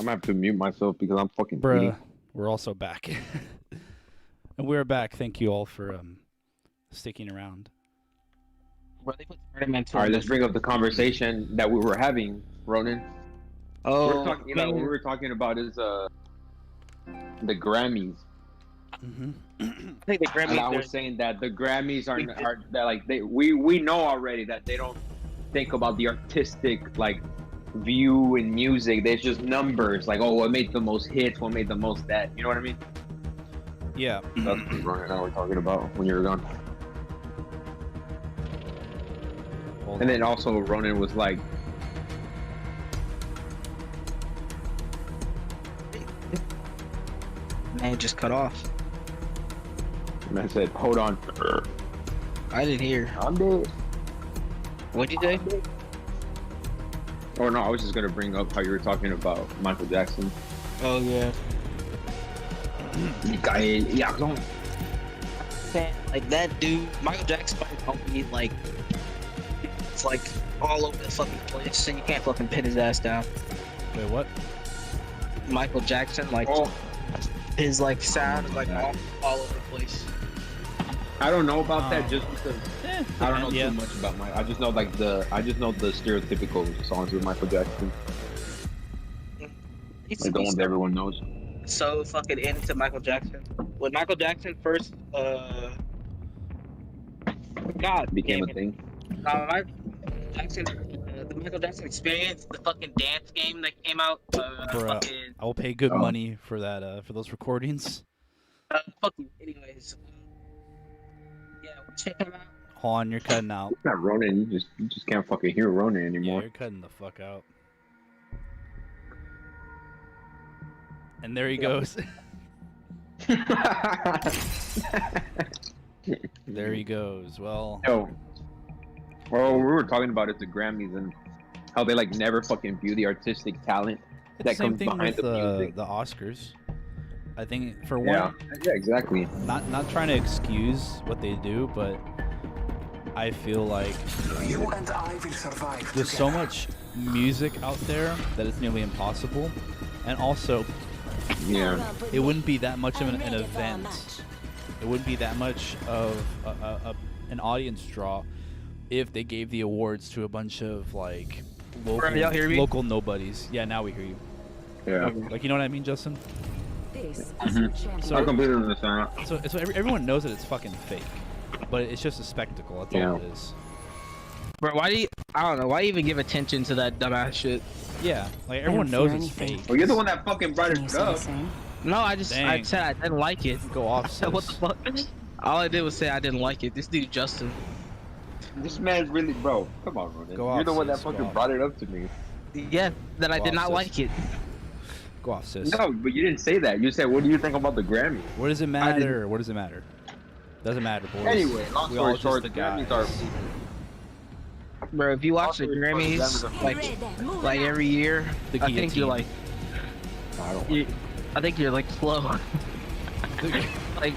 gonna have to mute myself because I'm fucking Bruh, eating. we're also back. And we're back. Thank you all for sticking around. Bro, they put tournaments All right, on let's this- bring up the conversation that we were having, Ronan. Oh, What we were talking about is the Grammys. Mm-hmm. I think the And I Grammys. was saying that the Grammys are that like we know already that they don't think about the artistic like view in music. There's just numbers like, oh, what made the most hits, what made the most that. You know what I mean? Yeah. That's what Ronan and I were talking about when you were gone. Hold And on. then also Ronan was like, Man, just cut off. and I said, hold on. I didn't hear. I'm dead. What'd you say? Oh no, I was just gonna bring up how you were talking about Michael Jackson. Oh yeah. Like that dude, Michael Jackson might help me like it's like all over the fucking place, and you can't fucking pin his ass down. Wait, what? Michael Jackson, like Oh, his like sound is like all over the place. I don't know about that Oh. just because I don't know Yeah. too much about I just know like the stereotypical songs with Michael Jackson, He's like the ones everyone knows. so fucking into Michael Jackson. When Michael Jackson first, God Became damn a it. thing. Michael Jackson, the Michael Jackson Experience, the fucking dance game that came out. Bruh. Fucking, I will pay good Oh. money for that. For those recordings. fuck you. Anyways, yeah, check him out. Hold on, you're cutting out. It's not Ronan. You just can't fucking hear Ronan Yeah, anymore. you're cutting the fuck out. And there he goes. There he goes. Well, Yo, well, we were talking about it, the Grammys, and how they like never fucking view the artistic talent it's that the same comes thing behind with the music. the Oscars. I think for Yeah, one, yeah, exactly. not trying to excuse what they do, but I feel like You and I will survive there's so together. much music out there that it's nearly impossible, and also Yeah, it wouldn't be that much of an event. It wouldn't be that much of an audience draw if they gave the awards to a bunch of like local, y'all hear me? local nobodies. Yeah, now we hear you. yeah. Like, you know what I mean, Justin? This Mhm. is your champion. So- I completely understand. So everyone knows that it's fucking fake, but it's just a spectacle. That's all it is. Bro, why do you? I don't know. Why even give attention to that dumbass shit? Yeah, like everyone don't knows fear it's anything. fake. Well, you're the one that fucking brought Can you it say the up. same? No, I Dang. said I didn't like it. Go off, sis. What the fuck? All I did was say I didn't like it. This dude Justin. This man's really, bro. Come on, Ronan. Go You're off, the one that sis, go fucking off. brought it up to me. Yeah, that I Go did off, not sis. like it. Go off, sis. No, but you didn't say that. You said, "What do you think about the Grammys?" What does it didn't- matter? What does it matter? Doesn't matter, boys. Anyway, long we all story just short, the the Grammys guys. Bro, if you watch the Also, Grammys Grammys like every year, The I think you're like I don't. you, I think you're like slow. Like I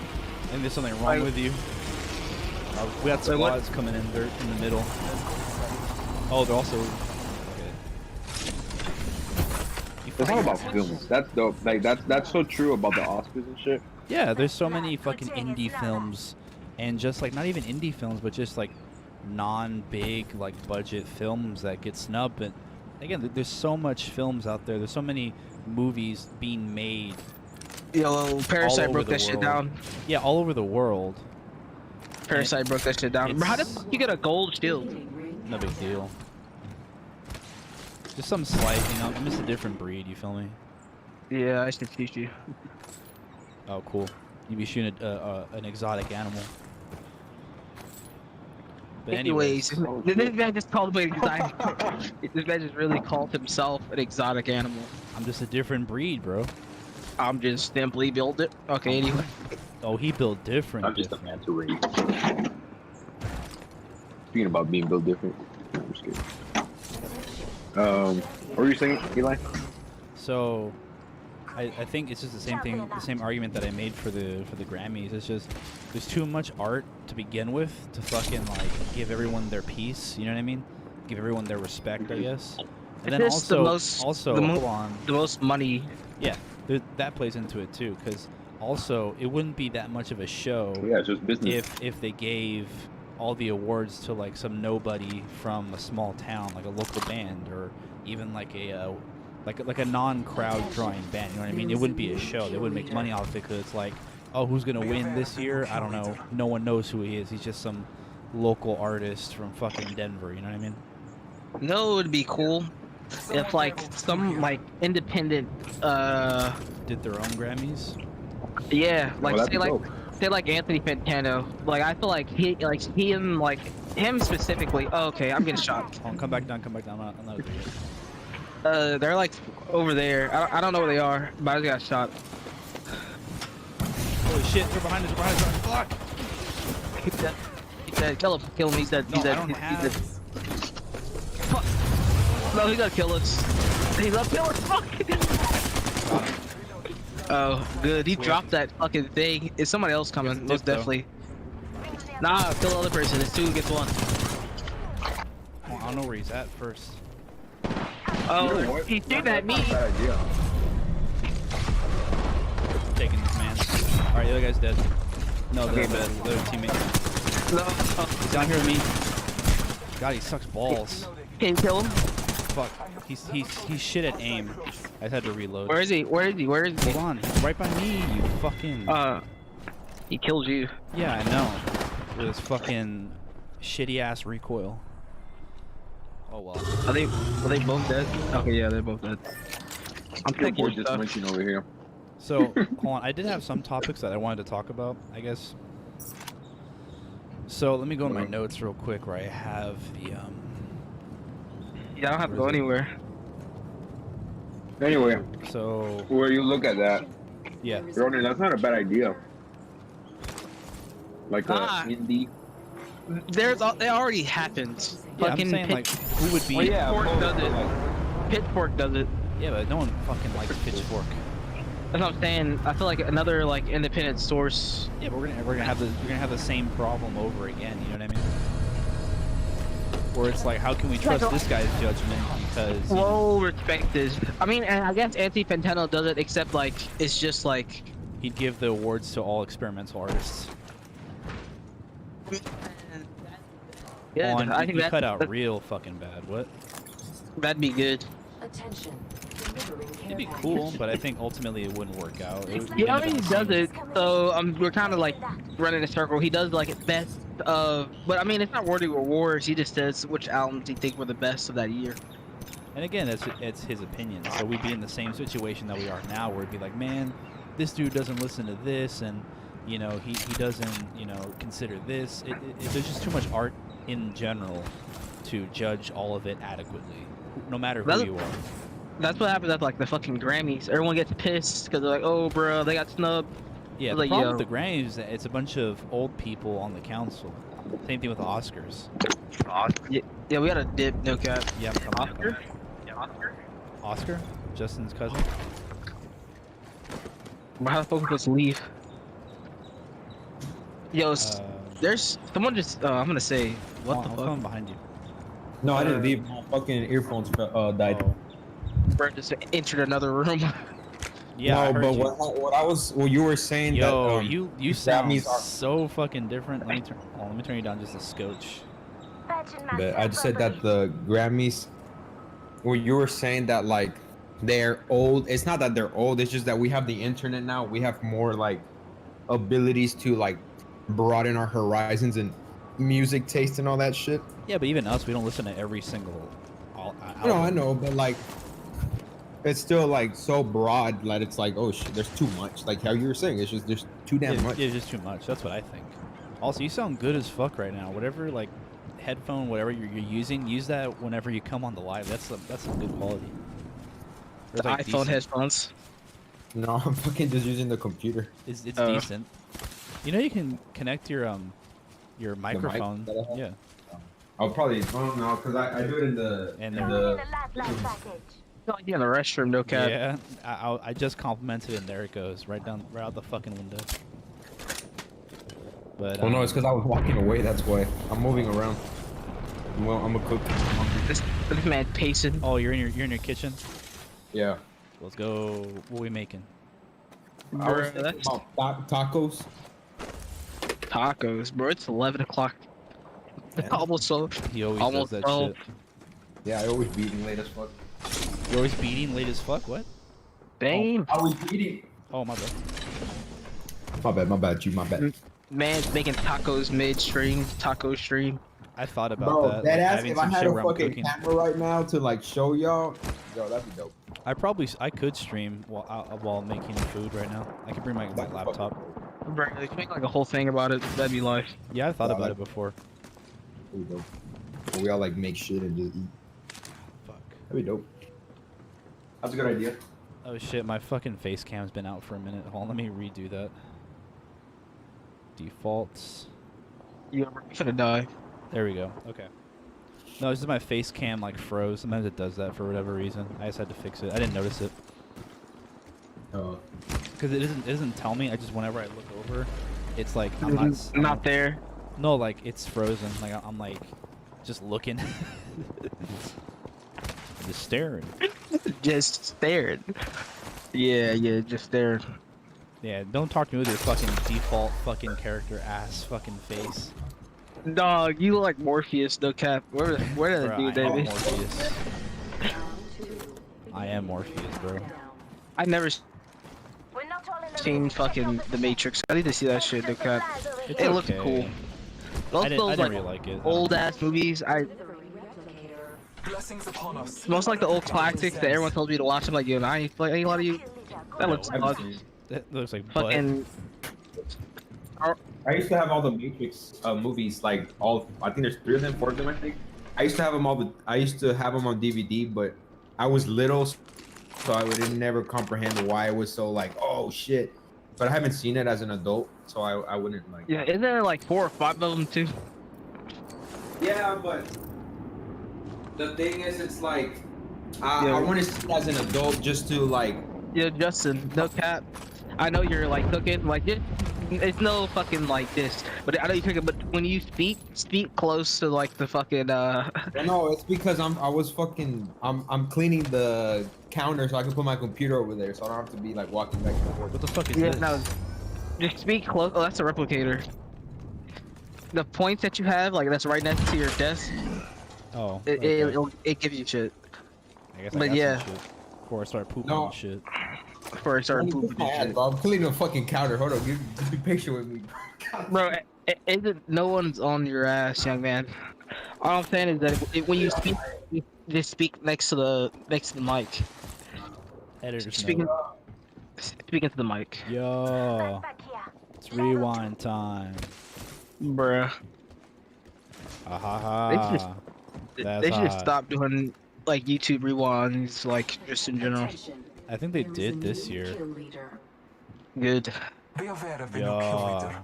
think there's something wrong with you. We got Wait, what? squads coming in. They're in the middle. Oh, they're also. Okay. It's all about films. That's dope. Like that's so true about the Oscars and shit. Yeah, there's so many fucking indie films, and just like not even indie films, but just like non-big like budget films that get snubbed. And again, there's so much films out there. There's so many movies being made. yo, Parasite over broke the that shit world. down. Yeah, all over the world. Parasite broke that shit down. Bro, how the fuck you get a gold shield? No big deal. Just some slight, you know. I'm just a different breed. You feel me? Yeah, I should teach you. Oh, cool. You be shooting an exotic animal. But Anyways, anyways, this man just called me an exotic. This man just really called himself an exotic animal. I'm just a different breed, bro. I'm just simply built it. Okay, anyway. Oh, he built different. I'm just a different. man to read. Speaking about being built different. No, I'm just kidding. What were you saying, Eli? So, I think it's just the same thing, the same argument that I made for the Grammys. It's just there's too much art to begin with to fucking like give everyone their piece. You know what I mean? Give everyone their respect, I guess. And then It's just the also hold on. the most money. Yeah, that plays into it too, because also it wouldn't be that much of a show Yeah, it's just business. if they gave all the awards to like some nobody from a small town, like a local band, or even like a like a non-crowd drawing band. You know what I mean? It wouldn't be a show. They wouldn't make money off it because it's like, oh, who's gonna win this year? I don't know. No one knows who he is. He's just some local artist from fucking Denver. You know what I mean? No, it would be cool if like some like independent Did their own Grammys. yeah, like that'd say be like dope. say like Anthony Fantano. Like I feel like he and like him specifically. Oh, okay, I'm getting shot. Oh, come back down. Come back down. I'm not okay. They're like over there. I don't know where they are, but I just got shot. Holy shit! They're behind us. They're behind us. Fuck! He's dead. He's dead. Kill him. Kill him. He's dead. No, He's dead. I don't He's have. dead. Fuck. No, he's gonna kill us. He's gonna kill us. Fuck. Oh, good. He dropped that fucking thing. Is somebody else coming? It's Most though. definitely. Nah, kill the other person. It's 2 against 1. I don't know where he's at first. Oh, You know what? he's shooting at me. That's not a bad idea. I'm taking this man. All right, the other guy's dead. No, Okay, the other teammate. No. He's down here with me. God, he sucks balls. Can you kill him? Fuck. He's shit at aim. I had to reload. Where is he? Where is he? Where is he? Hold on, he's right by me. You fucking. He killed you. Yeah, I know. With his fucking shitty ass recoil. Oh well. Are they both dead? Okay, yeah, they're both dead. I'm Your taking boy your just stuff. mentioned over here. So hold on, I did have some topics that I wanted to talk about, I guess. So let me go in my notes real quick where I have the Yeah, I don't have to go anywhere. Anyway, So where you look at that, yeah. Ronan, that's not a bad idea. Like Ah. indie. It already happened. Yeah, I'm Fucking saying like who would be Pitchfork does it. Pitchfork does it. Yeah, but no one fucking likes Pitchfork. That's what I'm saying. I feel like another like independent source. Yeah, but we're gonna have the same problem over again. You know what I mean? Where it's like, how can we trust this guy's judgment because you know, Well respected. I mean, and I guess Anthony Fantano does it, except like it's just like. he'd give the awards to all experimental artists? Good. Oh, and I you think that cut out real fucking bad. What? that'd be good. Attention. It'd be cool, but I think ultimately it wouldn't work out. It would He end up already the does same. it, so we're kind of like running a circle. He does like best of, but I mean it's not worthy awards. He just says which albums he think were the best of that year. And again, it's his opinion. So we'd be in the same situation that we are now, where it'd be like, man, this dude doesn't listen to this, and you know he doesn't consider this. There's just too much art in general to judge all of it adequately, no matter who you are. That's what happens at like the fucking Grammys. Everyone gets pissed because they're like, oh, bro, they got snubbed. Yeah, the Like, problem yo. with the Grammys is that it's a bunch of old people on the council. Same thing with the Oscars. Yeah, we got a dip, no cap. Yeah, I'm coming. Oscar? Yeah, Oscar? Oscar? Justin's cousin? How the fuck we supposed to leave? Yo, there's someone just. I'm gonna say, what the I'm fuck? coming behind you. No, I didn't leave. My fucking earphones died. Oh. Bro just entered another room. Yeah, I no, heard but you. what you were saying Yo, that you sound Grammys are- so fucking different. Let me turn you down just a scotch. but I just said that the Grammys, well, you were saying that like they're old. It's not that they're old. It's just that we have the internet now. We have more like abilities to like broaden our horizons and music taste and all that shit. Yeah, but even us, we don't listen to every single. No, I know, but like it's still like so broad that it's like, oh shit, there's too much. Like how you were saying, it's just there's too damn much. It's just too much. That's what I think. Also, you sound good as fuck right now. Whatever like headphone, whatever you're using, use that whenever you come on the live. That's some good quality. Or, The like, iPhone decent. headphones. No, I'm fucking just using the computer. It's decent. You know you can connect your microphone. that I have? Yeah. I'll probably no, because I do it in the And in there- the Like in the restroom, no cap. Yeah, I just complimented it, and there it goes, right out the fucking window. But well, no, it's because I was walking away. That's why I'm moving around. Well, I'm gonna cook. This man pacing. Oh, you're in your kitchen. Yeah. Let's go. What are we making? I was Bruh, thinking that's about tacos. tacos, bro. It's 11 o'clock. Almost so. He always Almost does that 12. shit. Yeah, I always be eating late as fuck. You're always beating late as fuck. What? Dang. I was eating. Oh my bad. My bad, my bad. Man's making tacos mid-stream, taco stream. I thought about Bro, that. that like, ass, having if I some had shit a where I'm fucking cooking. camera right now to like show y'all, yo, that'd be dope. I could stream while making food right now. I could bring my laptop. Bro, they can make like a whole thing about it. That'd be life. Yeah, I thought Yeah, about like- it before. That'd be dope. Where we all like make shit and just eat. Fuck. That'd be dope. That's a good idea. Oh shit, my fucking face cam's been out for a minute. Hold on, let me redo that. Defaults. You're gonna die. There we go. Okay. No, this is my face cam like froze. Sometimes it does that for whatever reason. I just had to fix it. I didn't notice it. Because it doesn't tell me. I just whenever I look over, it's like I'm not there. No, like it's frozen. Like I'm like just looking. Just staring. Just stared. Yeah, just stared. Yeah, don't talk to me with your fucking default fucking character ass fucking face. Dog, you look like Morpheus, no cap. Where did that Bro, dude, I am David? Morpheus. I am Morpheus, bro. I never seen fucking The Matrix. I need to see that shit, no cap. It's It looks okay. cool. Those I didn't like really like it. old ass movies. Blessings upon us. Most like the old classics that everyone told me to watch. I'm like, yo, I ain't like a lot of you. That looks I dog. haven't seen That looks like butt. Fucking. I used to have all the Matrix movies, like all. I think there's 3 of them, 4 of them, I think. I used to have them I used to have them on DVD, but I was little, so I would never comprehend why it was so like, oh shit. But I haven't seen it as an adult, so I wouldn't like. Yeah, isn't there like 4 or 5 of them too? Yeah, but the thing is, it's like Yeah. I want to see it as an adult just to like. Yeah, Justin, no cap. I know you're like cooking, like it's no fucking like this, but I know you're cooking. But when you speak close to like the fucking No, it's because I'm cleaning the counter so I can put my computer over there, so I don't have to be like walking back and forth. What the fuck is Yeah, this? no, just speak close. Oh, that's a replicator. The points that you have, like that's right next to your desk, Oh. it okay. it gives you shit. I guess but I got yeah. some shit before I start pooping No. and shit. Before I started pooping and shit. Bro, I'm cleaning a fucking counter. Hold on, just be patient with me. Bro, no one's on your ass, young man. All I'm saying is that when you speak, you just speak next to the mic. Editor's Speaking, note. speaking to the mic. Yo. It's rewind time. Bruh. Ah ha ha. That's They should hot. stop doing like YouTube rewinds, like just in general. I think they did this year. Good. Be aware of the new kill leader.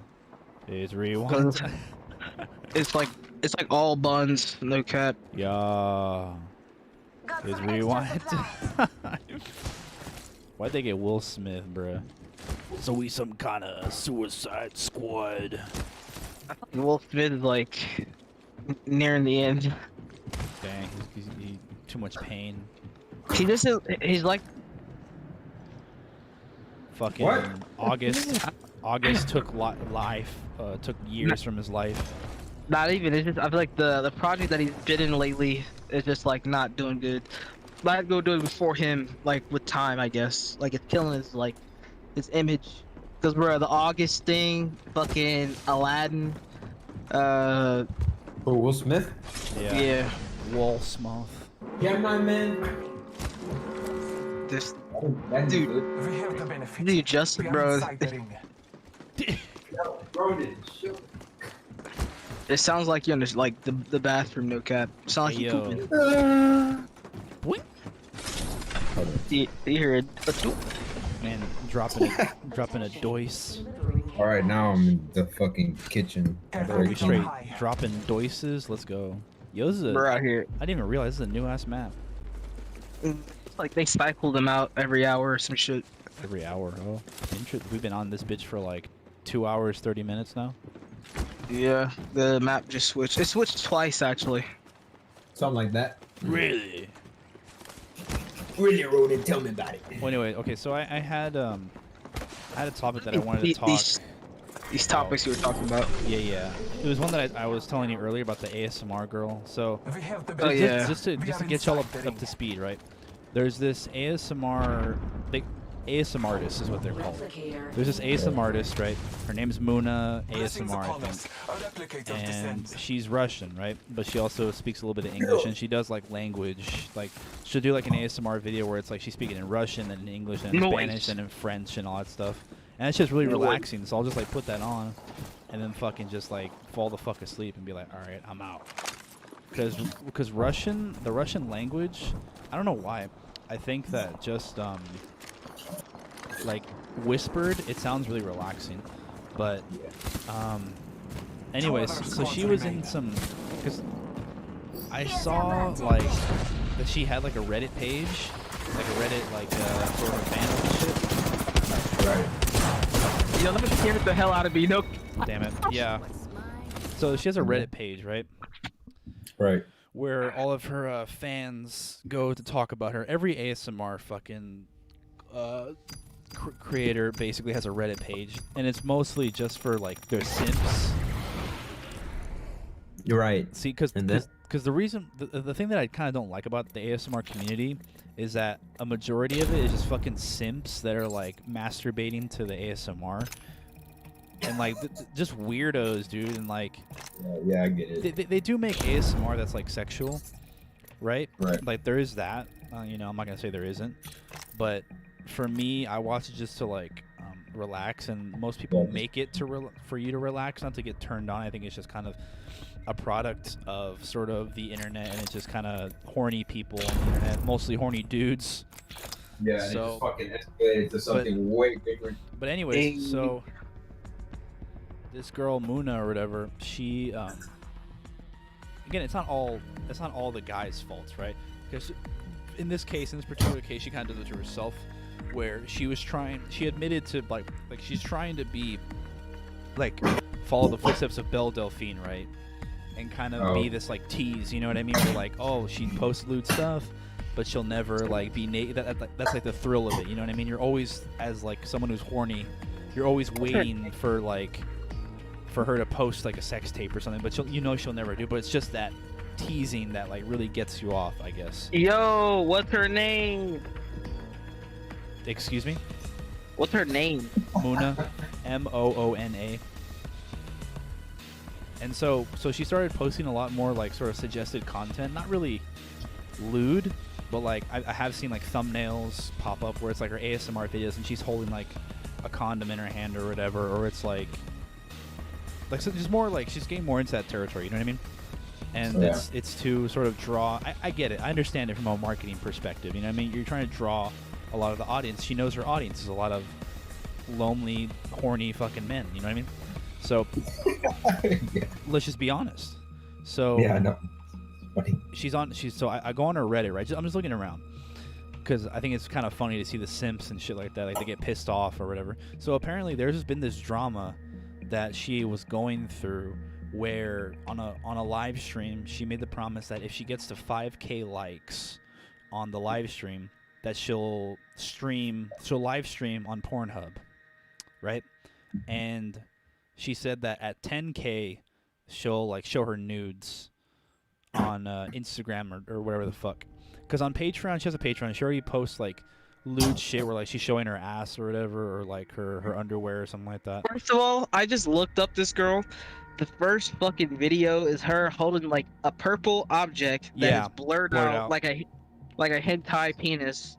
Yeah. It's rewind. 'Cause it's like all buns, no cap. Yeah. It's rewind time. Why'd they get Will Smith, bruh? So we some kind of Suicide Squad. Will Smith is like nearing the end. Dang, he's too much pain. He's like Fucking What? August took took years from his life. not even. It's just I feel like the project that he's been in lately is just like not doing good. I'd go do it before him, like with time, I guess. Like it's killing his image. Cause bro, the August thing, fucking Aladdin, Oh, Will Smith? yeah, Will Smith. Yeah, my man. this That's Dude. good. We have the benefit. dude, Justin, We are bro. inside the ring. It sounds like you're in this, like the bathroom, no cap. It sounds like Hey, you yo. pooping. Boing. You hear it? Man, dropping a doise. All right, now I'm in the fucking kitchen. Are we straight dropping doises? Let's go. Yo, this is We're out here. I didn't even realize this is a new ass map. It's like they cycle them out every hour or some shit. Every hour. Oh, we've been on this bitch for like 2 hours 30 minutes now. Yeah, the map just switched. It switched twice actually. Something like that. Really? Really, Roden, tell me about it. Well, anyway, okay. So I had a topic that I wanted to talk. These topics you were talking about. Yeah. It was one that I was telling you earlier about the ASMR girl. So We have the Oh, yeah. just to get y'all up to speed, right? There's this ASMR artist is what they're called. There's this ASMR artist, right? Her name's Muna ASMR, I think. And she's Russian, right? But she also speaks a little bit of English, and she does like language. Like she'll do like an ASMR video where it's like she's speaking in Russian and in English and in Spanish and in French and all that stuff. And it's just really relaxing. So I'll just like put that on, and then fucking just like fall the fuck asleep and be like, all right, I'm out. Because the Russian language, I don't know why. I think that just like whispered, it sounds really relaxing. But anyways, so she was in some, because I saw like that she had like a Reddit page, like a Reddit like sort of fan and shit. Right. You know, let me scare the hell out of me. No. Damn it. Yeah. So she has a Reddit page, right? Right. Where all of her fans go to talk about her. Every ASMR fucking creator basically has a Reddit page, and it's mostly just for like their simps. You're right. See, because And then? the reason the thing that I kind of don't like about the ASMR community is that a majority of it is just fucking simps that are like masturbating to the ASMR. And like just weirdos, dude, and like Yeah, I get it. they do make ASMR that's like sexual, right? Right. Like there is that. You know, I'm not gonna say there isn't, but for me, I watch it just to like relax, and most people make it to for you to relax, not to get turned on. I think it's just kind of a product of sort of the internet, and it's just kind of horny people on the internet, mostly horny dudes. Yeah, and So- it just fucking escalated to something way bigger. But anyways, so this girl Muna or whatever, she again, it's not all the guy's faults, right? Because in this particular case, she kind of did it to herself, where she admitted to like she's trying to be like follow the footsteps of Belle Delphine, right? And kind of be this like tease, you know what I mean? Where like, oh, she posts lewd stuff, but she'll never like be naked. That's like the thrill of it, you know what I mean? You're always, as like someone who's horny, you're always waiting for her to post like a sex tape or something, but she'll never do. But it's just that teasing that like really gets you off, I guess. Yo, what's her name? Excuse me? What's her name? Moona, Moona. And so she started posting a lot more like sort of suggested content, not really lewd, but like I have seen like thumbnails pop up where it's like her ASMR videos and she's holding like a condom in her hand or whatever, or it's like so just more like she's getting more into that territory, you know what I mean? And it's to sort of draw. I get it. I understand it from a marketing perspective. You know what I mean? You're trying to draw a lot of the audience. She knows her audience is a lot of lonely, horny fucking men. You know what I mean? So let's just be honest. So Yeah, I know. Funny. I go on her Reddit, right? I'm just looking around because I think it's kind of funny to see the simps and shit like that. Like they get pissed off or whatever. So apparently there's been this drama that she was going through, where on a live stream she made the promise that if she gets to 5K likes on the live stream, that she'll live stream on Pornhub, right? And she said that at 10K she'll like show her nudes on Instagram or whatever the fuck. Because on Patreon, she has a Patreon, she already posts like lewd shit where like she's showing her ass or whatever, or like her underwear or something like that. First of all, I just looked up this girl. The first fucking video is her holding like a purple object that is blurred out like a hentai penis,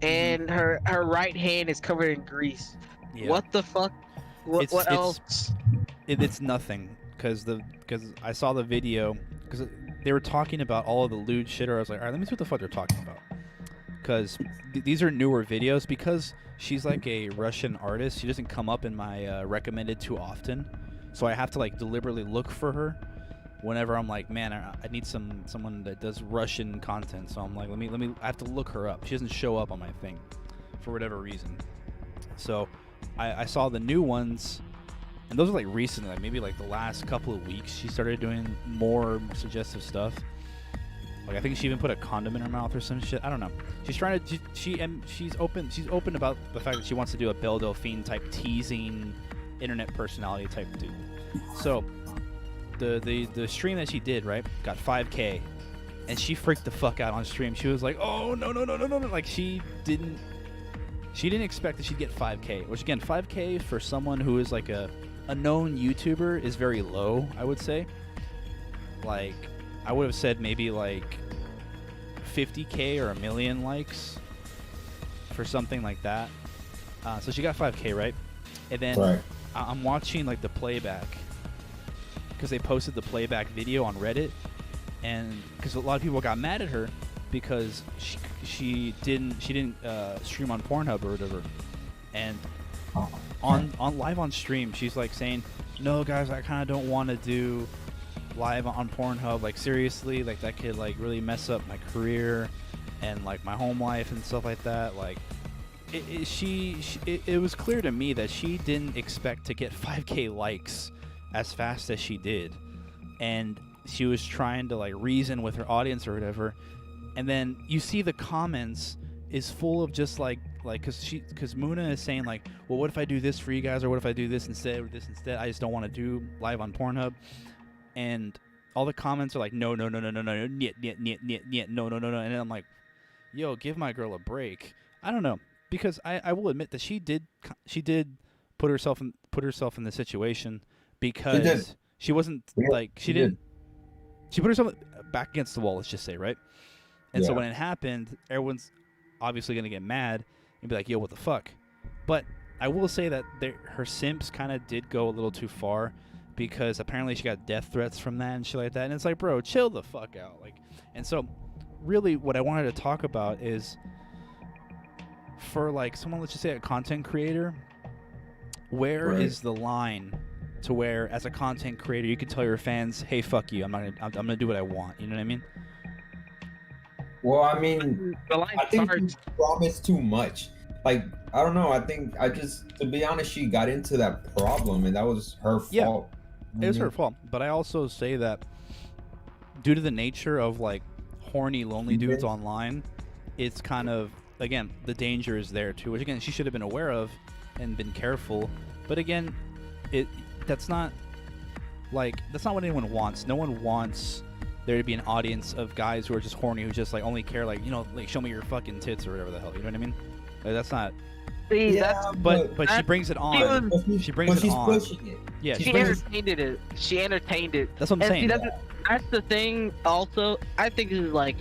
and her right hand is covered in grease. Yeah. What the fuck? What else? It's nothing, because I saw the video, because they were talking about all of the lewd shit, or I was like, all right, let me see what the fuck they're talking about. Because these are newer videos, because she's like a Russian artist. She doesn't come up in my recommended too often, so I have to like deliberately look for her whenever I'm like, man, I need someone that does Russian content. So I'm like, let me I have to look her up. She doesn't show up on my thing for whatever reason. So I saw the new ones, and those are like recently, like maybe like the last couple of weeks she started doing more suggestive stuff. Like I think she even put a condom in her mouth or some shit. I don't know. She's trying to she's open about the fact that she wants to do a Belle Delphine type teasing internet personality type dude. So the stream that she did, right, got 5K, and she freaked the fuck out on stream. She was like, "Oh no!" Like she didn't expect that she'd get 5K. Which again, 5K for someone who is like a known YouTuber is very low, I would say. Like I would have said maybe like 50K or 1 million likes for something like that. So she got 5K, right? And then I'm watching like the playback, because they posted the playback video on Reddit, and because a lot of people got mad at her because she didn't stream on Pornhub or whatever, and on live on stream she's like saying, "No guys, I kind of don't want to do live on Pornhub, like seriously, like that could like really mess up my career and like my home life and stuff like that." Like it was clear to me that she didn't expect to get 5K likes as fast as she did, and she was trying to like reason with her audience or whatever, and then you see the comments is full of just like because Muna is saying like, "Well, what if I do this for you guys, or what if I do this instead, or this instead? I just don't want to do live on Pornhub." And all the comments are like, no, niet, no. And I'm like, yo, give my girl a break. I don't know, because I will admit that she did put herself in the situation, because she wasn't like she put herself back against the wall, let's just say, right? And so when it happened, everyone's obviously gonna get mad and be like, yo, what the fuck? But I will say that her simps kind of did go a little too far, because apparently she got death threats from that and shit like that, and it's like, bro, chill the fuck out. Like, and so really what I wanted to talk about is, for like someone, let's just say a content creator, where is the line to where as a content creator you can tell your fans, hey, fuck you, I'm gonna do what I want, you know what I mean? Well, I mean, I think you promised too much. Like, I don't know, to be honest, she got into that problem, and that was her fault. It was her fault, but I also say that due to the nature of like horny, lonely dudes online, it's kind of, again, the danger is there too, which again she should have been aware of and been careful. But again, that's not what anyone wants. No one wants there to be an audience of guys who are just horny, who just like only care like, you know, like show me your fucking tits or whatever the hell. You know what I mean? Like, that's not. See, but she brings it on. She brings it on. Pushing it. Yeah, she entertained it. She entertained it. That's what I'm saying. See, that's the thing. Also, I think this is like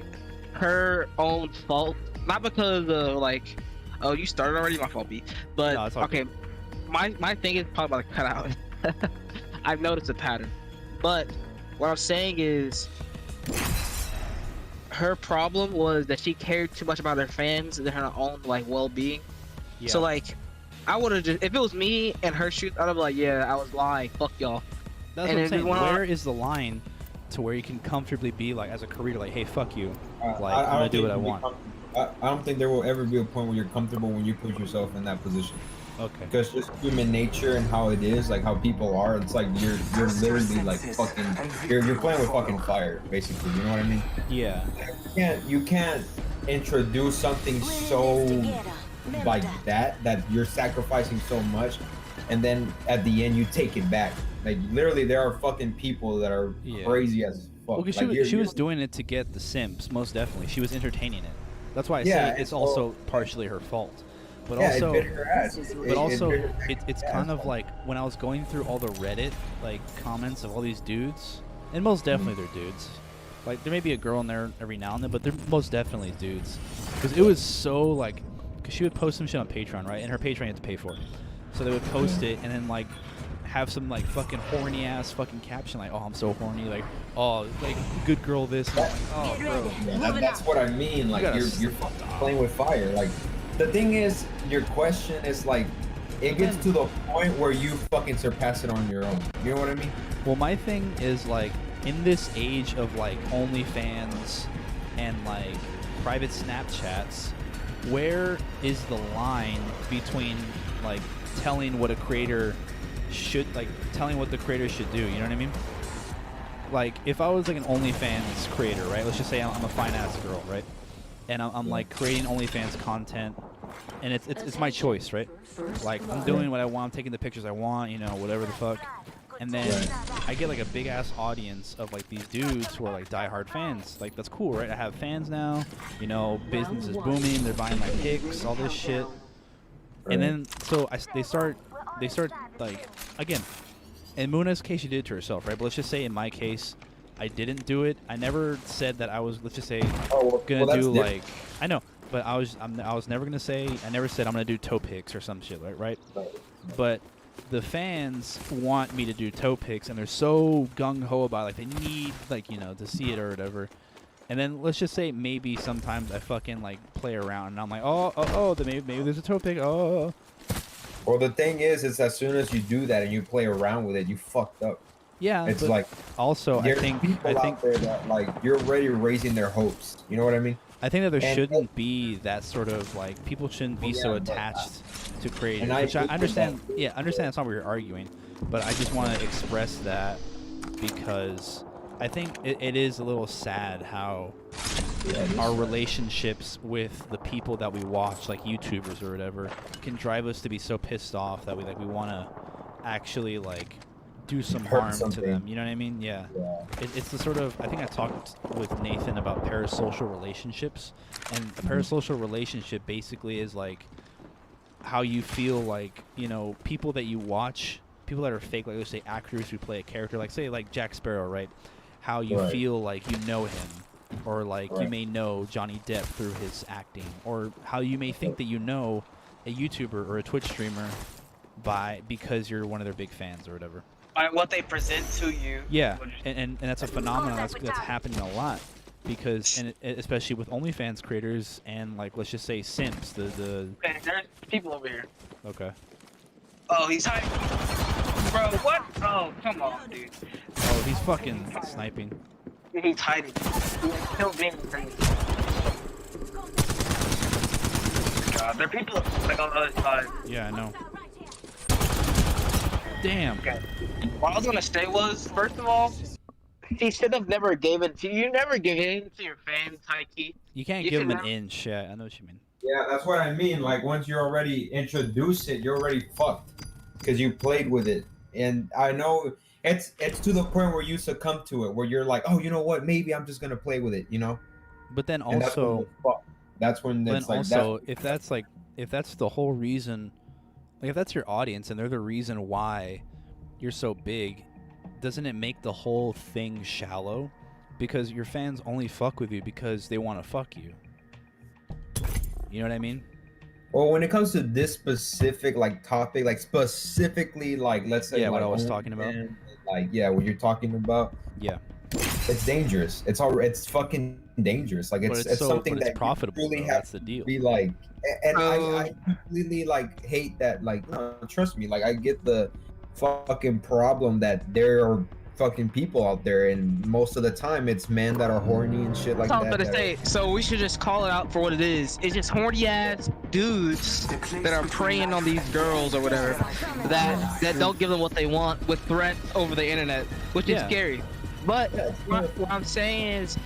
her own fault, not because of like, oh, you started already, my fault, B. But no, okay, my thing is probably about to cut out. I've noticed a pattern, but what I'm saying is, her problem was that she cared too much about her fans and her own like well-being. Yeah. So like, I would have just, if it was me and her shoot, I'd be like, yeah, I was lying, fuck y'all. That's what I'm saying. Where is the line to where you can comfortably be like, as a creator, like, hey, fuck you, like I'm gonna do what I want. I don't think there will ever be a point where you're comfortable when you put yourself in that position. Okay. Because just human nature and how it is, like how people are, it's like you're literally like fucking, you're playing with fucking fire, basically. You know what I mean? Yeah. You can't introduce something so like that you're sacrificing so much, and then at the end you take it back. Like literally, there are fucking people that are crazy as fuck. Well, because she was doing it to get the simps, most definitely. She was entertaining it. That's why I say it's also partially her fault. But also, it's kind of like when I was going through all the Reddit like comments of all these dudes, and most definitely they're dudes. Like there may be a girl in there every now and then, but they're most definitely dudes. Because it was so like, because she would post some shit on Patreon, right? And her Patreon you had to pay for. So they would post it and then like have some like fucking horny ass fucking caption like, oh, I'm so horny, like, oh, like good girl this. And I'm like, oh, bro. Yeah, that's what I mean. Like you're playing with fire. Like the thing is, your question is like, it gets to the point where you fucking surpass it on your own. You know what I mean? Well, my thing is like, in this age of like OnlyFans and like private Snapchats, where is the line between like telling what a creator should, like telling what the creator should do? You know what I mean? like if I was like an OnlyFans creator, right? Let's just say I'm a fine ass girl, right? And I'm like creating OnlyFans content, and it's my choice, right? Like I'm doing what I want, I'm taking the pictures I want, you know, whatever the fuck. And then I get like a big ass audience of like these dudes who are like diehard fans. Like that's cool, right? I have fans now. You know, business is booming. They're buying my pics, all this shit. And then so they start like again. In Muna's case, she did it to herself, right? But let's just say in my case, I didn't do it. I never said that I was. Let's just say gonna do like I know, but I was never gonna say. I never said I'm gonna do toe pics or some shit, right? But the fans want me to do toe pics, and they're so gung ho about it, like they need like you know to see it or whatever. And then let's just say maybe sometimes I fucking like play around, and I'm like, then maybe there's a toe pic. Oh. Well, the thing is as soon as you do that and you play around with it, you fucked up. Yeah, it's like also I think out there that like you're already raising their hopes. You know what I mean? I think that there shouldn't be that sort of like people shouldn't be so attached to creating. Which I understand. Yeah, understand that's not what you're arguing, but I just want to express that because I think it is a little sad how our relationships with the people that we watch, like YouTubers or whatever, can drive us to be so pissed off that we want to actually like do some harm to them. You know what I mean? Yeah. It's the sort of I think I talked with Nathan about parasocial relationships, and a parasocial relationship basically is like how you feel like you know people that you watch, people that are fake, like let's say actors who play a character, like say like Jack Sparrow, right? How you feel like you know him. Or like you may know Johnny Depp through his acting, or how you may think that you know a YouTuber or a Twitch streamer because you're one of their big fans or whatever. By what they present to you. Yeah, and that's a phenomenon that's happening a lot because especially with OnlyFans creators and like let's just say simps. The Okay, there's people over here. Okay. Oh, he's hiding. Bro, what? Oh, come on, dude. Oh, he's fucking sniping. He's hiding. He's still being crazy. God, there are people like on the other side. Yeah, I know. Damn. Okay. What I was gonna say was, first of all, he should have never gave it to you. You never give in to your fans, Taiki. You can't give them an inch. Yeah, I know what you mean. Yeah, that's what I mean. Like once you already introduce it, you're already fucked because you played with it. And I know it's to the point where you succumb to it, where you're like, oh, you know what? Maybe I'm just gonna play with it, you know. But then also, that's when it's like also if that's the whole reason, like if that's your audience and they're the reason why you're so big, doesn't it make the whole thing shallow? Because your fans only fuck with you because they want to fuck you. You know what I mean? Well, when it comes to this specific like topic, like specifically like let's say what I was talking about, like what you're talking about, it's dangerous. It's fucking dangerous. Like it's so, something it's that profitable. You really have that's the deal. To be like, and I completely like hate that. Like, no, trust me. Like, I get the fucking problem that there are fucking people out there, and most of the time it's men that are horny and shit like that. I was gonna say, so we should just call it out for what it is. It's just horny ass dudes that are preying on these girls or whatever, that don't give them what they want with threats over the internet, which is scary. But what I'm saying is,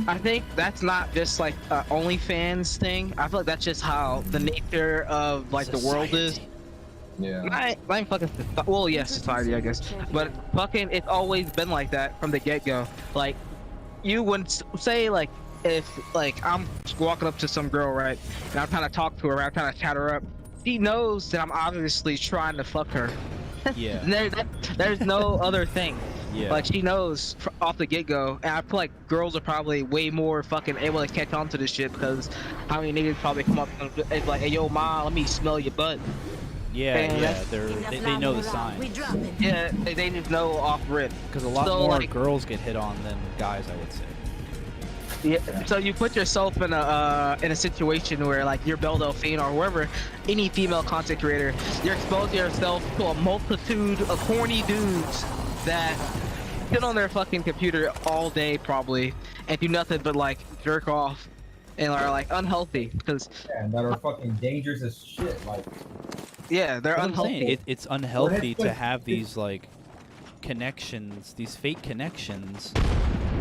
I think that's not just like a OnlyFans thing. I feel like that's just how the nature of like the world is. Yeah. Not fucking. Well, yes, society, I guess. But fucking, it's always been like that from the get-go. Like, you would say like, if like I'm walking up to some girl, right, and I'm trying to talk to her, I'm trying to chat her up. She knows that I'm obviously trying to fuck her. Yeah. There's no other thing. Yeah. Like she knows off the get-go, and I feel like girls are probably way more fucking able to catch on to this shit because how many niggas probably come up and like, hey yo, ma, let me smell your butt. Yeah, they know the signs. Yeah, they just know off rip. Because a lot more girls get hit on than guys, I would say. Yeah. So you put yourself in a situation where like you're Belle Delphine or whoever, any female content creator, you're exposing yourself to a multitude of horny dudes that sit on their fucking computer all day probably and do nothing but like jerk off and are like unhealthy because and that are fucking dangerous as shit. Like they're unhealthy. It's unhealthy to have these like connections, these fake connections.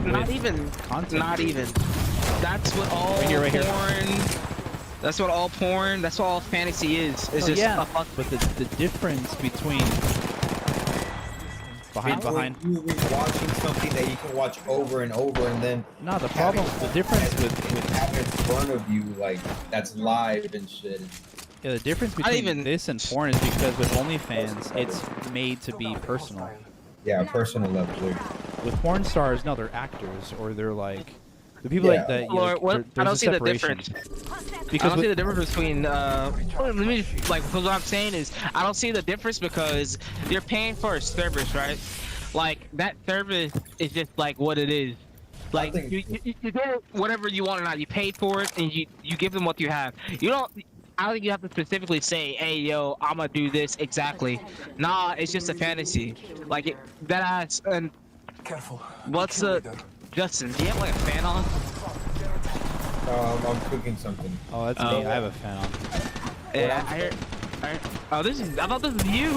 Not with even. content Not even. That's what all Right here, right here. porn. That's what all porn. That's what all fantasy is. It's just yeah, a fuck. but the difference between behind. You watching something that you can watch over and over, and then No, the problem, the difference with having in front of you, like that's live and shit. yeah, the difference between this and porn is because with OnlyFans, it's made to be personal. Yeah, personal level. With porn stars, no, they're actors or they're like the people Yeah. that. You Lord, know, what? there's I don't a see the separation. difference. Because I don't see the difference between let me just, like what I'm saying is I don't see the difference because you're paying for a service, right? Like that service is just like what it is. Like you get whatever you want or not. You paid for it and you give them what you have. You don't. I don't think you have to specifically say, "Hey, yo, I'm gonna do this exactly." Nah, it's just a fantasy. Like that ass. And Careful. what's the Justin? Do you have like a fan on? I'm cooking something. Oh, that's me. I have a fan on. Yeah, I heard. Oh, this is. I thought this was you.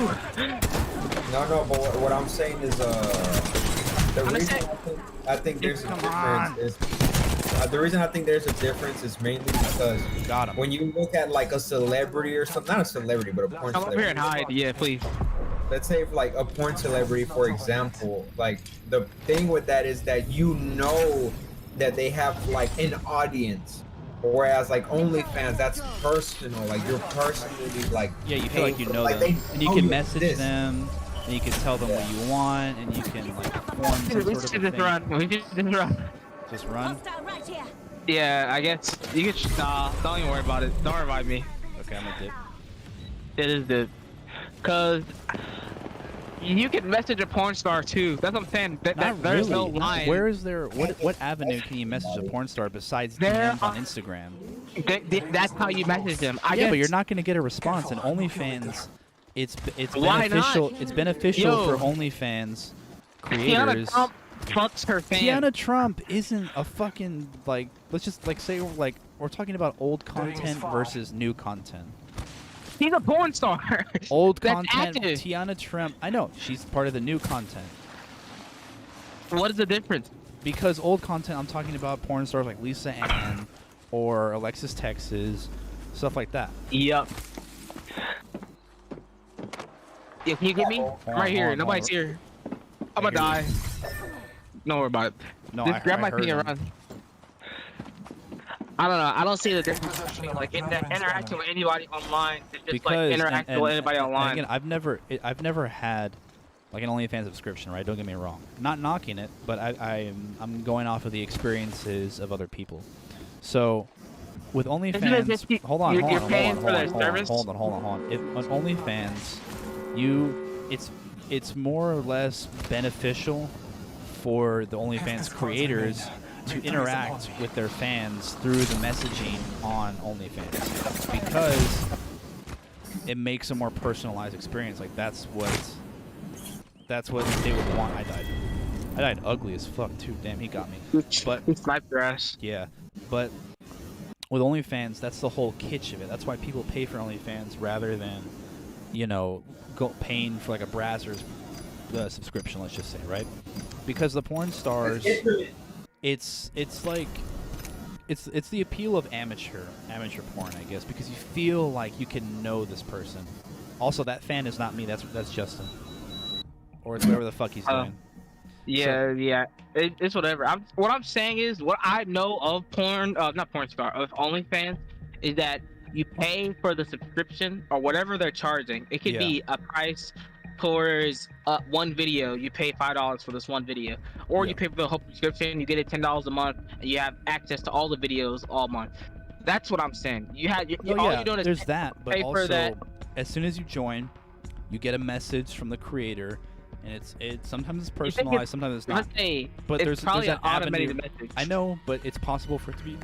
No, but what I'm saying is, the I'm reason saying- I think there's a Come difference is, the reason I think there's a difference is mainly because Got him. when you look at like a celebrity or something, not a celebrity, but a porn Come up here celebrity. and hide. Yeah, please. Let's say if, like a porn celebrity, for example, like the thing with that is that you know that they have like an audience. Whereas like OnlyFans, that's personal. Like you're personally like Yeah, you feel like you know like, them, they and you know can you message exist. them, and you can tell them what you want, and you can like form some We sort of should a just thing. run. We should just run. Just run. Right here. Yeah, I guess you can. Nah, don't even worry about it. Don't revive me. Okay, I'm gonna dip. It is the, cause you can message a porn star too. That's what I'm saying. Not there's really. no line. Where is there? What avenue can you message a porn star besides There DMs on are- Instagram? That's how you message them. I Yeah, guess. but you're not gonna get a response. And OnlyFans, it's Why beneficial. not? It's beneficial Yo. for OnlyFans Tiana creators. Trump fucks her fans. Tiana Trump isn't a fucking like. Let's just like say like we're talking about old content versus new content. She's a porn star. Old That's content. active. Tiana Trump. I know she's part of the new content. What is the difference? Because old content, I'm talking about porn stars like Lisa Ann or Alexis Texas, stuff like that. Yep. Yeah, can you get me? I'm right here. on, Nobody's hold here. I'm gonna die. Don't worry about it. No, Just grab I my heard thing and him. run. I don't know. I don't see the difference between like interacting with anybody online and just like interacting with anybody online. Again, I've never had like an OnlyFans subscription, right? Don't get me wrong. Not knocking it, but I'm going off of the experiences of other people. So with Isn't it OnlyFans, just hold on. you're paying for their service? Hold on. If on OnlyFans, it's more or less beneficial for the OnlyFans creators to interact with their fans through the messaging on OnlyFans because it makes a more personalized experience. Like that's what they would want. I died ugly as fuck too. Damn, he got me. But He sniped your ass. yeah, but with OnlyFans, that's the whole kitsch of it. That's why people pay for OnlyFans rather than, paying for like a Brazzers subscription. Let's just say, right? Because the porn stars, it's the appeal of amateur porn, I guess, because you feel like you can know this person. Also, that fan is not me. That's Justin, or it's whatever the fuck he's doing. Yeah. It's whatever. What I'm saying is, what I know of porn, not porn star, of OnlyFans, is that you pay for the subscription or whatever they're charging. It could be a price towards one video. You pay $5 for this one video, or you pay for the whole subscription. You get it $10 a month, and you have access to all the videos all month. That's what I'm saying. All you're doing is there's that, but pay for also that. as soon as you join, you get a message from the creator, and it's sometimes it's personalized, sometimes it's not. But there's probably an an automated avenue. message. I know, but it's possible for it to be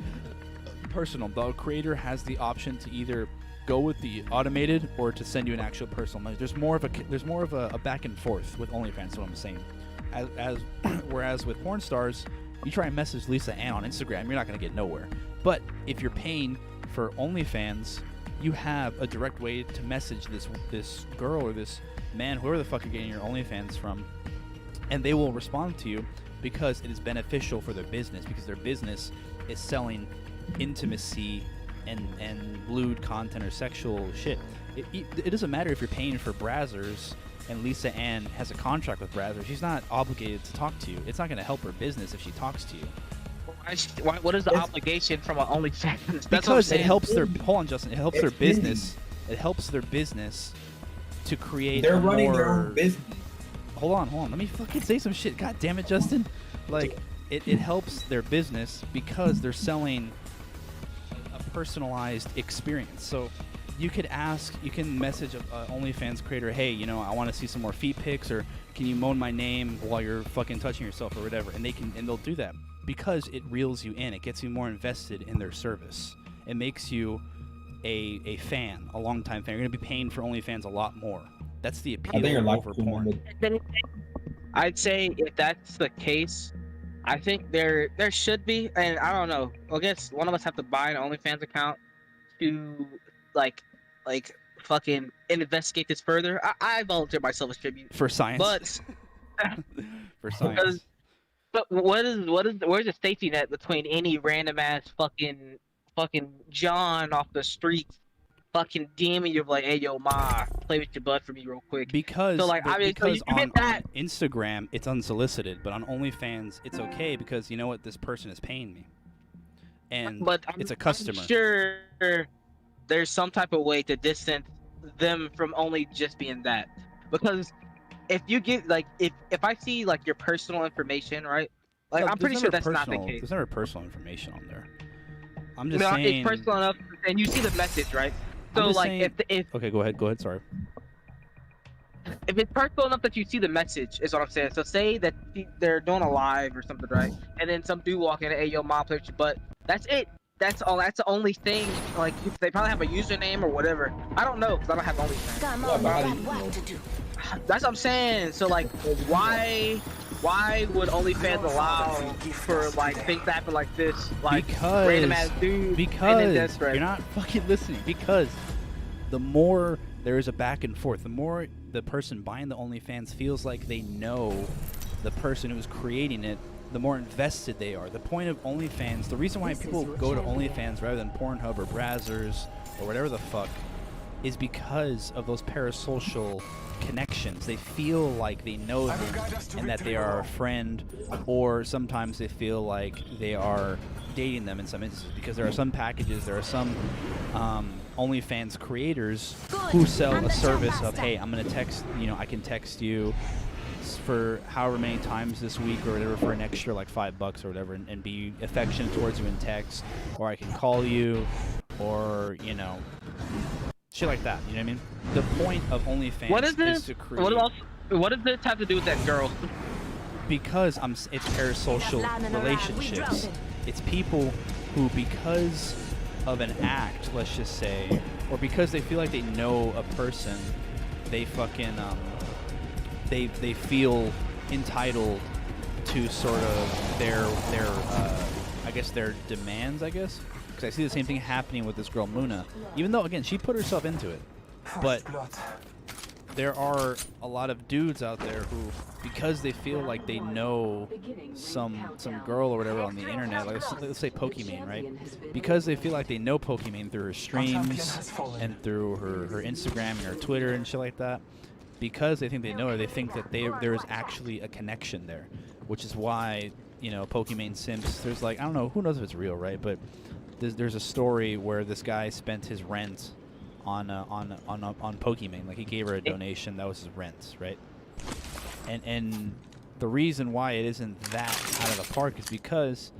personal. The creator has the option to either go with the automated or to send you an actual personal message. There's more of a back and forth with OnlyFans. Is what I'm saying. Whereas with porn stars, you try and message Lisa Ann on Instagram, you're not gonna get nowhere. But if you're paying for OnlyFans, you have a direct way to message this girl or this man, whoever the fuck you're getting your OnlyFans from, and they will respond to you because it is beneficial for their business, because their business is selling intimacy and lewd content or sexual shit. It doesn't matter if you're paying for Brazzers and Lisa Ann has a contract with Brazzers. She's not obligated to talk to you. It's not going to help her business if she talks to you. What is the obligation from an OnlyFans? Because it helps their hold on, Justin. It helps their business. It helps their business to create. They're running their own business. Hold on. Let me fucking say some shit. God damn it, Justin. Like it helps their business because they're selling a personalized experience. So you can message a OnlyFans creator, hey, you know, I want to see some more feet pics, or can you moan my name while you're fucking touching yourself or whatever, and they'll do that because it reels you in. It gets you more invested in their service. It makes you a fan, a long-time fan. You're gonna be paying for OnlyFans a lot more. That's the appeal over porn. I'd say if that's the case, I think there should be, and I don't know. I guess one of us have to buy an OnlyFans account to like fucking investigate this further. I volunteer myself as tribute for science, but for science. But where's the safety net between any random ass fucking John off the streets fucking DMing you like, hey yo ma, play with your butt for me real quick? Because so, like, because so on Instagram it's unsolicited, but on OnlyFans it's okay because you know what, this person is paying me, and it's a customer. I'm sure there's some type of way to distance them from only just being that, because if you get like if I see like your personal information, right? Like, no, I'm pretty sure that's not the case. There's never personal information on there. I'm just saying it's personal enough, and you see the message, right? So like saying, if okay, go ahead. Sorry. If it's personal enough that you see the message, is what I'm saying. So say that they're doing a live or something, right? And then some dude walk in, hey yo, mom, play with your butt. That's it. That's all. That's the only thing. Like, they probably have a username or whatever. I don't know because I don't have OnlyFans. That's what I'm saying. So like, why would OnlyFans allow for like things to happen like this? Like, random ass dude. Because you're not fucking listening. Because the more there is a back and forth, the more the person buying the OnlyFans feels like they know the person who's creating it, the more invested they are. The point of OnlyFans, the reason why people go to OnlyFans rather than Pornhub or Brazzers or whatever the fuck, is because of those parasocial connections. They feel like they know them and that they are a friend, or sometimes they feel like they are dating them in some instances, because there are some packages, there are some OnlyFans creators who sell a service of, hey, I'm gonna text, you know, I can text you for however many times this week or whatever for an extra like $5 or whatever, and be affectionate towards you in text, or I can call you, or, you know, shit like that. You know what I mean? The point of OnlyFans is to create. What does this have to do with that girl? Because it's parasocial relationships. It's people who, because of an act, let's just say, or because they feel like they know a person, they fucking they feel entitled to sort of their I guess their demands, I guess. Because I see the same thing happening with this girl Muna, even though, again, she put herself into it. But there are a lot of dudes out there who, because they feel like they know some girl or whatever on the internet, like let's say Pokimane, right? Because they feel like they know Pokimane through her streams and through her Instagram and her Twitter and shit like that, because they think they know her, they think that there is actually a connection there, which is why, you know, Pokimane simps, there's like, I don't know, who knows if it's real, right? But there's a story where this guy spent his rent on Pokimane. Like, he gave her a donation, that was his rent, right? And the reason why it isn't that out of the park is because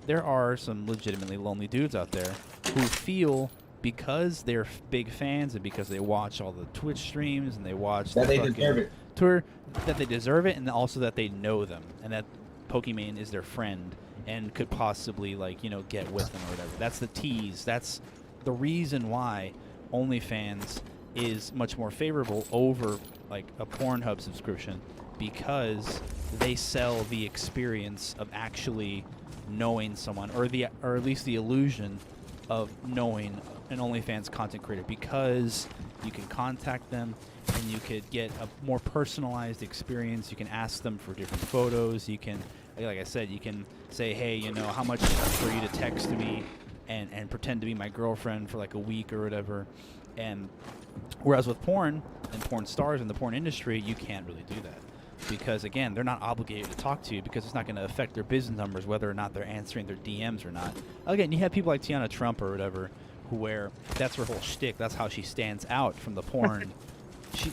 there are some legitimately lonely dudes out there who feel, because they're big fans and because they watch all the Twitch streams and they watch that the they deserve it. Tour, that they deserve it, and also that they know them and that Pokimane is their friend and could possibly, like, you know, get with them or whatever. That's the tease. That's the reason why OnlyFans is much more favorable over like a Pornhub subscription, because they sell the experience of actually knowing someone, or at least the illusion of knowing an OnlyFans content creator, because you can contact them and you could get a more personalized experience. You can ask them for different photos. You can, like I said, you can say, hey, you know, how much for you to text me and pretend to be my girlfriend for like a week or whatever. And whereas with porn and porn stars in the porn industry, you can't really do that. Because, again, they're not obligated to talk to you because it's not going to affect their business numbers whether or not they're answering their DMs or not. Again, you have people like Tiana Trump or whatever where that's her whole shtick. That's how she stands out from the porn.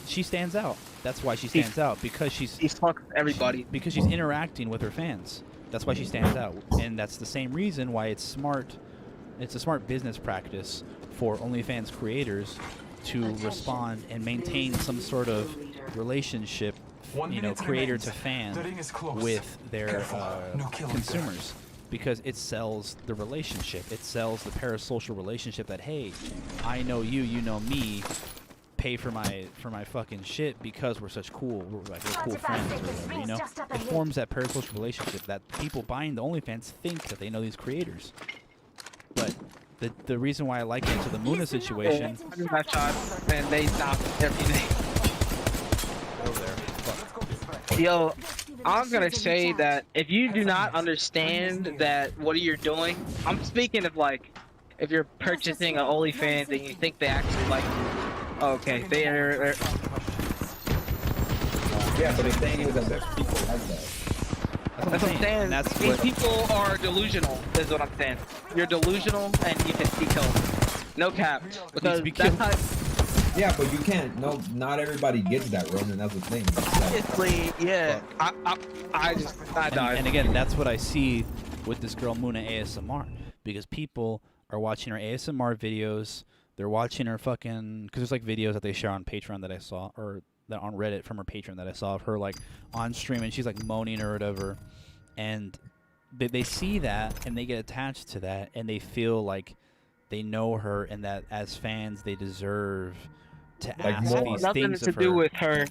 She stands out. That's why she stands out, because she fucks everybody. Because she's interacting with her fans. That's why she stands out. And that's the same reason why it's smart. It's a smart business practice for OnlyFans creators to respond and maintain some sort of relationship, you know, creator to fan with their consumers, because it sells the relationship. It sells the parasocial relationship that, hey, I know you, you know me, pay for my fucking shit because we're such cool, we're cool friends or whatever, you know? It forms that parasocial relationship that people buying the OnlyFans think that they know these creators. But the reason why I like into the Muna situation, and they stop everything. over there. Fuck. Yo, I'm gonna say that if you do not understand that what you're doing, I'm speaking of like, if you're purchasing an OnlyFans and you think they actually like, okay, they're Yeah, but the thing is that there's people like that. That's what I'm saying. That's These what- people are delusional, is what I'm saying. You're delusional and you can be killed. No cap. Because be that's killed. how, Yeah, but you can't. No, not everybody gets that, Roman. That's the thing. It's like, obviously, yeah. I died. And again, that's what I see with this girl Muna ASMR, because people are watching her ASMR videos. They're watching her fucking, because there's like videos that they share on Patreon that I saw, or that on Reddit from her Patreon that I saw of her like on stream, and she's like moaning or whatever, and they see that and they get attached to that, and they feel like they know her, and that as fans they deserve to Like ask more- these Nothing things to of do her. with her.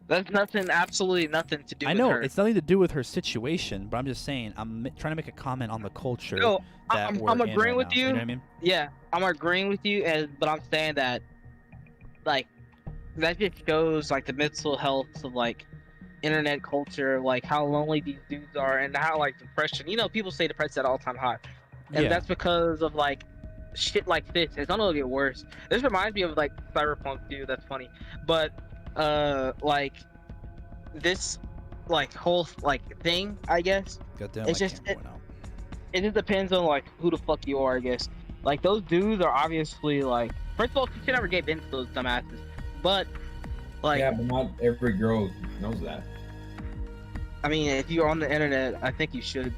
That's nothing, absolutely nothing to do I with know her. it's nothing to do with her situation, but I'm just saying I'm trying to make a comment on the culture No, that I'm we're in agreeing right with now. you. You know what I mean? Yeah, I'm agreeing with you, but I'm saying that, like, that just shows like the mental health of like internet culture, like how lonely these dudes are, and how like depression. You know, people say depression at all-time high, and Yeah. that's because of like shit like this. It's gonna get worse. This reminds me of like Cyberpunk too. That's funny, but like this like whole like thing, I guess. Goddamn, It's my just camera went out. it just depends on like who the fuck you are, I guess. Like those dudes are obviously like, first of all, you should never get into those dumbasses. But like, yeah, but not every girl knows that. I mean, if you're on the internet, I think you should.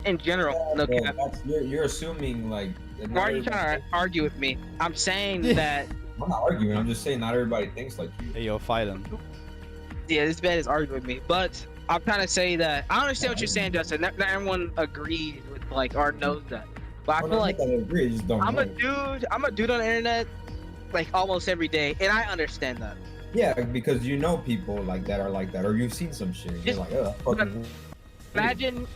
In general, no Well, cap. you're assuming like. that Why not are you everybody trying to thinks- argue with me? I'm saying Yeah. that. I'm not arguing. I'm just saying not everybody thinks like you. Hey, yo, fight him. Yeah, this man is arguing with me, but I'm trying to say that I understand what you're saying, Justin. Not everyone agrees with like or knows that, but I Well, feel not like that I agree, I just don't I'm know. a dude on the internet, like almost every day, and I understand that. Yeah, because you know people like that are like that, or you've seen some shit. And you're like, oh, fucking. Imagine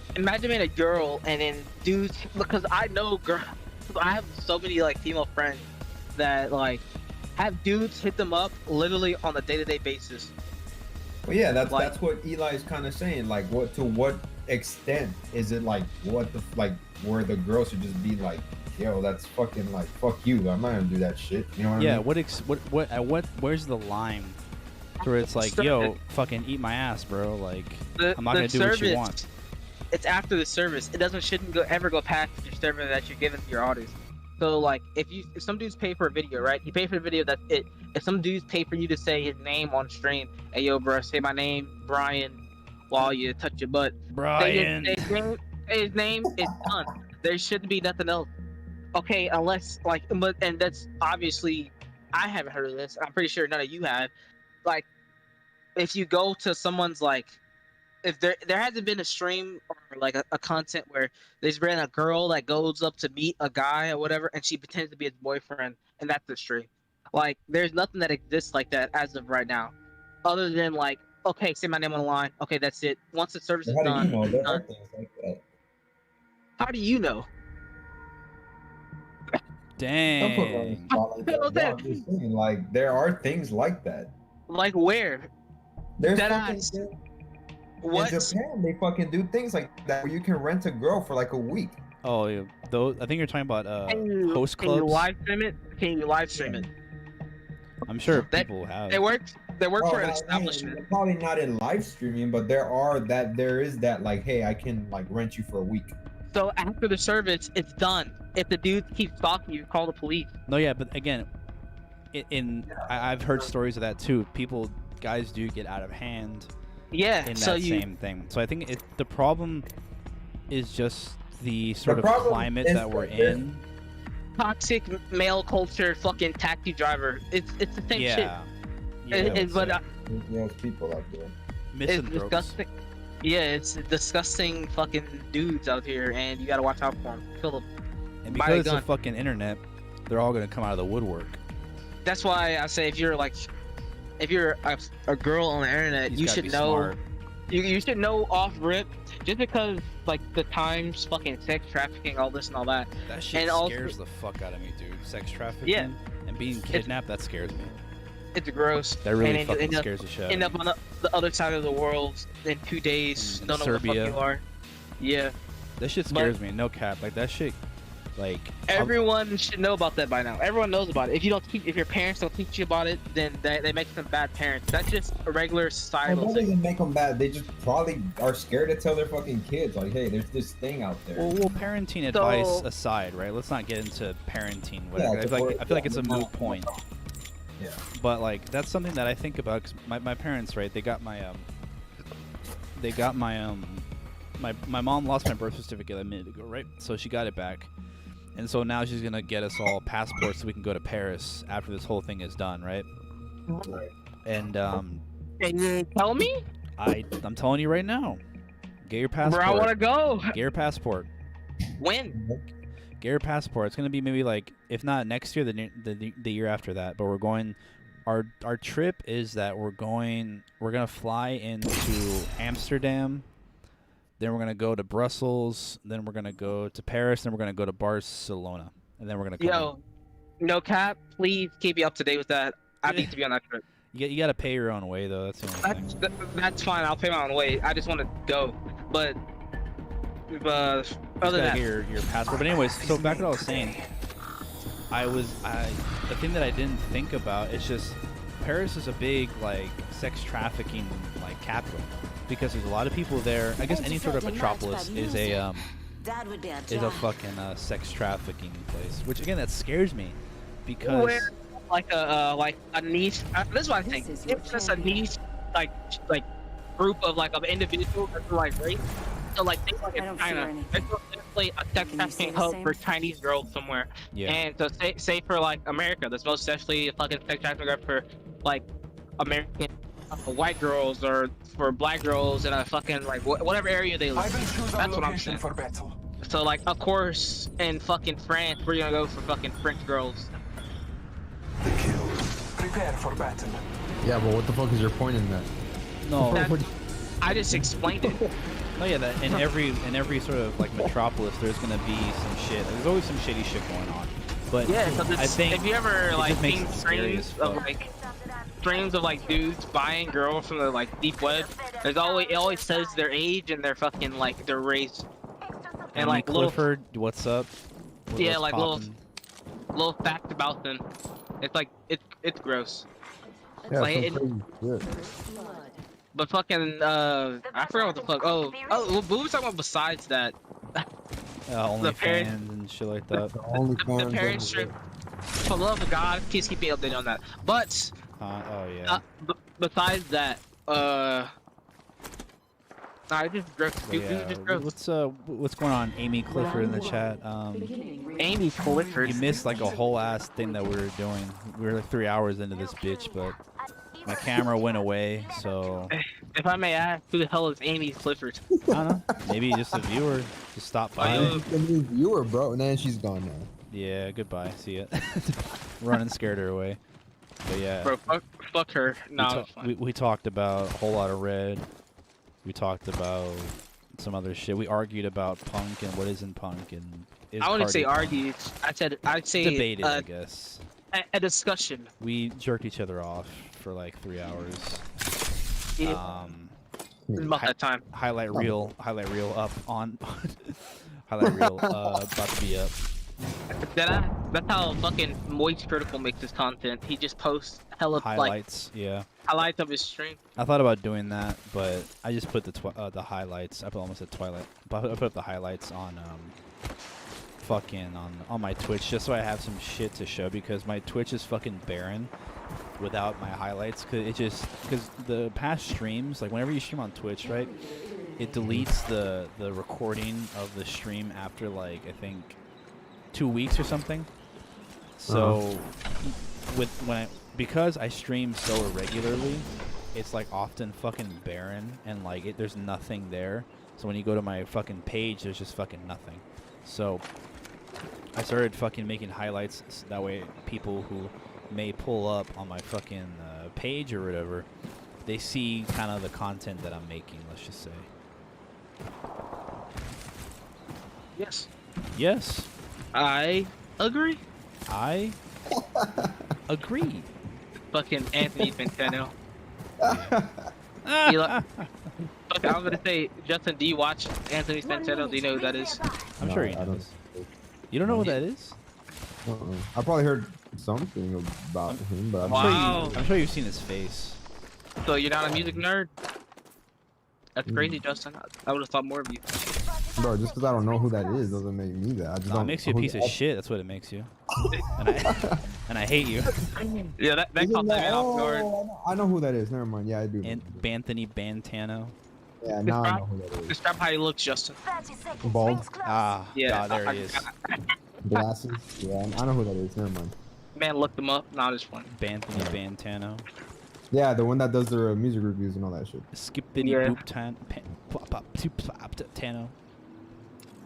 being a girl and then dudes, because I know girls. I have so many like female friends that like have dudes hit them up literally on a day-to-day basis. Well, yeah, that's Like- what Eli's kind of saying. Like, what to what extent is it like what the like where the girl should just be like, yo, that's fucking like fuck you. I'm not gonna do that shit. You know what Yeah, I mean? what where's the line where it's like, yo, fucking eat my ass, bro? Like, I'm not gonna do what you want. It's after the service. It shouldn't ever go past your server that you're giving to your audience. So like, if some dudes pay for a video, right? You pay for the video, that's it. If some dudes pay for you to say his name on stream, hey yo, bro, say my name, Brian, while you touch your butt. Brian. Say his name, it's done. There shouldn't be nothing else. Okay, unless like, and that's obviously, I haven't heard of this. I'm pretty sure none of you have. Like, if you go to someone's like, if there hasn't been a stream or like a content where there's been a girl that goes up to meet a guy or whatever, and she pretends to be his boyfriend, and that's the stream. Like, there's nothing that exists like that as of right now, other than like, okay, say my name on the line. Okay, that's it. Once the service is How do done, you know? There are done. things like that. How do you know? Don't put her on the Dang. spot like that. Yeah, I'm just saying, like, there are things like that. Like where? There's That fucking ass. in What? Japan, they fucking do things like that where you can rent a girl for like a week. Oh, yeah. Those, I think you're talking about host Can you clubs. live stream it? Can you live stream it? I'm sure They- people have. They work. They work for an no, establishment. probably not in live streaming, but there is that like, hey, I can like rent you for a week. So after the service, it's done. If the dude keeps stalking you, call the police. No, yeah, but again, I've heard stories of that too. Guys do get out of hand Yeah. in that So you. same thing. So I think the problem is just the sort of problem climate is that we're that there's- in. Toxic male culture, fucking taxi driver. It's the same shit. Yeah. Yeah, But There's people out there. it's misanthropes. disgusting. Yeah, it's disgusting fucking dudes out here, and you gotta watch out for them. Kill them. And buy a because gun. of fucking internet, they're all gonna come out of the woodwork. That's why I say if you're a girl on the internet, He's you gotta should be know. smart. You should know off rip, just because like the times, fucking sex trafficking, all this and all that. That shit And also- scares the fuck out of me, dude. Sex trafficking Yeah. and being kidnapped, that scares me. It's gross. That really and fucking end up, scares the shit out end of up me. on the other side of the world in 2 days. In Don't know where the Serbia. fuck you are. Yeah. That shit scares me. No cap. Like that shit. Like Everyone should know about that by now. Everyone knows about it. If your parents don't teach you about it, then they make them bad parents. That's just a regular It societal doesn't thing. even make them bad. They just probably are scared to tell their fucking kids, like, hey, there's this thing out there. well, parenting advice aside, right? Let's not get into parenting. Whatever. I feel like it's a moot point. Yeah. But like that's something that I think about. Cause my parents, right? They got my my mom lost my birth certificate a minute ago, right? So she got it back. And so now she's gonna get us all passports so we can go to Paris after this whole thing is done, right? And Can you tell me? I'm telling you right now, get your passport. Bro, I want to go. Get your passport. When? Get your passport. It's gonna be maybe like, if not next year, the year after that. But we're going. Our trip is that we're gonna fly into Amsterdam. Then we're gonna go to Brussels. Then we're gonna go to Paris. Then we're gonna go to Barcelona. And then we're gonna come Yo, no cap. Please keep me up to date with that. I need to be on that trip. You gotta pay your own way though. That's the only thing. That's fine. I'll pay my own way. I just want to go. But You just other gotta than get your passport. But anyways, so back to what I was saying. The thing that I didn't think about is just Paris is a big like sex trafficking like capital because there's a lot of people there. I guess any sort of metropolis is a fucking sex trafficking place. Which again, that scares me because where like a niche. This is what I think. It's just a niche like group of individuals that are like race. So like think like in China, there's definitely a sex trafficking hub for Chinese girls somewhere. Yeah. And so say for like America, there's most definitely a fucking sex trafficking hub for like American white girls or for black girls in a fucking like whatever area they live. That's what I'm saying. For battle. So like of course in fucking France we're gonna go for fucking French girls. The kill. Prepare for battle. Yeah, but what the fuck is your point in that? no. I just explained it. Oh yeah, that in every sort of like metropolis, there's gonna be some shit. There's always some shitty shit going on. But Yeah, so I think if you ever it like just makes seen it scary as streams of like dudes buying girls from the like deep web, it always says their age and their fucking like their race. And like Clifford, what's up? Yeah, What's like poppin'? little fact about them. It's like it's gross. Yeah, Like, some crazy shit. But fucking I forgot what the fuck. Oh, what we were talking about besides that? OnlyFans parent- and shit like that. The parents trip. For the love of God, please keep me updated on that. But Oh yeah. besides that, I just gross. But yeah, Just gross. what's going on, Amy Clifford in the chat? Amy Clifford. You missed like a whole ass thing that we were doing. We were like 3 hours into this bitch, but my camera went away, so If I may ask, who the hell is Amy Clifford? I don't know. Maybe just a viewer just stopped by. Oh, The new viewer, bro, and then she's gone now. Yeah, goodbye. See ya. Running scared her away. But yeah, Bro, fuck her. No, it's fine. we talked about a whole lot of red. We talked about some other shit. We argued about punk and what isn't punk, and I wouldn't say Carti argued. I'd say debated, I guess. a discussion. We jerked each other off for like 3 hours. Yeah. About that time. Highlight reel up on highlight reel about to be up. That's how fucking Moist Critical makes his content. He just posts hella Highlights, yeah. highlights of his stream. I thought about doing that, but I just put the highlights. I put almost a Twilight. But I put up the highlights on on my Twitch just so I have some shit to show, because my Twitch is fucking barren without my highlights. Because the past streams, like whenever you stream on Twitch, right, it deletes the recording of the stream after like I think 2 weeks or something. So because I stream so irregularly, it's like often fucking barren and like there's nothing there. So when you go to my fucking page, there's just fucking nothing. So I started fucking making highlights so that way people who may pull up on my fucking page or whatever, they see kind of the content that I'm making, let's just say. Yes. Yes. I agree. I agree. Fucking Anthony Fantano. Okay, I'm gonna say, Justin, do you watch Anthony Fantano? Do you know who that is? I'm sure he knows. You don't know who that is? I probably heard something about him, but I'm sure you've seen his face. So you're not a music nerd? That's crazy, Justin. I would have thought more of you. Bro, just because I don't know who that is doesn't make me that. I just No, don't it makes you a piece of shit. That's what it makes you. and I hate you. Yeah, that caught me off guard. I know who that is. Never mind. Yeah, I do. Anthony Fantano. Yeah, now I know who that is. Describe how he looks, Justin. Bald. Ah, Yeah. God, there he is. Glasses. Yeah, I know who that is. Never mind. Man, look them up. Not as fun. Anthony Fantano. Yeah, the one that does the music reviews and all that shit. Skippity boop Tano.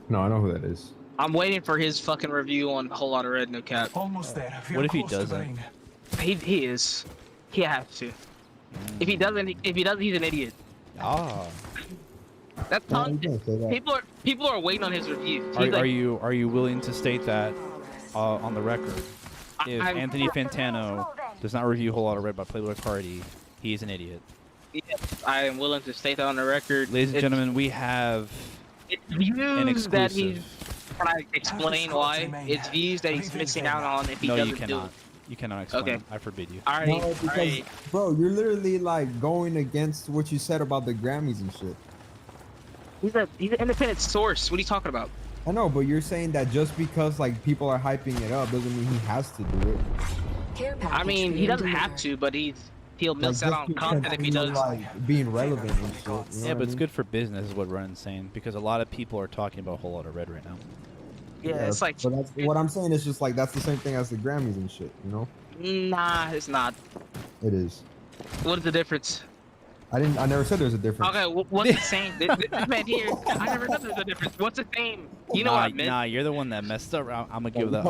No, I know who that is. I'm waiting for his fucking review on Whole Lot of Red, no cap. Almost there. What if he doesn't? He is. He has to. If he doesn't, he's an idiot. Ah. That's No, not. you can't say that. People are waiting on his review. Are you willing to state that on the record? If Anthony Fantano does not review a whole lot of Red by Playboy Carti, he is an idiot. Yes, I am willing to state that on the record. Ladies and gentlemen, we have an views that he's. exclusive. Can I explain why? It's views that he's missing out on if he No, doesn't you do it. cannot. You cannot explain. Okay. I forbid you. Alrighty. No, because, bro, you're literally like going against what you said about the Grammys and shit. He's an independent source. What are you talking about? I know, but you're saying that just because like people are hyping it up doesn't mean he has to do it. I mean, he doesn't have to, but he'll miss out on content if he does. Like being relevant and shit. You know Yeah, but it's good for business, is what Run's saying, because a lot of people are talking about a whole lot of Red right now. Yeah, it's like. But that's, what I'm saying is just like that's the same thing as the Grammys and shit. You know? Nah, it's not. It is. What is the difference? I never said there's a difference. Okay, what's the same? This man here, I never said there's a difference. What's the same? You know what I meant. Nah, you're the one that messed up. I'm gonna give the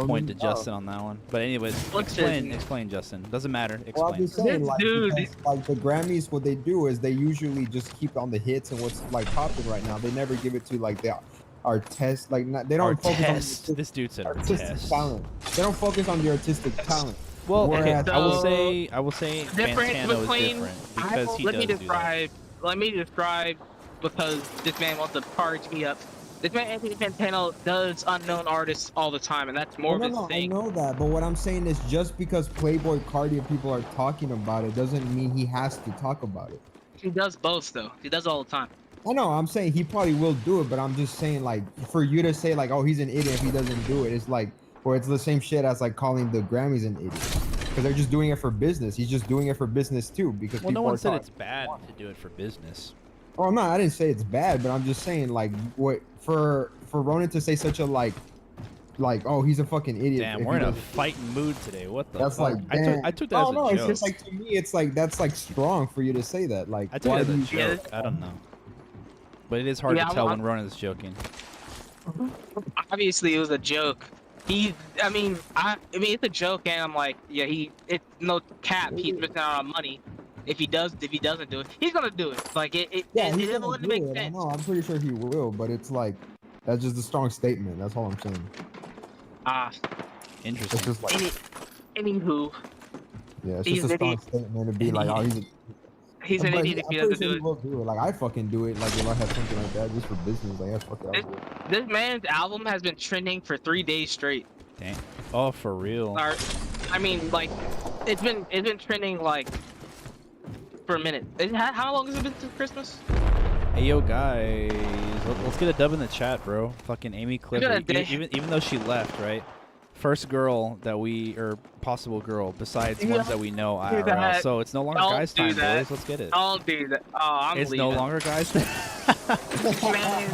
point to Justin on that one. But anyways, explain, Justin. Doesn't matter. Explain. Well, I'm just saying, like, Dude. because, like the Grammys, what they do is they usually just keep on the hits and what's like popping right now. They never give it to like the artist, like they don't focus on this dude said artistic talent. They don't focus on the artistic talent. Well, okay, Whereas- I will say Difference Fantano is between. different because he Let does me do that. describe. Let me describe, because this man wants to charge me up. This man Anthony Fantano does unknown artists all the time, and that's more of his thing. I know that, but what I'm saying is just because Playboy Carti and people are talking about it doesn't mean he has to talk about it. He does both, though. He does all the time. I know, I'm saying he probably will do it, but I'm just saying, like, for you to say, like, oh, he's an idiot if he doesn't do it, it's like, or it's the same shit as, like, calling the Grammys an idiot. Because they're just doing it for business. He's just doing it for business, too, because Well, people no one are said talking. it's bad to do it for business. Oh, no, I didn't say it's bad, but I'm just saying, like, what, for Ronan to say such a, like, oh, he's a fucking idiot. Damn, if we're he in a doesn't- fighting mood today. What the That's fuck? like, I took that as a no, joke. it's just like, to me, it's like, that's like strong for you to say that. Like, I took why it as a do you- joke. I don't know. But it is hard to tell when Ronan is joking. Obviously, it was a joke. I mean, it's a joke, and I'm like, yeah, it's no cap. He's missing out on money. If he doesn't do it, he's gonna do it. Like Yeah, it he's doesn't gonna wouldn't do make it. I sense. know, I'm pretty sure he will, but it's like, That's just a strong statement. That's all I'm saying. Interesting. It's just like, Anywho, yeah, it's he's just a an strong idiot. statement to be like, oh, He's an but idiot if I'm he pretty doesn't sure do he it. will do it. Like I fucking do it. Like if I have something like that just for business, like yeah, fuck it, I'll do it. This man's album has been trending for 3 days straight. Dang. Oh, for real. Or, I mean, like, it's been trending like for a minute. How long has it been since Christmas? Hey yo guys, let's get a dub in the chat, bro. Fucking Amy Clifford, even though she left, right? First girl that or possible girl besides ones that we know IRL. So it's no longer guys time, boys. Let's get it. Don't do that. Oh, I'm It's leaving. no longer guys time. This man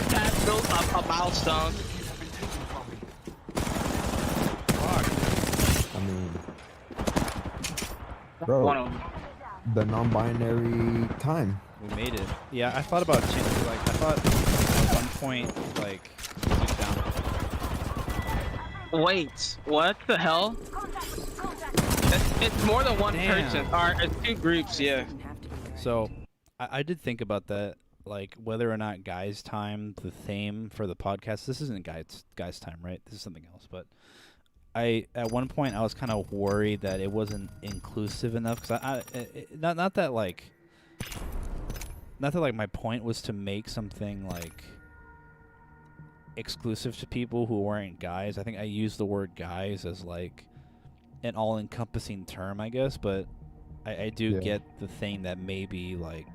passed a milestone. I mean, bro, the non-binary time. We made it. Yeah, I thought about changing. Like, I thought at one point, like, switch down. Wait, what the hell? It's more than one person. Or it's 2 groups, yeah. So, I did think about that, like whether or not guys time the theme for the podcast. This isn't guys time, right? This is something else. But at one point I was kind of worried that it wasn't inclusive enough because not that my point was to make something like exclusive to people who weren't guys. I think I used the word guys as like an all-encompassing term, I guess, but I do get the thing that maybe like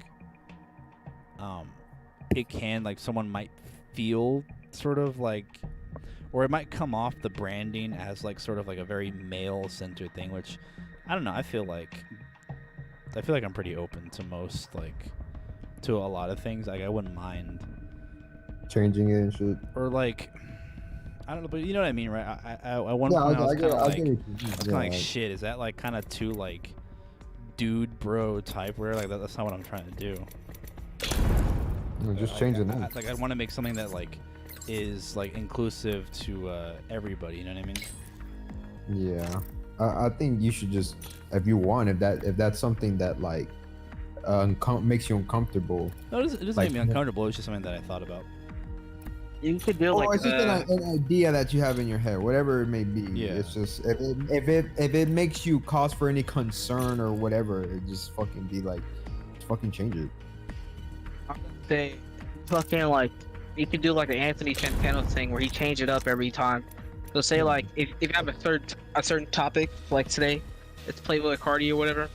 it can, like, someone might feel sort of like, or it might come off the branding as like sort of like a very male-centered thing, which I don't know. I feel like I'm pretty open to most, like, to a lot of things. Like I wouldn't mind changing it and shit. Or like, I don't know, but you know what I mean, right? I one point I was kind of like, shit, is that like kind of too like dude bro type where like that's not what I'm trying to do. Just change the name. Like I want to make something that like is like inclusive to everybody. You know what I mean? Yeah, I think you should just, if you want, if that's something that like makes you uncomfortable. No, it doesn't like, make me uncomfortable. It's just something that I thought about. You could do like. It's just an idea that you have in your head, whatever it may be. Yeah. It's just if it makes you cause for any concern or whatever, it just fucking be like, fucking change it. They fucking like, you could do like an Anthony Fantano thing where he change it up every time. So say like if you have a certain topic, like today, it's Playboy Carti or whatever.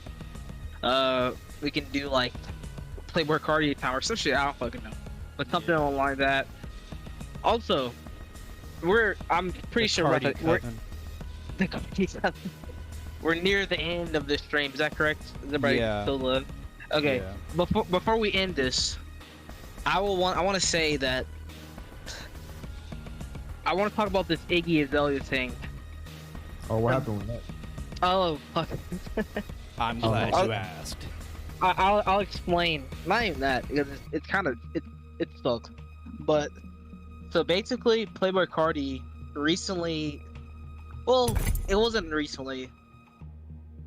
We can do like Playboy Carti time or some shit. I don't fucking know, but something along like that. Also, I'm pretty sure we're near the end of this stream. Is that correct? Is everybody still live? Okay. Yeah. Before we end this, I want to say that I want to talk about this Iggy Azalea thing. Oh, what happened with that? Oh, fuck. I'm glad you asked. I'll explain. Not even that, because it's kind of it sucks. But so basically, Playboy Carti recently, well, it wasn't recently.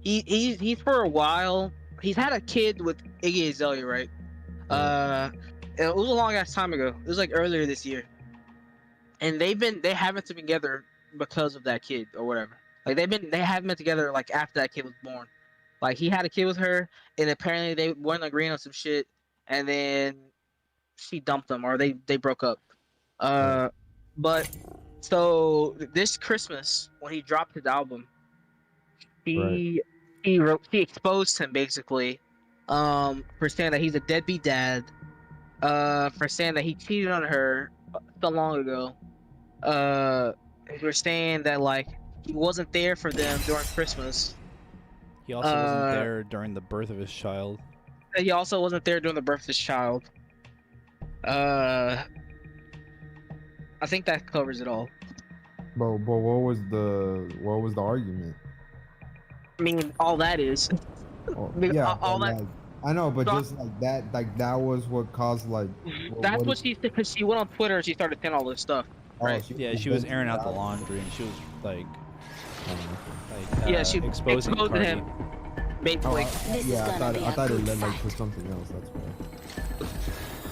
He's for a while. He's had a kid with Iggy Azalea, right? It was a long ass time ago. It was like earlier this year, and they haven't been together because of that kid or whatever. Like they haven't been together like after that kid was born. Like he had a kid with her, and apparently they weren't agreeing on some shit, and then she dumped him or they broke up. But so this Christmas when he dropped his album, she exposed him basically, for saying that he's a deadbeat dad, for saying that he cheated on her so long ago, for saying that like he wasn't there for them during Christmas. He also wasn't there during the birth of his child. He also wasn't there during the birth of his child. I think that covers it all. But what was the argument? I mean, all that is. All that. I know, but just like that was what caused like. That's what she said, because she went on Twitter and she started saying all this stuff. Right? She was airing out the laundry and she was like she exposing him. Basically. I thought it led like to something else. That's why.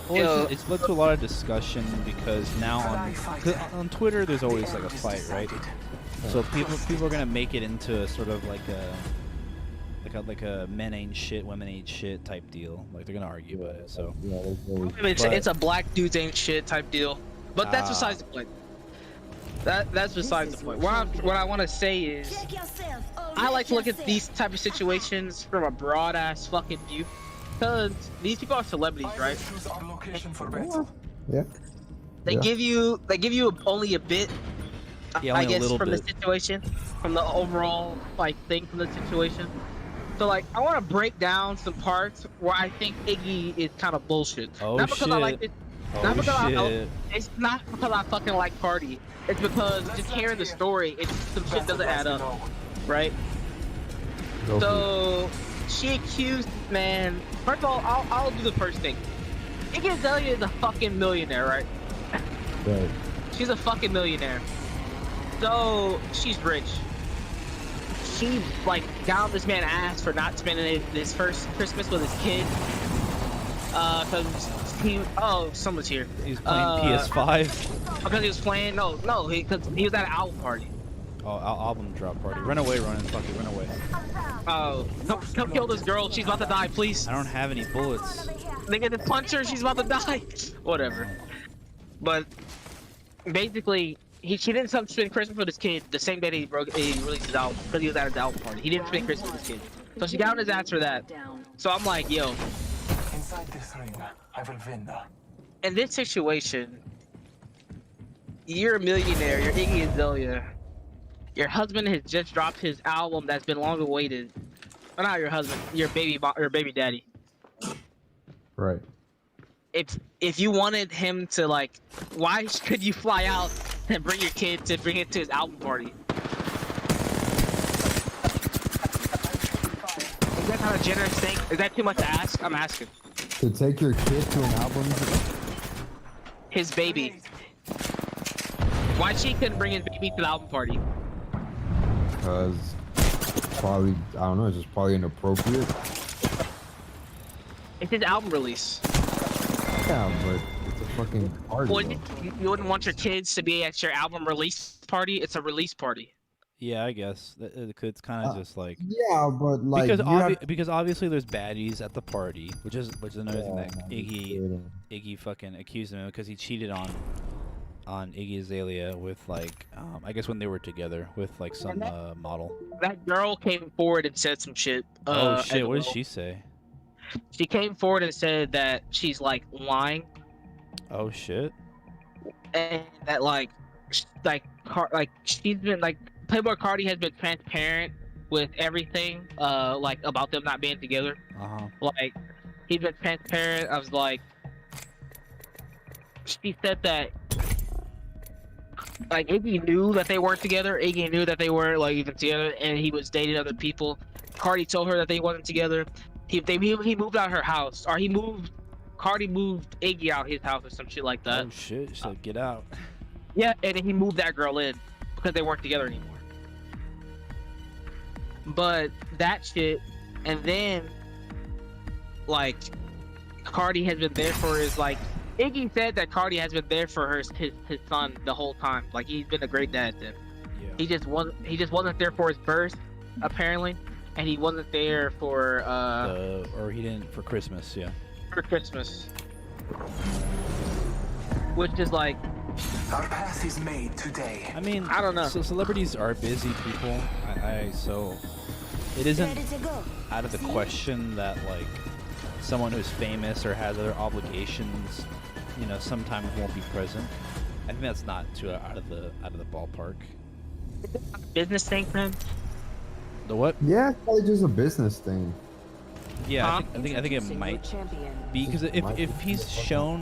Well, it's led to a lot of discussion because now on Twitter there's always like a fight, right? So people are gonna make it into sort of like a men ain't shit, women ain't shit type deal. Like they're gonna argue about it. So it's a black dudes ain't shit type deal. But that's besides the point. That's besides the point. What I want to say is, I like to look at these type of situations from a broad ass fucking view, because these people are celebrities, right? Yeah. They give you only a bit, Yeah, I only a guess, little from bit. the situation, from the overall like thing from the situation. So like, I want to break down some parts where I think Iggy is kind of bullshit. Oh Not because I like shit. it. Oh Not because shit. it's not because I fucking like Carti. It's because just hearing the story, some shit doesn't add up, right? So she accused, man. First of all, I'll do the first thing. Iggy Azalea is a fucking millionaire, right? Right. She's a fucking millionaire. So she's rich. She like downed this man's ass for not spending his first Christmas with his kid. Someone's here. He's playing PS5. Because he was playing, because he was at an album party. Oh, album drop party. Run away, Ronan. Fuck it, run away. Oh, come kill this girl. She's about to die, please. I don't have any bullets. They get to punch her. She's about to die. Whatever. But basically, she didn't spend Christmas with his kid the same day he released his album, because he was at his album party. He didn't spend Christmas with his kid. So she got on his ass for that. So I'm like, yo. Inside this ring, I will win. In this situation, you're a millionaire. You're Iggy Azalea. Your husband has just dropped his album that's been long awaited. Well, not your husband. Your baby daddy. Right. If you wanted him to, like, why could you fly out and bring your kid to bring it to his album party? Is that kind of generous thing? Is that too much to ask? I'm asking. To take your kid to an album? His baby. Why she couldn't bring his baby to the album party? Because probably, I don't know, it's just probably inappropriate. It's his album release. Yeah, but it's a fucking party. Well, you wouldn't want your kids to be at your album release party? It's a release party. Yeah, I guess it's kind of just like Yeah, but like because obviously there's baddies at the party, which is another thing that Iggy fucking accused him of, because he cheated on Iggy Azalea with like I guess when they were together with like some model. That girl came forward and said some shit. Oh shit! What did she say? She came forward and said that she's like lying. Oh shit! And that like she's been like. Playboy Carti has been transparent with everything, like about them not being together. Like, he's been transparent. I was like, she said that, like, Iggy knew that they weren't together. Iggy knew that they weren't like even together, and he was dating other people. Carti told her that they wasn't together. He moved out her house, or Carti moved Iggy out his house or some shit like that. Oh shit! She said, "Get out." Yeah, and then he moved that girl in because they weren't together anymore. But that shit, and then, like, Carti has been there for his, like, Iggy said that Carti has been there for his son the whole time. Like, he's been a great dad to him. Yeah. He just wasn't there for his birth, apparently, and he wasn't there for or he didn't for Christmas, yeah. For Christmas, which is like. Our path is made today. I mean, I don't know. So celebrities are busy people. So it isn't out of the question that like someone who's famous or has other obligations, you know, sometimes won't be present. I think that's not too out of the ballpark. Business thing, man. The what? Yeah, it's probably just a business thing. Yeah, I think it might be, because if he's shown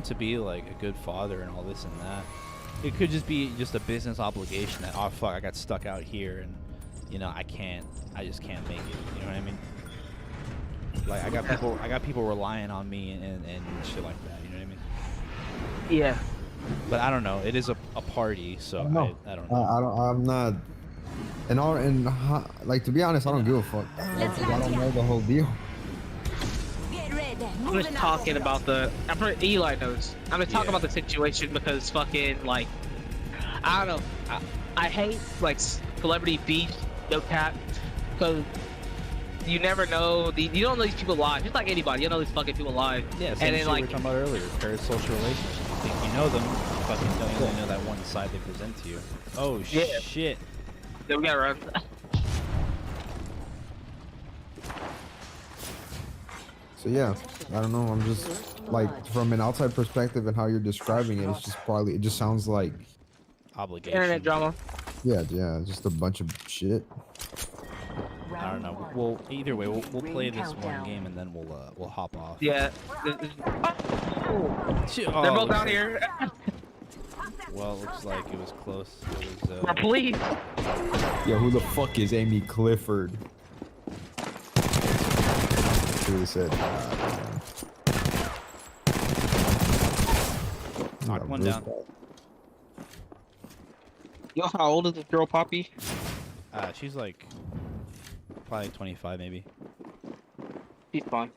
to be like a good father and all this and that, it could just be just a business obligation that, oh fuck, I got stuck out here and, you know, I just can't make it. You know what I mean? Like I got people relying on me and shit like that. You know what I mean? Yeah. But I don't know. It is a party, so I don't know. I'm not. Like, to be honest, I don't give a fuck. I don't know the whole deal. Get ready. I'm just talking about the. I'm pretty, Eli knows. I'm just talking about the situation because fucking like, I don't know. I hate like celebrity beef, no cap, because you never know. You don't know these people live. Just like anybody, you don't know these fucking people live. Yeah, same and then shit like we were talking about earlier. Parasocial relationships. You think you know them, you fucking don't really know that one side they present to you. Oh shit. Then we gotta run. So yeah, I don't know. I'm just like from an outside perspective and how you're describing it. It's just probably it just sounds like obligation. Internet drama. Yeah, just a bunch of shit. I don't know. Well, either way, we'll play this one game and then we'll hop off. Yeah. Oh, They're both down here. Well, it looks like it was close. It was, Police. Yo, who the fuck is Amy Clifford? Really said. Knock one down. Yo, how old is this girl, Poppy? She's like probably 25, maybe. She's fine.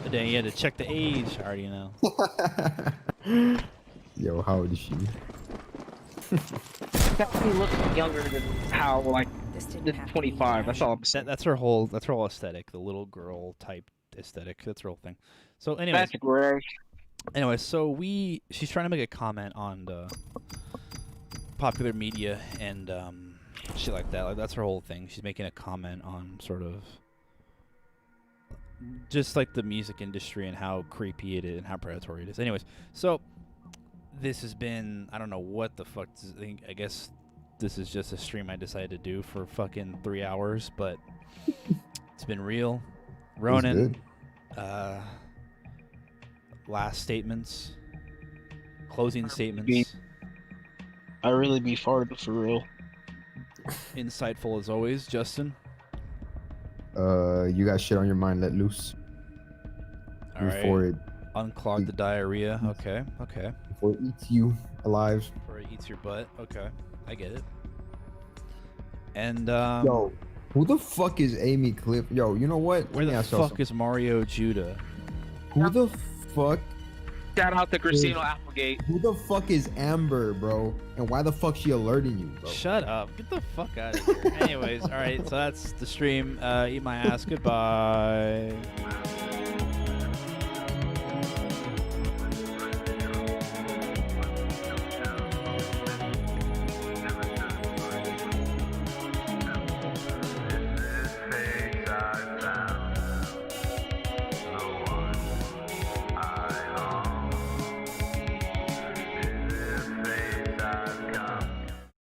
But then you had to check the age. I already know. Yo, how old is she? She looks younger than how like this 25. That's all I'm saying. That's her whole aesthetic, the little girl type aesthetic. That's her whole thing. So anyway. That's great. Anyway, so she's trying to make a comment on the popular media and shit like that. Like that's her whole thing. She's making a comment on sort of just like the music industry and how creepy it is and how predatory it is. Anyways, so this has been, I don't know what the fuck. I guess this is just a stream I decided to do for fucking 3 hours, but it's been real. Ronan, last statements, closing statements. I really be farted for real. Insightful as always, Justin. You got shit on your mind, let loose. All before right. Unclog the diarrhea. Okay. Before it eats you alive. Before it eats your butt. Okay. I get it. And yo, who the fuck is Amy Cliff? Yo, you know what? Where the fuck is Mario Judah? Who the fuck? Shout out to Christina Applegate. Who the fuck is Amber, bro? And why the fuck she alerting you, bro? Shut up. Get the fuck out of here. Anyways, all right. So that's the stream. Eat my ass. Goodbye.